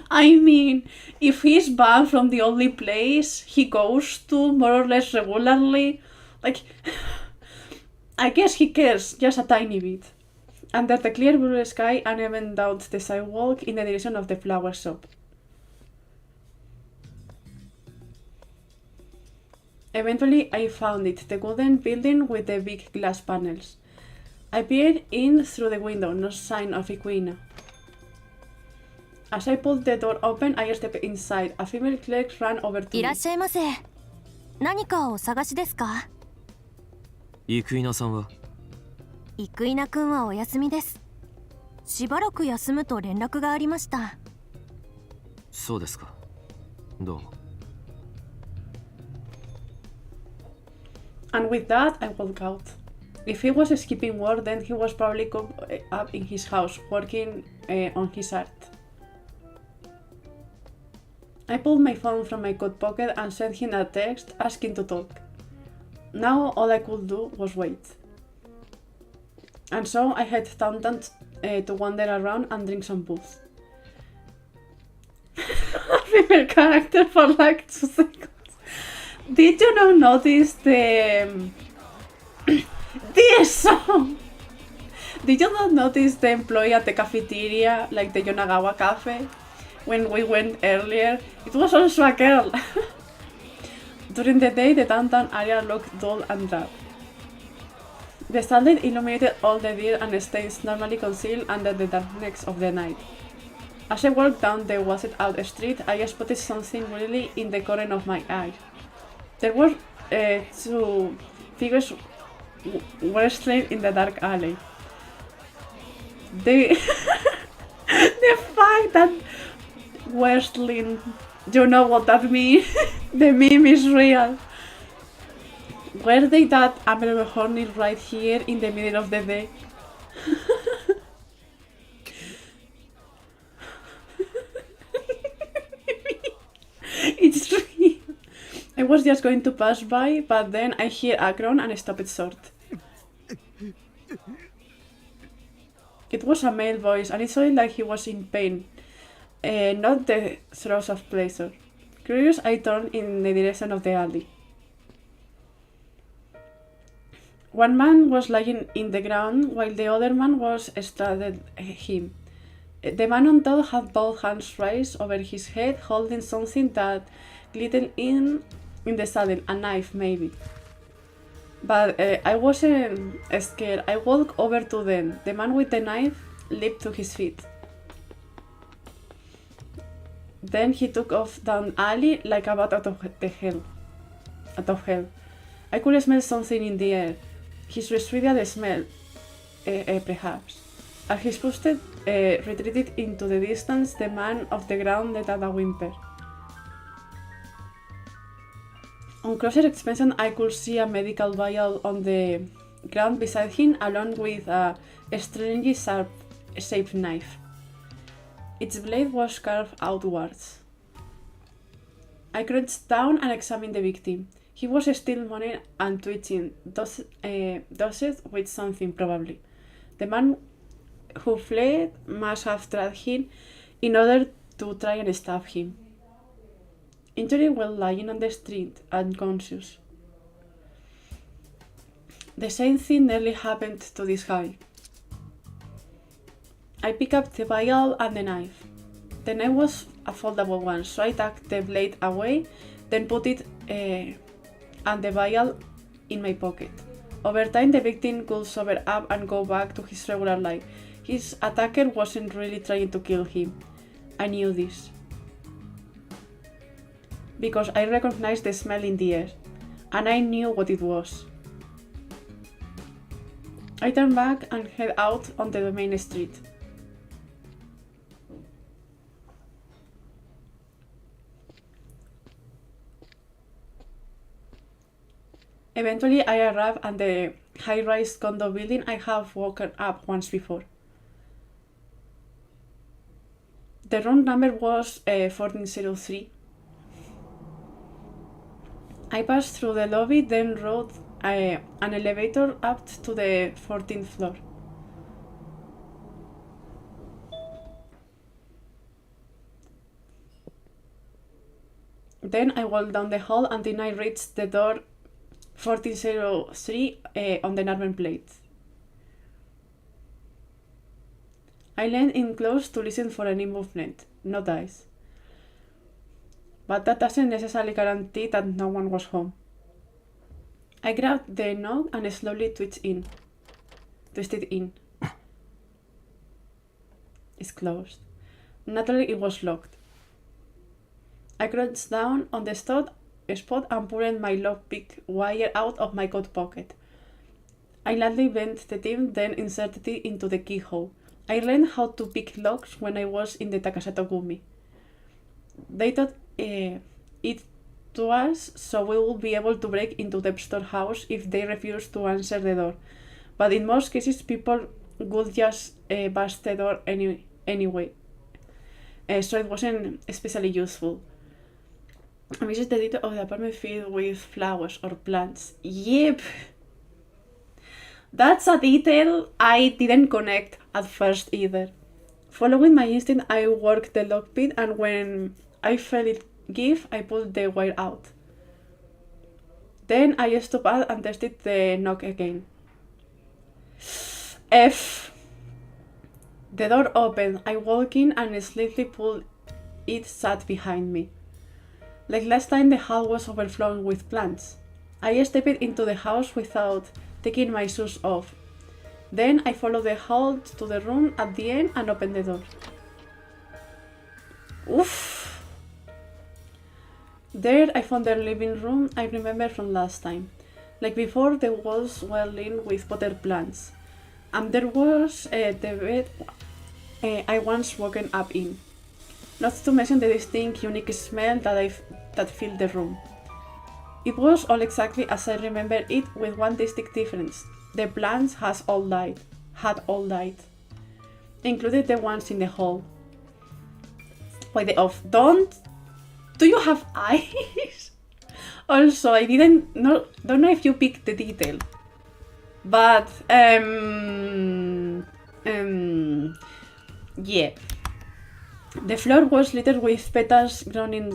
I mean, if he's banned from the only place he goes to more or less regularly, like, I guess he cares just a tiny bit. Under the clear blue sky, I went down the sidewalk in the direction of the flower shop. Eventually, I found it, the wooden building with the big glass panels. I peered in through the window, no sign of Equina. As I pulled the door open, I stepped inside. A female clerk ran over to いら me. っしゃいませ。何かお探しですか？イクイナさんは？イクイナくんはお休みです。しばらく休むと連絡がありました。そうですか。どうも。And with that, I walked out. If he was skipping work, then he was probably up in his house, working on his art. I pulled my phone from my coat pocket and sent him a text asking to talk. Now all I could do was wait. And so I had downtown to wander around and drink some booze. Female character for like 2 seconds. Did you not notice the this song? Did you not notice the employee at the cafeteria, like the Yonagawa cafe, when we went earlier? It was also a girl. During the day, the downtown area looked dull and drab. The sunlight illuminated all the deer and stains normally concealed under the darkness of the night. As I walked down the washed out street, I spotted something really in the corner of my eye. There were 2 figures wrestling in the dark alley. The fact that wrestling, you know what that means? The meme is real. Were they that unbelievable horny right here in the middle of the day? It's real. I was just going to pass by, but then I hear a groan and stopped it short. It was a male voice, and it sounded like he was in pain, not the throes of pleasure. Curious, I turned in the direction of the alley. One man was lying in the ground, while the other man was straddling him. The man on top had both hands raised over his head, holding something that glittered in the saddle, a knife maybe. But I wasn't scared. I walked over to them. The man with the knife leaped to his feet. Then he took off down alley like a bat out of hell. I could smell something in the air. His restricted smell, perhaps. As his footsteps retreated into the distance, the man of the ground let out a whimper. On closer inspection, I could see a medical vial on the ground beside him, along with a strangely shaped knife. Its blade was carved outwards. I crouched down and examined the victim. He was still moaning and twitching, dosed with something probably. The man who fled must have tracked him in order to try and stab him. Injured while lying on the street, unconscious. The same thing nearly happened to this guy. I picked up the vial and the knife. The knife was a foldable one, so I tucked the blade away, then put it and the vial in my pocket. Over time, the victim could sober up and go back to his regular life. His attacker wasn't really trying to kill him. I knew this, because I recognized the smell in the air, and I knew what it was. I turned back and head out onto the main street. Eventually, I arrived at the high-rise condo building I have woken up once before. The room number was 1403. I passed through the lobby, then rode an elevator up to the 14th floor. Then I walked down the hall until I reached the door 1403 on the Narben plate. I leaned in close to listen for any movement, no dice. But that doesn't necessarily guarantee that no one was home. I grabbed the knob and slowly twisted in. It's closed. Naturally, it was locked. I crouched down on the spot and pulled my lockpick wire out of my coat pocket. I lightly bent the tip, then inserted it into the keyhole. I learned how to pick locks when I was in the Takasato Gumi. They taught it to us, so we will be able to break into the store house if they refuse to answer the door. But in most cases, people would just bust the door anyway. So it wasn't especially useful. I missed the detail of the apartment filled with flowers or plants. Yep! That's a detail I didn't connect at first either. Following my instinct, I worked the lockpick, and when I felt it give, I pulled the wire out. Then I stopped and tested the knock again. F. The door opened. I walked in and slightly pulled it shut behind me. Like last time, the hall was overflowing with plants. I stepped into the house without taking my shoes off. Then I followed the hall to the room at the end and opened the door. Oof! There I found the living room I remember from last time. Like before, the walls were lined with potted plants. And there was the bed I once woken up in. Not to mention the distinct, unique smell that filled the room. It was all exactly as I remember it, with one distinct difference. The plants had all died, including the ones in the hall. By the off, do you have eyes? Also, I don't know if you picked the detail, but yeah. The floor was littered with petals grown in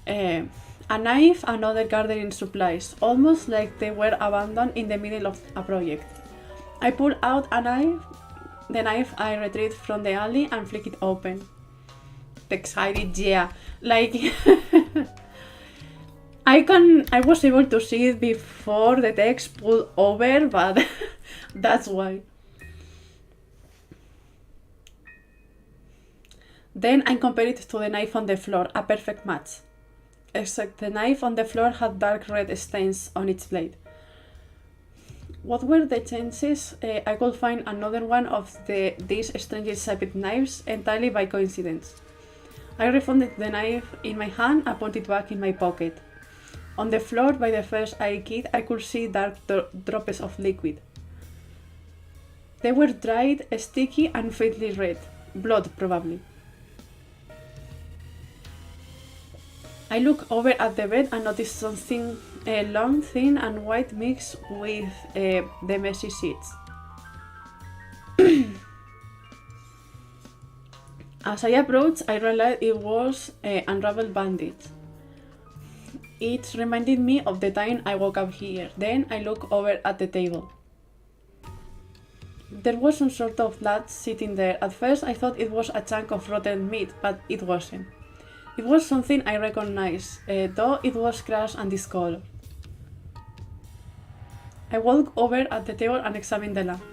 a knife and other gardening supplies, almost like they were abandoned in the middle of a project. I pulled out the knife I retrieved from the alley and flicked it open. Excited, yeah. Like I was able to see it before the text pulled over, but that's why. Then I compared it to the knife on the floor, a perfect match. Except the knife on the floor had dark red stains on its blade. What were the chances I could find another one of these strangely shaped knives entirely by coincidence? I refolded the knife in my hand and put it back in my pocket. On the floor by the first aid kit, I could see dark drops of liquid. They were dried, sticky, and faintly red. Blood, probably. I looked over at the bed and noticed something long, thin, and white mixed with the messy sheets. As I approached, I realized it was an unraveled bandage. It reminded me of the time I woke up here. Then I looked over at the table. There was some sort of blood sitting there. At first I thought it was a chunk of rotten meat, but it wasn't. It was something I recognized, though it was crushed and discolored. I walked over at the table and examined the lamp.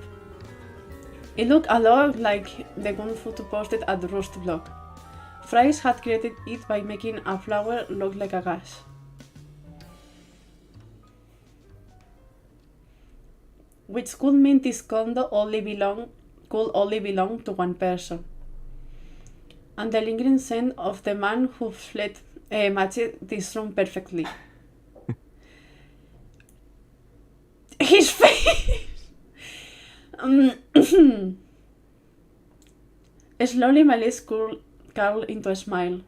It looked a lot like the gun photo posted at the Rust blog. Fries had created it by making a flower look like a gas. Which could mean this condo could only belong to one person. And the lingering scent of the man who fled matched this room perfectly. His face! Slowly my lips curled into a smile.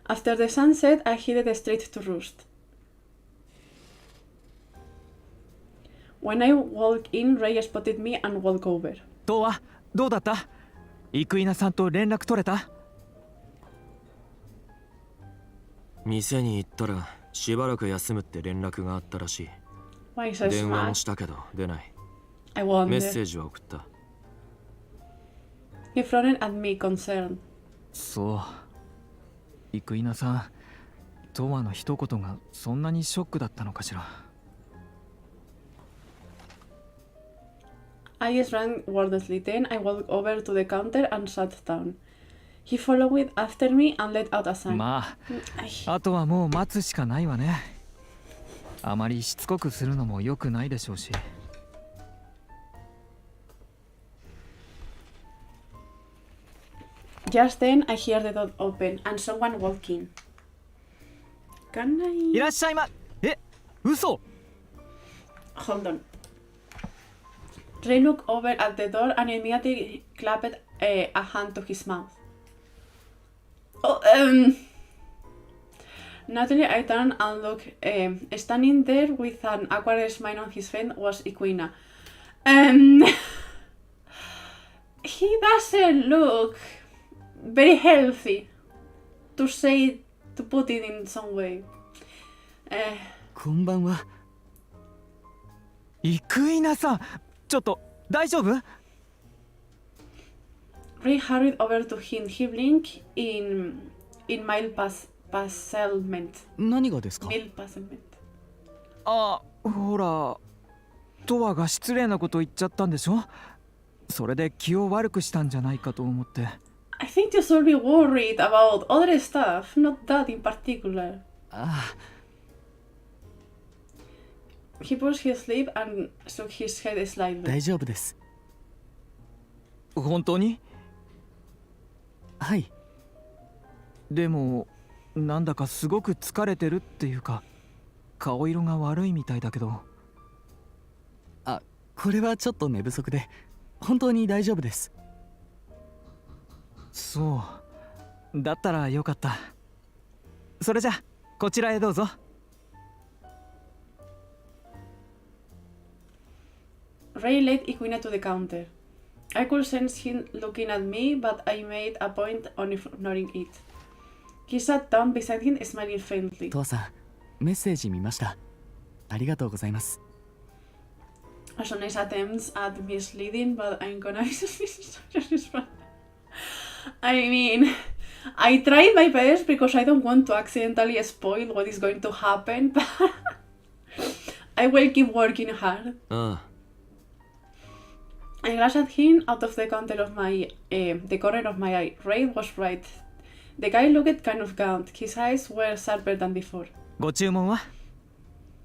After the sunset, I headed straight to Rust. When I walked in, Ray spotted me and walked over. どうだった？生稲さんと連絡取れた？店に行ったらしばらく休むって連絡があったらしい。 Why so 電話も smart? したけど出ない。 I メッ wonder. セージは送った。 He frowned at me, concerned. そう。生稲さん、とわの一言がそんなにショックだったのかしら。I just ran wordlessly. Then I walked over to the counter and sat down. He followed after me and let out a sigh. まAy. あ、あとはもう待つしかないわね。あまりしつこくするのも良くないでしょうし。Just then, I heard the door open and someone walked in. Can い I? らっしゃいま。嘘。 Hold on. Ray looked over at the door and immediately clapped a hand to his mouth. Oh, Naturally, I turned and looked. Standing there with an awkward smile on his face was Equina. He doesn't look very healthy, to put it in some way. こんばんは。生稲さん、ちょっと大丈夫？ Ray hurried over to him. He blinked in mild puzzlement. 何がですか？ Mild puzzlement. あ、ほら、とわが失礼なこと言っちゃったんでしょ？それで気を悪くしたんじゃないかと思って。I think you should be worried about other stuff, not that in particular. あ He pursed his lip and shook his head あ、 slightly. 大丈夫です。本当に？はい。でもなんだかすごく疲れてるっていうか、顔色が悪いみたいだけど。あ、これはちょっと寝不足で、本当に大丈夫です。そう。だったらよかった。それじゃこちらへどうぞ。Ray led Equina to the counter. I could sense him looking at me, but I made a point on ignoring it. He sat down beside him, smiling faintly. 父さん、メッセージ見ました。ありがとうございます。 Also nice attempts at misleading, but I'm gonna I mean, I tried my best because I don't want to accidentally spoil what is going to happen, but I will keep working hard. あ I glanced at him out of the corner of my eye. Ray was right. The guy looked kind of gaunt. His eyes were sharper than before. ご注文は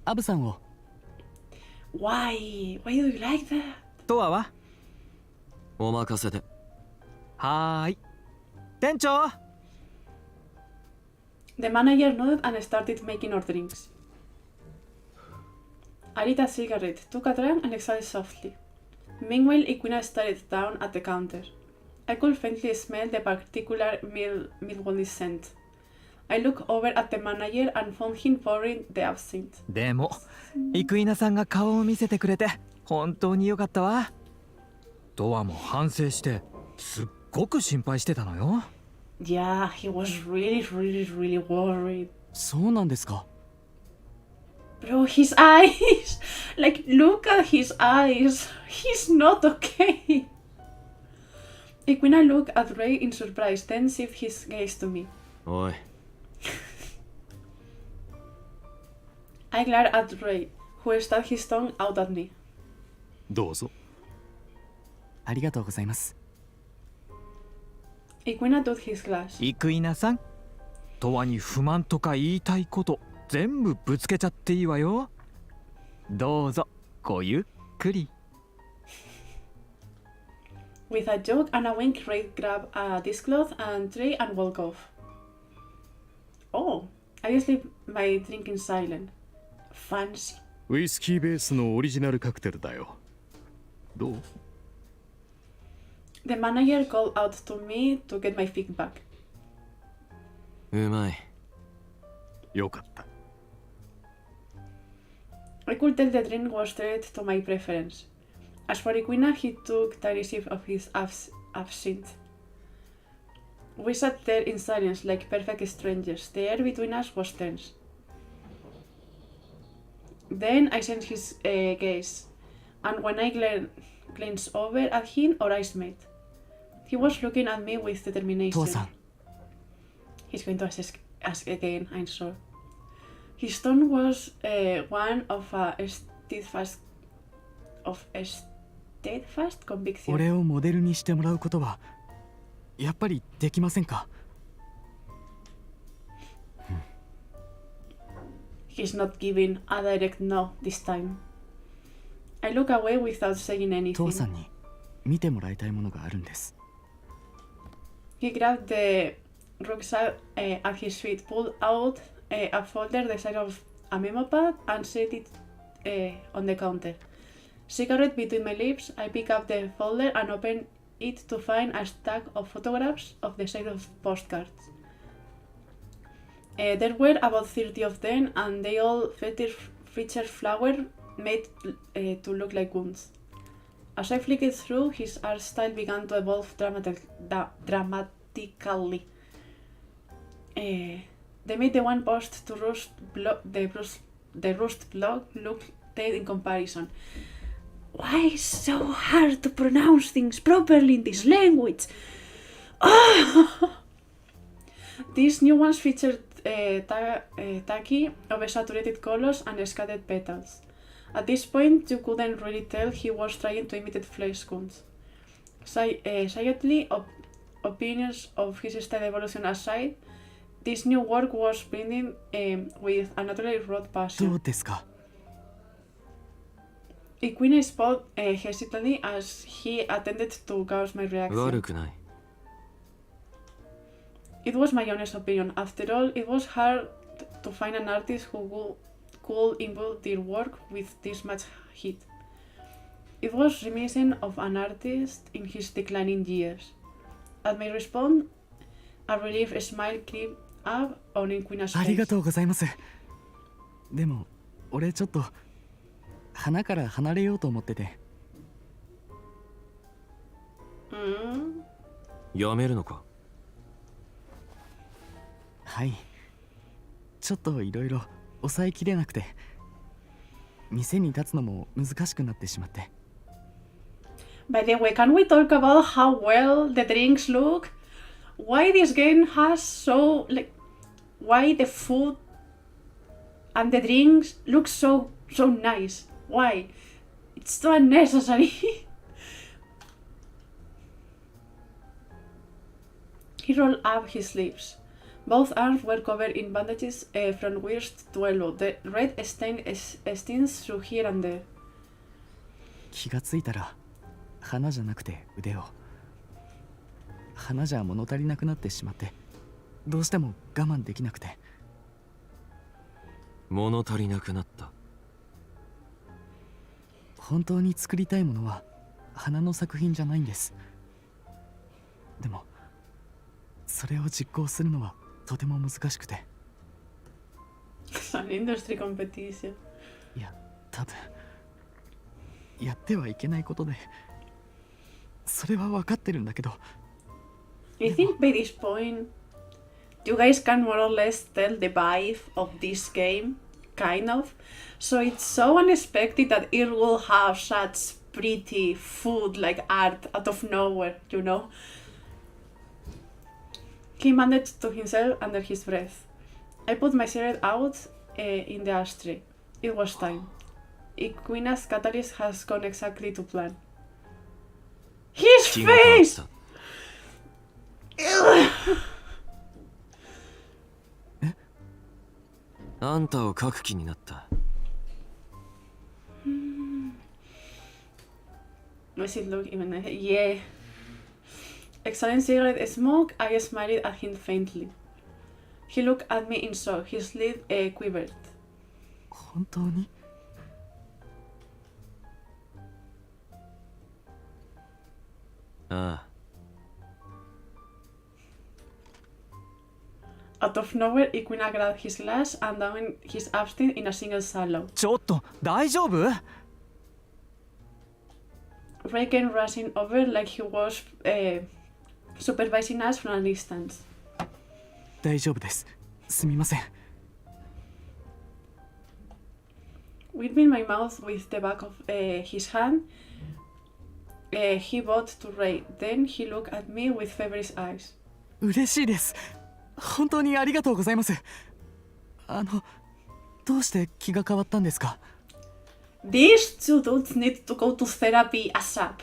アブさんを。 Why? Why do you like that? とはあお任せで。はーい。店長 The manager nodded and started making our drinks. I lit a cigarette, took a drag, and exhaled softly. Meanwhile, Equina stared down at the counter. I could faintly smell the particular milk scent. I looked over at the manager and found him pouring the absinthe. でも生稲さんが顔を見せてくれて本当によかったわ。とはも反省してすっごく心配してたのよ。 Yeah, he was really worried. そうなんですか。 Bro, his eyes! Like, look at his eyes. He's not okay. Equina looked at Ray in surprise, then shifted his gaze to me. おい、 I glared at Ray, who stuck his tongue out at me. どうぞ。ありがとうございます。 Equina took his glass. 生稲さん、とわに不満とか言いたいこと全部ぶつけちゃっていいわよ。どうぞごゆっくり。 With a joke and a wink, Ray grabbed a dishcloth and tray and walked off. Oh, I just leave my drink in silence. Fancy. ウイスキーベースのオリジナルカクテルだよ。どう？ The manager called out to me to get my feedback. うまい。よかった。 I could tell the drink was straight to my preference. As for Equina, he took tiny sips of his absinthe. We sat there in silence like perfect strangers. The air between us was tense. Then I sensed his gaze, and when I glanced over at him, our eyes met. He was looking at me with determination. 父さん、 He's going to ask again, I'm sure. His tone was one of steadfast conviction. 俺をモデルにしてもらうことはやっぱりできませんか。 He's not giving a direct no this time. I look away without saying 父 anything. さんに見てもらいたいものがあるんです。 He grabbed the rucksack at his feet, pulled out a folder the size of a memo pad, and set it on the counter. Cigarette between my lips, I pick up the folder and open it to find a stack of photographs of the size of postcards. There were about 30 of them, and they all featured flowers made to look like wounds. As I flicked through, his art style began to evolve dramatically. They made the one post to the Rust blog look dead in comparison. Why is it so hard to pronounce things properly in this language? Oh! These new ones featured tacky, oversaturated colors and scattered petals. At this point, you couldn't really tell he was trying to imitate flesh cones. Slightly, opinions of his style evolution aside, this new work was printed with a naturally raw ど passion. うですか。 Equina spoke hesitantly as he attempted to gauge my 悪 reaction. くない。 It was my honest opinion. After all, it was hard to find an artist who could imbue their work with this much heat. It was reminiscent of an artist in his declining years. At my response, a relieved smile crept up on Equina's あり face. がとうございます。でも俺ちょっと花から離れようと思ってて。 やめるのか。はい。ちょっといろいろ抑えきれなくて、店に立つのも難しくなってしまって。 By the way, can we talk about how well the drinks look? Why this game has why the food and the drinks look so so nice. Why? It's so unnecessary. He rolled up his sleeves. Both arms were covered in bandages from wrist to elbow. The red stain stings through here and there. 気がついたら花じゃなくて腕を。花じゃ物足りなくなってしまって、どうしても我慢できなくて。物足りなくなった。本当に作りたいものは花の作品じゃないんです。でもそれを実行するのはとても難しくて。It's an industry competition. いや、多分やってはいけないことで、それは分かってるんだけど。I think by this point, you guys can more or less tell the vibe of this game, kind of. So it's so unexpected that it will have such pretty food like art out of nowhere, you know? He mumbled to himself under his breath. I put my cigarette out in the ashtray. It was time. Equina's catalyst has gone exactly to plan. His 気が変わっ face! た。あんたを描く気になった。Does it look even nicer? Yeah. Exhaling cigarette smoke, I smiled at him faintly. He looked at me in shock. His lip quivered. 本当に？ああ。 Out of nowhere, Equina grabbed his glass and downed his absinthe in a single swallow. ちょっと大丈夫？ Ray came rushing over like he was supervising us from a distance. 大丈夫です。すみません。Wiping my mouth with the back of his hand, he bowed to Ray. Then he looked at me with feverish eyes. 嬉しいです。本当にありがとうございます。どうして気が変わったんですか？ These two dudes need to go to therapy ASAP.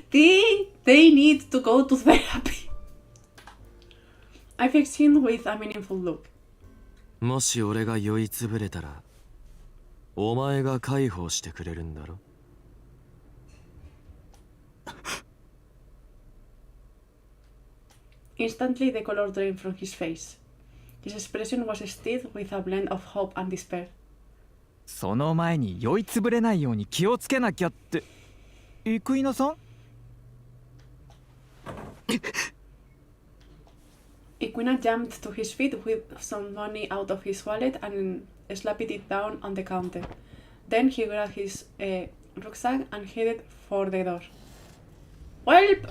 They need to go to therapy. I fixed him with a meaningful look. もし俺が酔いつぶれたら、お前が介抱してくれるんだろ。Instantly, the color drained from his face. His expression was stiff with a blend of hope and despair. その前に酔いつぶれないように気をつけなきゃって。生稲さん？ Equina jumped to his feet with some money out of his wallet and slapped it down on the counter. Then he grabbed his rucksack and headed for the door. Welp!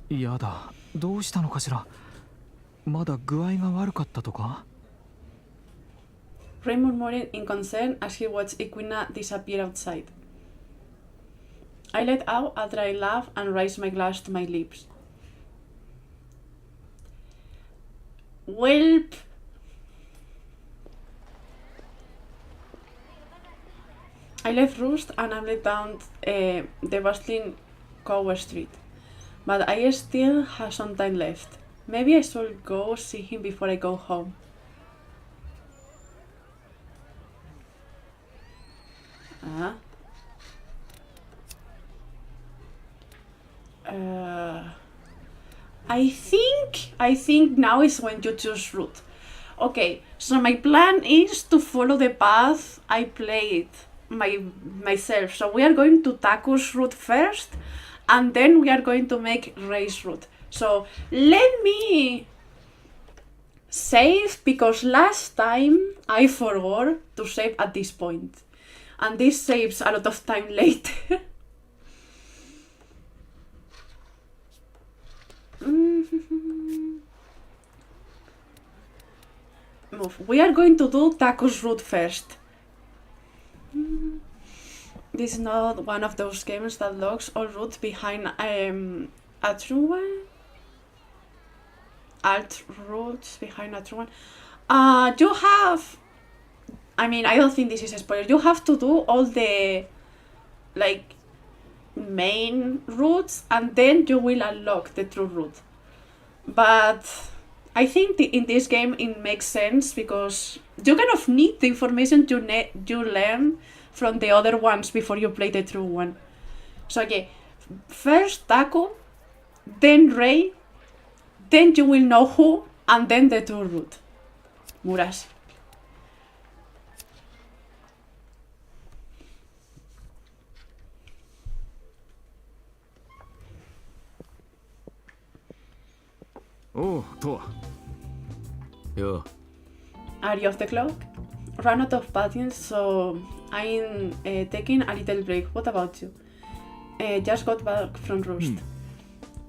やだ、どうしたのかしら。まだ具合が悪かったとか？ Ray murmured in concern as he watched Equina disappear outside. I let out a dry laugh and raised my glass to my lips. Welp! I left Roost and ambled down the bustling Cower Street, but I still have some time left. Maybe I should go see him before I go home. I think now is when you choose route. Okay, so my plan is to follow the path I played myself. So we are going to Taku's route first, and then we are going to make Ray's route. So let me save, because last time I forgot to save at this point. And this saves a lot of time later. Move. We are going to do Taku's route first. This is not one of those games that locks all routes behind a true one. Alt routes behind a true one. You have I mean, I don't think this is a spoiler. You have to do all the like main routes, and then you will unlock the true route. But I think in this game it makes sense because you kind of need the information you learn from the other ones before you play the true one. So okay, first Taco, then Ray, then you will know who, and then the true route. Muras.おう、とわ。よ Are you off the clock? Run out of patience, so I'm taking a little break. What about you? Just got back from Roost.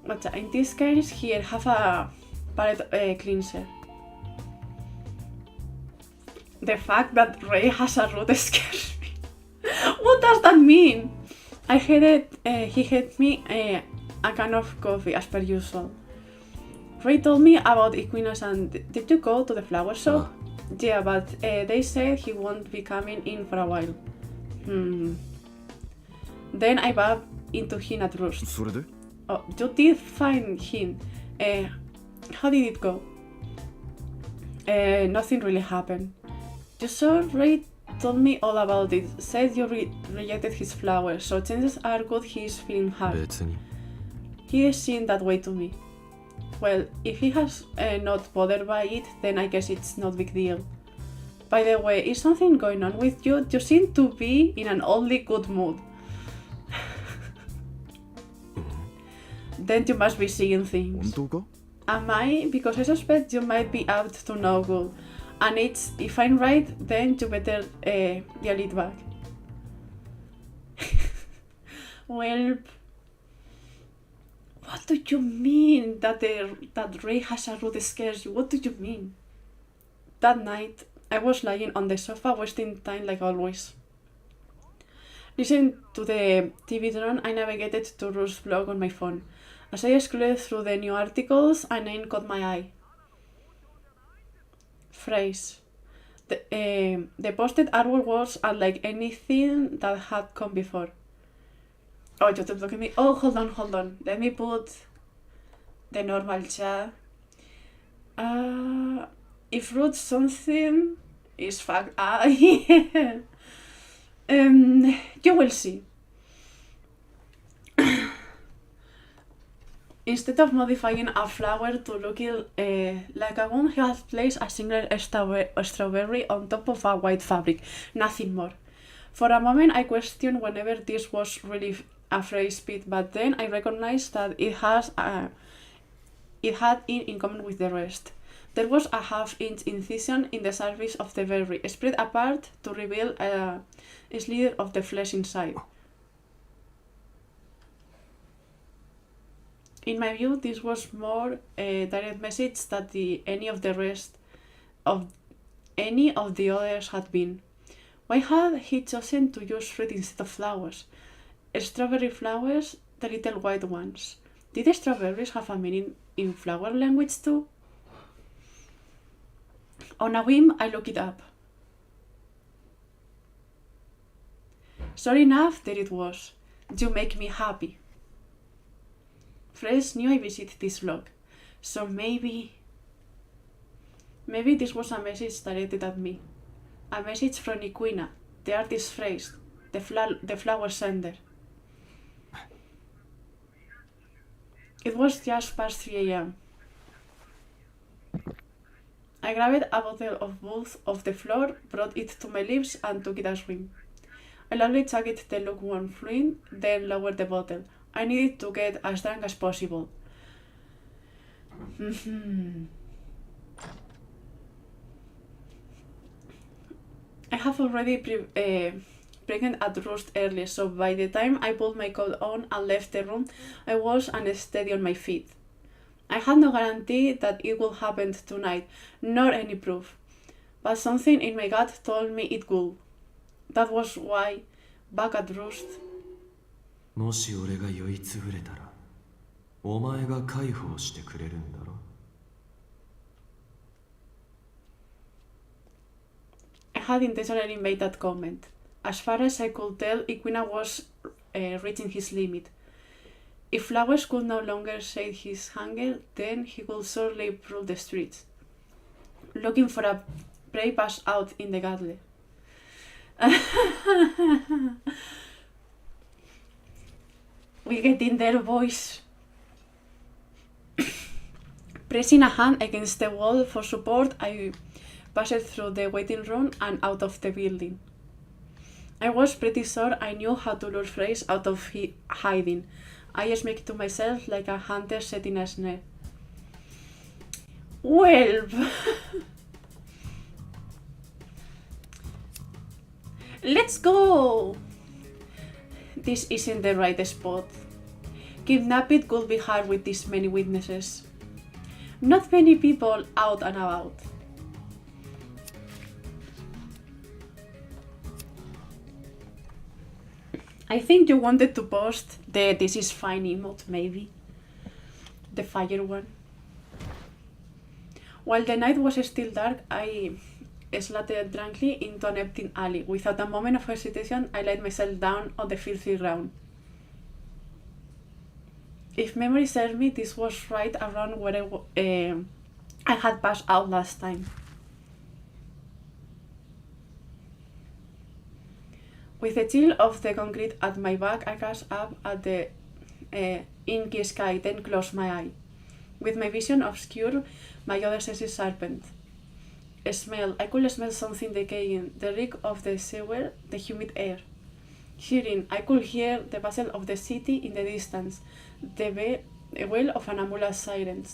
But in this case, here, have a palette cleanser. The fact that Ray has a root scares me. What does that mean? I had it, he had me a can of coffee, as per usual. Ray told me about Equinox and did you go to the flower shop? Yeah, but they said he won't be coming in for a while. Then I bumped into him at Roost. それで Oh, you did find him. How did it go? Nothing really happened. You saw Ray told me all about it. Said you rejected his flowers, so chances are good he's feeling hard. 別に He seemed that way to me. Well, if he has not bothered by it, then I guess it's not big deal. By the way, is something going on with you? You seem to be in an oddly good mood. Then you must be seeing 本 things. 当か Am I? Because I suspect you might be out to no good. And it's, if I'm right, then you better deal it back. Well, what do you mean that Ray has a root scares you? What do you mean? That night, I was lying on the sofa wasting time like always. Listening to the TV drone, I navigated to Ruth's blog on my phone. As I scrolled through the new articles, a name caught my eye. Phrase. The posted artwork was unlike anything that had come before. Oh, YouTube, look at me. Oh, hold on. Let me put the normal chat. If root something is fact. Yeah. You will see. Instead of modifying a flower to look like a one, he has placed a single strawberry on top of a white fabric. Nothing more. For a moment, I questioned whenever this was really a phrase bit, but then I recognized that it had in common with the rest. There was a half-inch incision in the surface of the berry, spread apart to reveal a sliver of the flesh inside. In my view, this was more a direct message than any of the others had been. Why had he chosen to use fruit instead of flowers? Strawberry flowers, the little white ones. Did the strawberries have a meaning in flower language too? On a whim, I looked it up. Sure enough, there it was. You make me happy. Fresh knew I visited this vlog, so maybe this was a message directed at me. A message from Equina, the artist phrase, the flower sender. It was just past 3 a.m. I grabbed a bottle of both of the floor, brought it to my lips, and took it a swing. I loudly chugged the lukewarm fluid, then lowered the bottle. I needed to get as drunk as possible. I have already pregnant at Roost early, so by the time I pulled my coat on and left the room, I was unsteady on my feet. I had no guarantee that it would happen tonight, nor any proof, but something in my gut told me it would. That was why, back at Roost, もし俺が酔いつぶれたらお前が介抱してくれるんだろ I had intentionally made that comment. As far as I could tell, Equina was reaching his limit. If Flowers could no longer sate his hunger, then he would surely prowl the streets, looking for a prey passed out in the gauntlet. We get in there, boys. Pressing a hand against the wall for support, I passed through the waiting room and out of the building. I was pretty sure I knew how to lure Freys out of hiding. I smiled to myself like a hunter setting a snare. Well, let's go! This isn't the right spot. Kidnapping could be hard with this many witnesses. Not many people out and about. I think you wanted to post the "this is fine" emote, maybe. The fire one. While the night was still dark, I slatted drunkenly into an empty alley. Without a moment of hesitation, I laid myself down on the filthy ground. If memory serves me, this was right around where I had passed out last time. With the chill of the concrete at my back, I gazed up at the inky sky, then closed my eye. With my vision obscured, my other senses sharpened. I could smell something decaying, the reek of the sewer, the humid air. Hearing, I could hear the bustle of the city in the distance, the wail of an ambulance siren,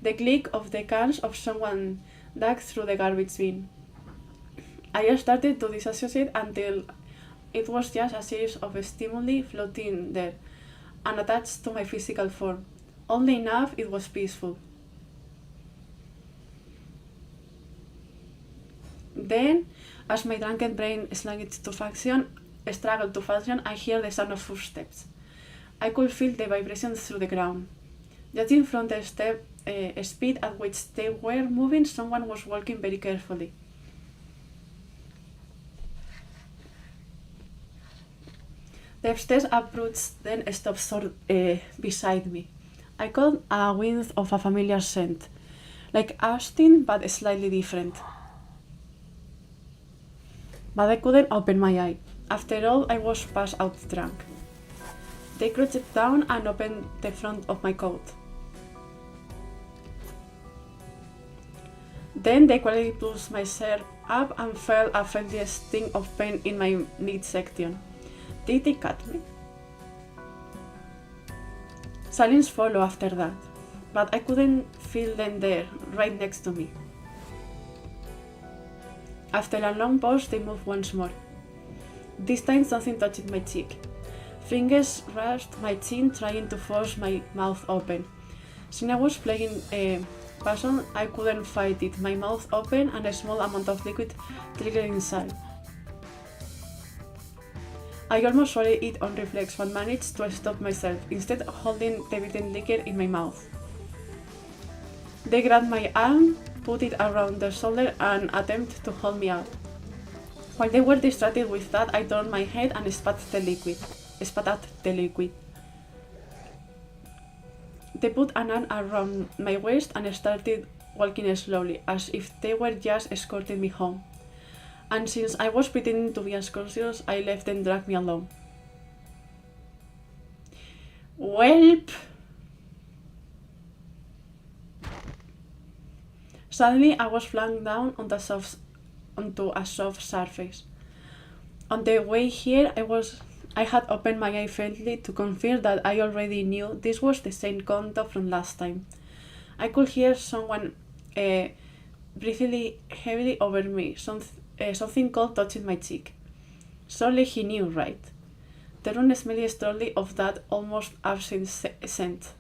the click of the cans of someone dug through the garbage bin. I started to disassociate until it was just a series of stimuli floating there, unattached to my physical form. Oddly enough, it was peaceful. Then, as my drunken brain struggled to function, I heard the sound of footsteps. I could feel the vibration through the ground. Judging from the speed at which they were moving, someone was walking very carefully. The stairs approached, then stopped beside me. I caught a whiff of a familiar scent, like Austin, but slightly different. But I couldn't open my eye. After all, I was passed out drunk. They crouched down and opened the front of my coat. Then they quietly pushed my shirt up and felt a friendly sting of pain in my midsection. Did they cut me? Silence followed after that, but I couldn't feel them there, right next to me. After a long pause, they moved once more. This time something touched my cheek. Fingers rasped my chin, trying to force my mouth open. Since I was playing a passion, I couldn't fight it. My mouth open and a small amount of liquid trickled inside. I almost swallowed it on reflex, but managed to stop myself, instead holding the beaten liquor in my mouth. They grabbed my arm, put it around their shoulder, and attempted to hold me out. While they were distracted with that, I turned my head and spat out the liquid. They put an arm around my waist and started walking slowly, as if they were just escorting me home. And since I was pretending to be unconscious, I let them drag me along. Welp! Suddenly, I was flung down onto a soft surface. On the way here, I had opened my eye faintly to confirm that I already knew this was the same condo from last time. I could hear someone breathing heavily over me, something cold touching my cheek. Surely he knew, right? The room smelled strongly of that almost absent scent.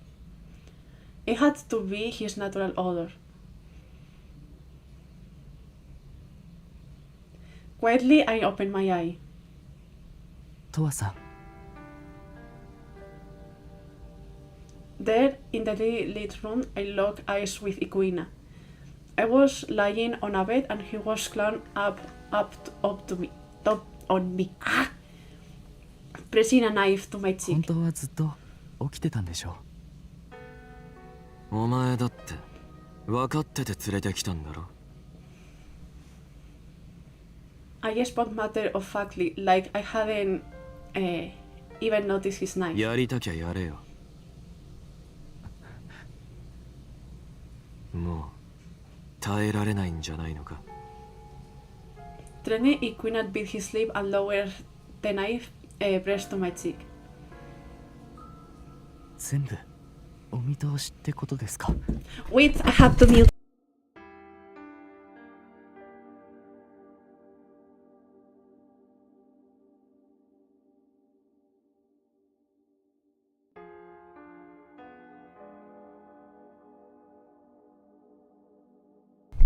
It had to be his natural odor. Quietly, I opened my eye. とわさん There, in the lit room, I locked eyes with Equina. I was lying on a bed and he was climbing up on me. Pressing a knife to my 本 cheek. 当はずっと起きてたんでしょお前だって分かってて連れてきたんだろ。 I spoke matter of factly, like I hadn't even noticed his knife. やりたきゃやれよ。もう耐えられないんじゃないのか。 Trene could not beat his sleep and lowered the knife pressed to my cheek. 全部お見通しってことですか Wait, I have to mute.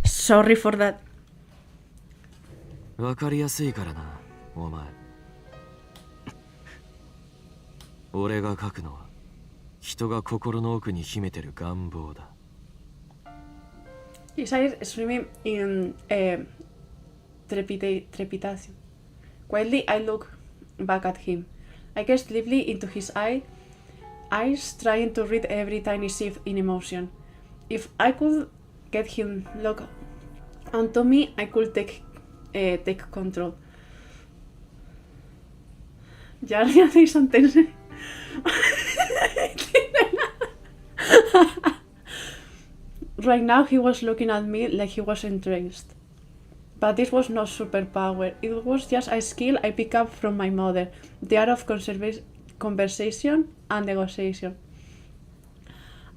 Sorry for that. 分かりやすいからな、お前。俺が書くのは人が心の奥に秘めてる願望だ。 He started swimming in trepidation. Quietly, I looked back at him. I gazed deeply into his eyes, trying to read every tiny shift in emotion. If I could get him look onto me, I could take control. Ya le hacéis antes. Right now he was looking at me like he was entranced. But this was not superpower, it was just a skill I picked up from my mother, the art of conversation and negotiation.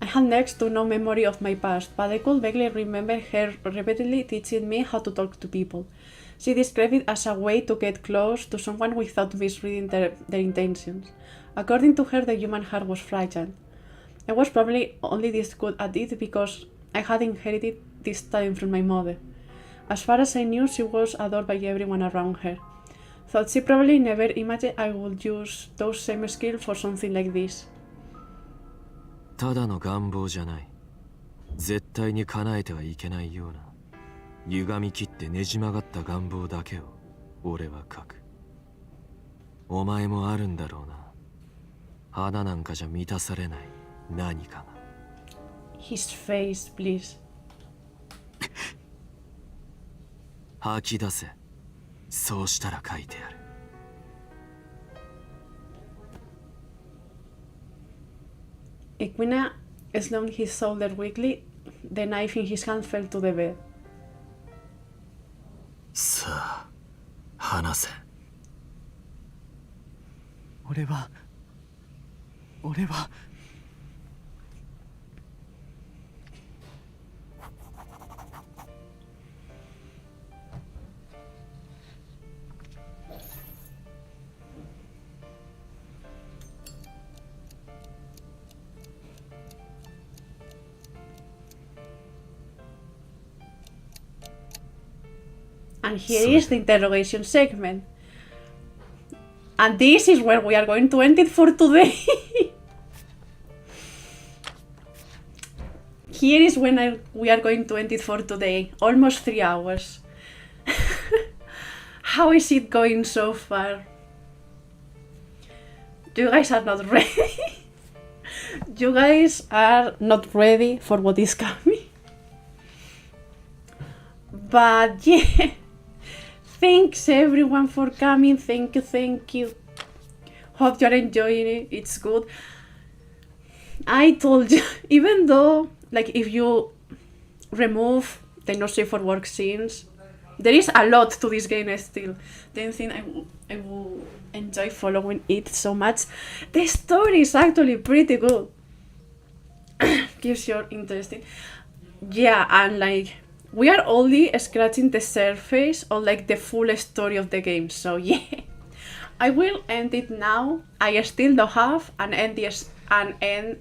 I had next to no memory of my past, but I could vaguely remember her repeatedly teaching me how to talk to people. She described it as a way to get close to someone without misreading their intentions. According to her, the human heart was fragile. I was probably only this good at it because I had inherited this talent from my mother. As far as I knew, she was adored by everyone around her. Though she probably never imagined I would use those same skills for something like this. ただの願望じゃない。絶対に叶えてはいけないような歪み切ってねじ曲がった願望だけを俺は書く。お前もあるんだろうな。花なんかじゃ満たされない何かが。 His face, please. 吐き出せ。そうしたら書いてやる。Equina slumped his shoulder weakly. The knife in his hand fell to the bed. さあ、話せ。俺は And here is the interrogation segment. And this is where we are going to end it for today. Here is when we are going to end it for today. Almost 3 hours. How is it going so far? You guys are not ready. You guys are not ready for what is coming. But yeah. Thanks everyone for coming. Thank you. Hope you're enjoying it. It's good. I told you, even though, like, if you remove the no safe for work scenes, there is a lot to this game still. Then think I will enjoy following it so much. The story is actually pretty good. Keeps you interested. Yeah, and like, we are only scratching the surface of like the full story of the game, so yeah. I will end it now. I still don't have an end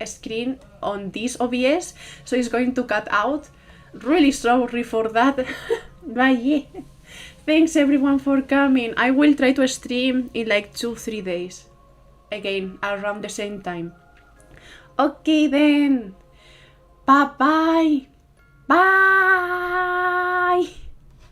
screen on this OBS, so it's going to cut out. Really sorry for that. But yeah. Thanks everyone for coming. I will try to stream in like 2-3 days. Again, around the same time. Okay then. Bye bye. Bye.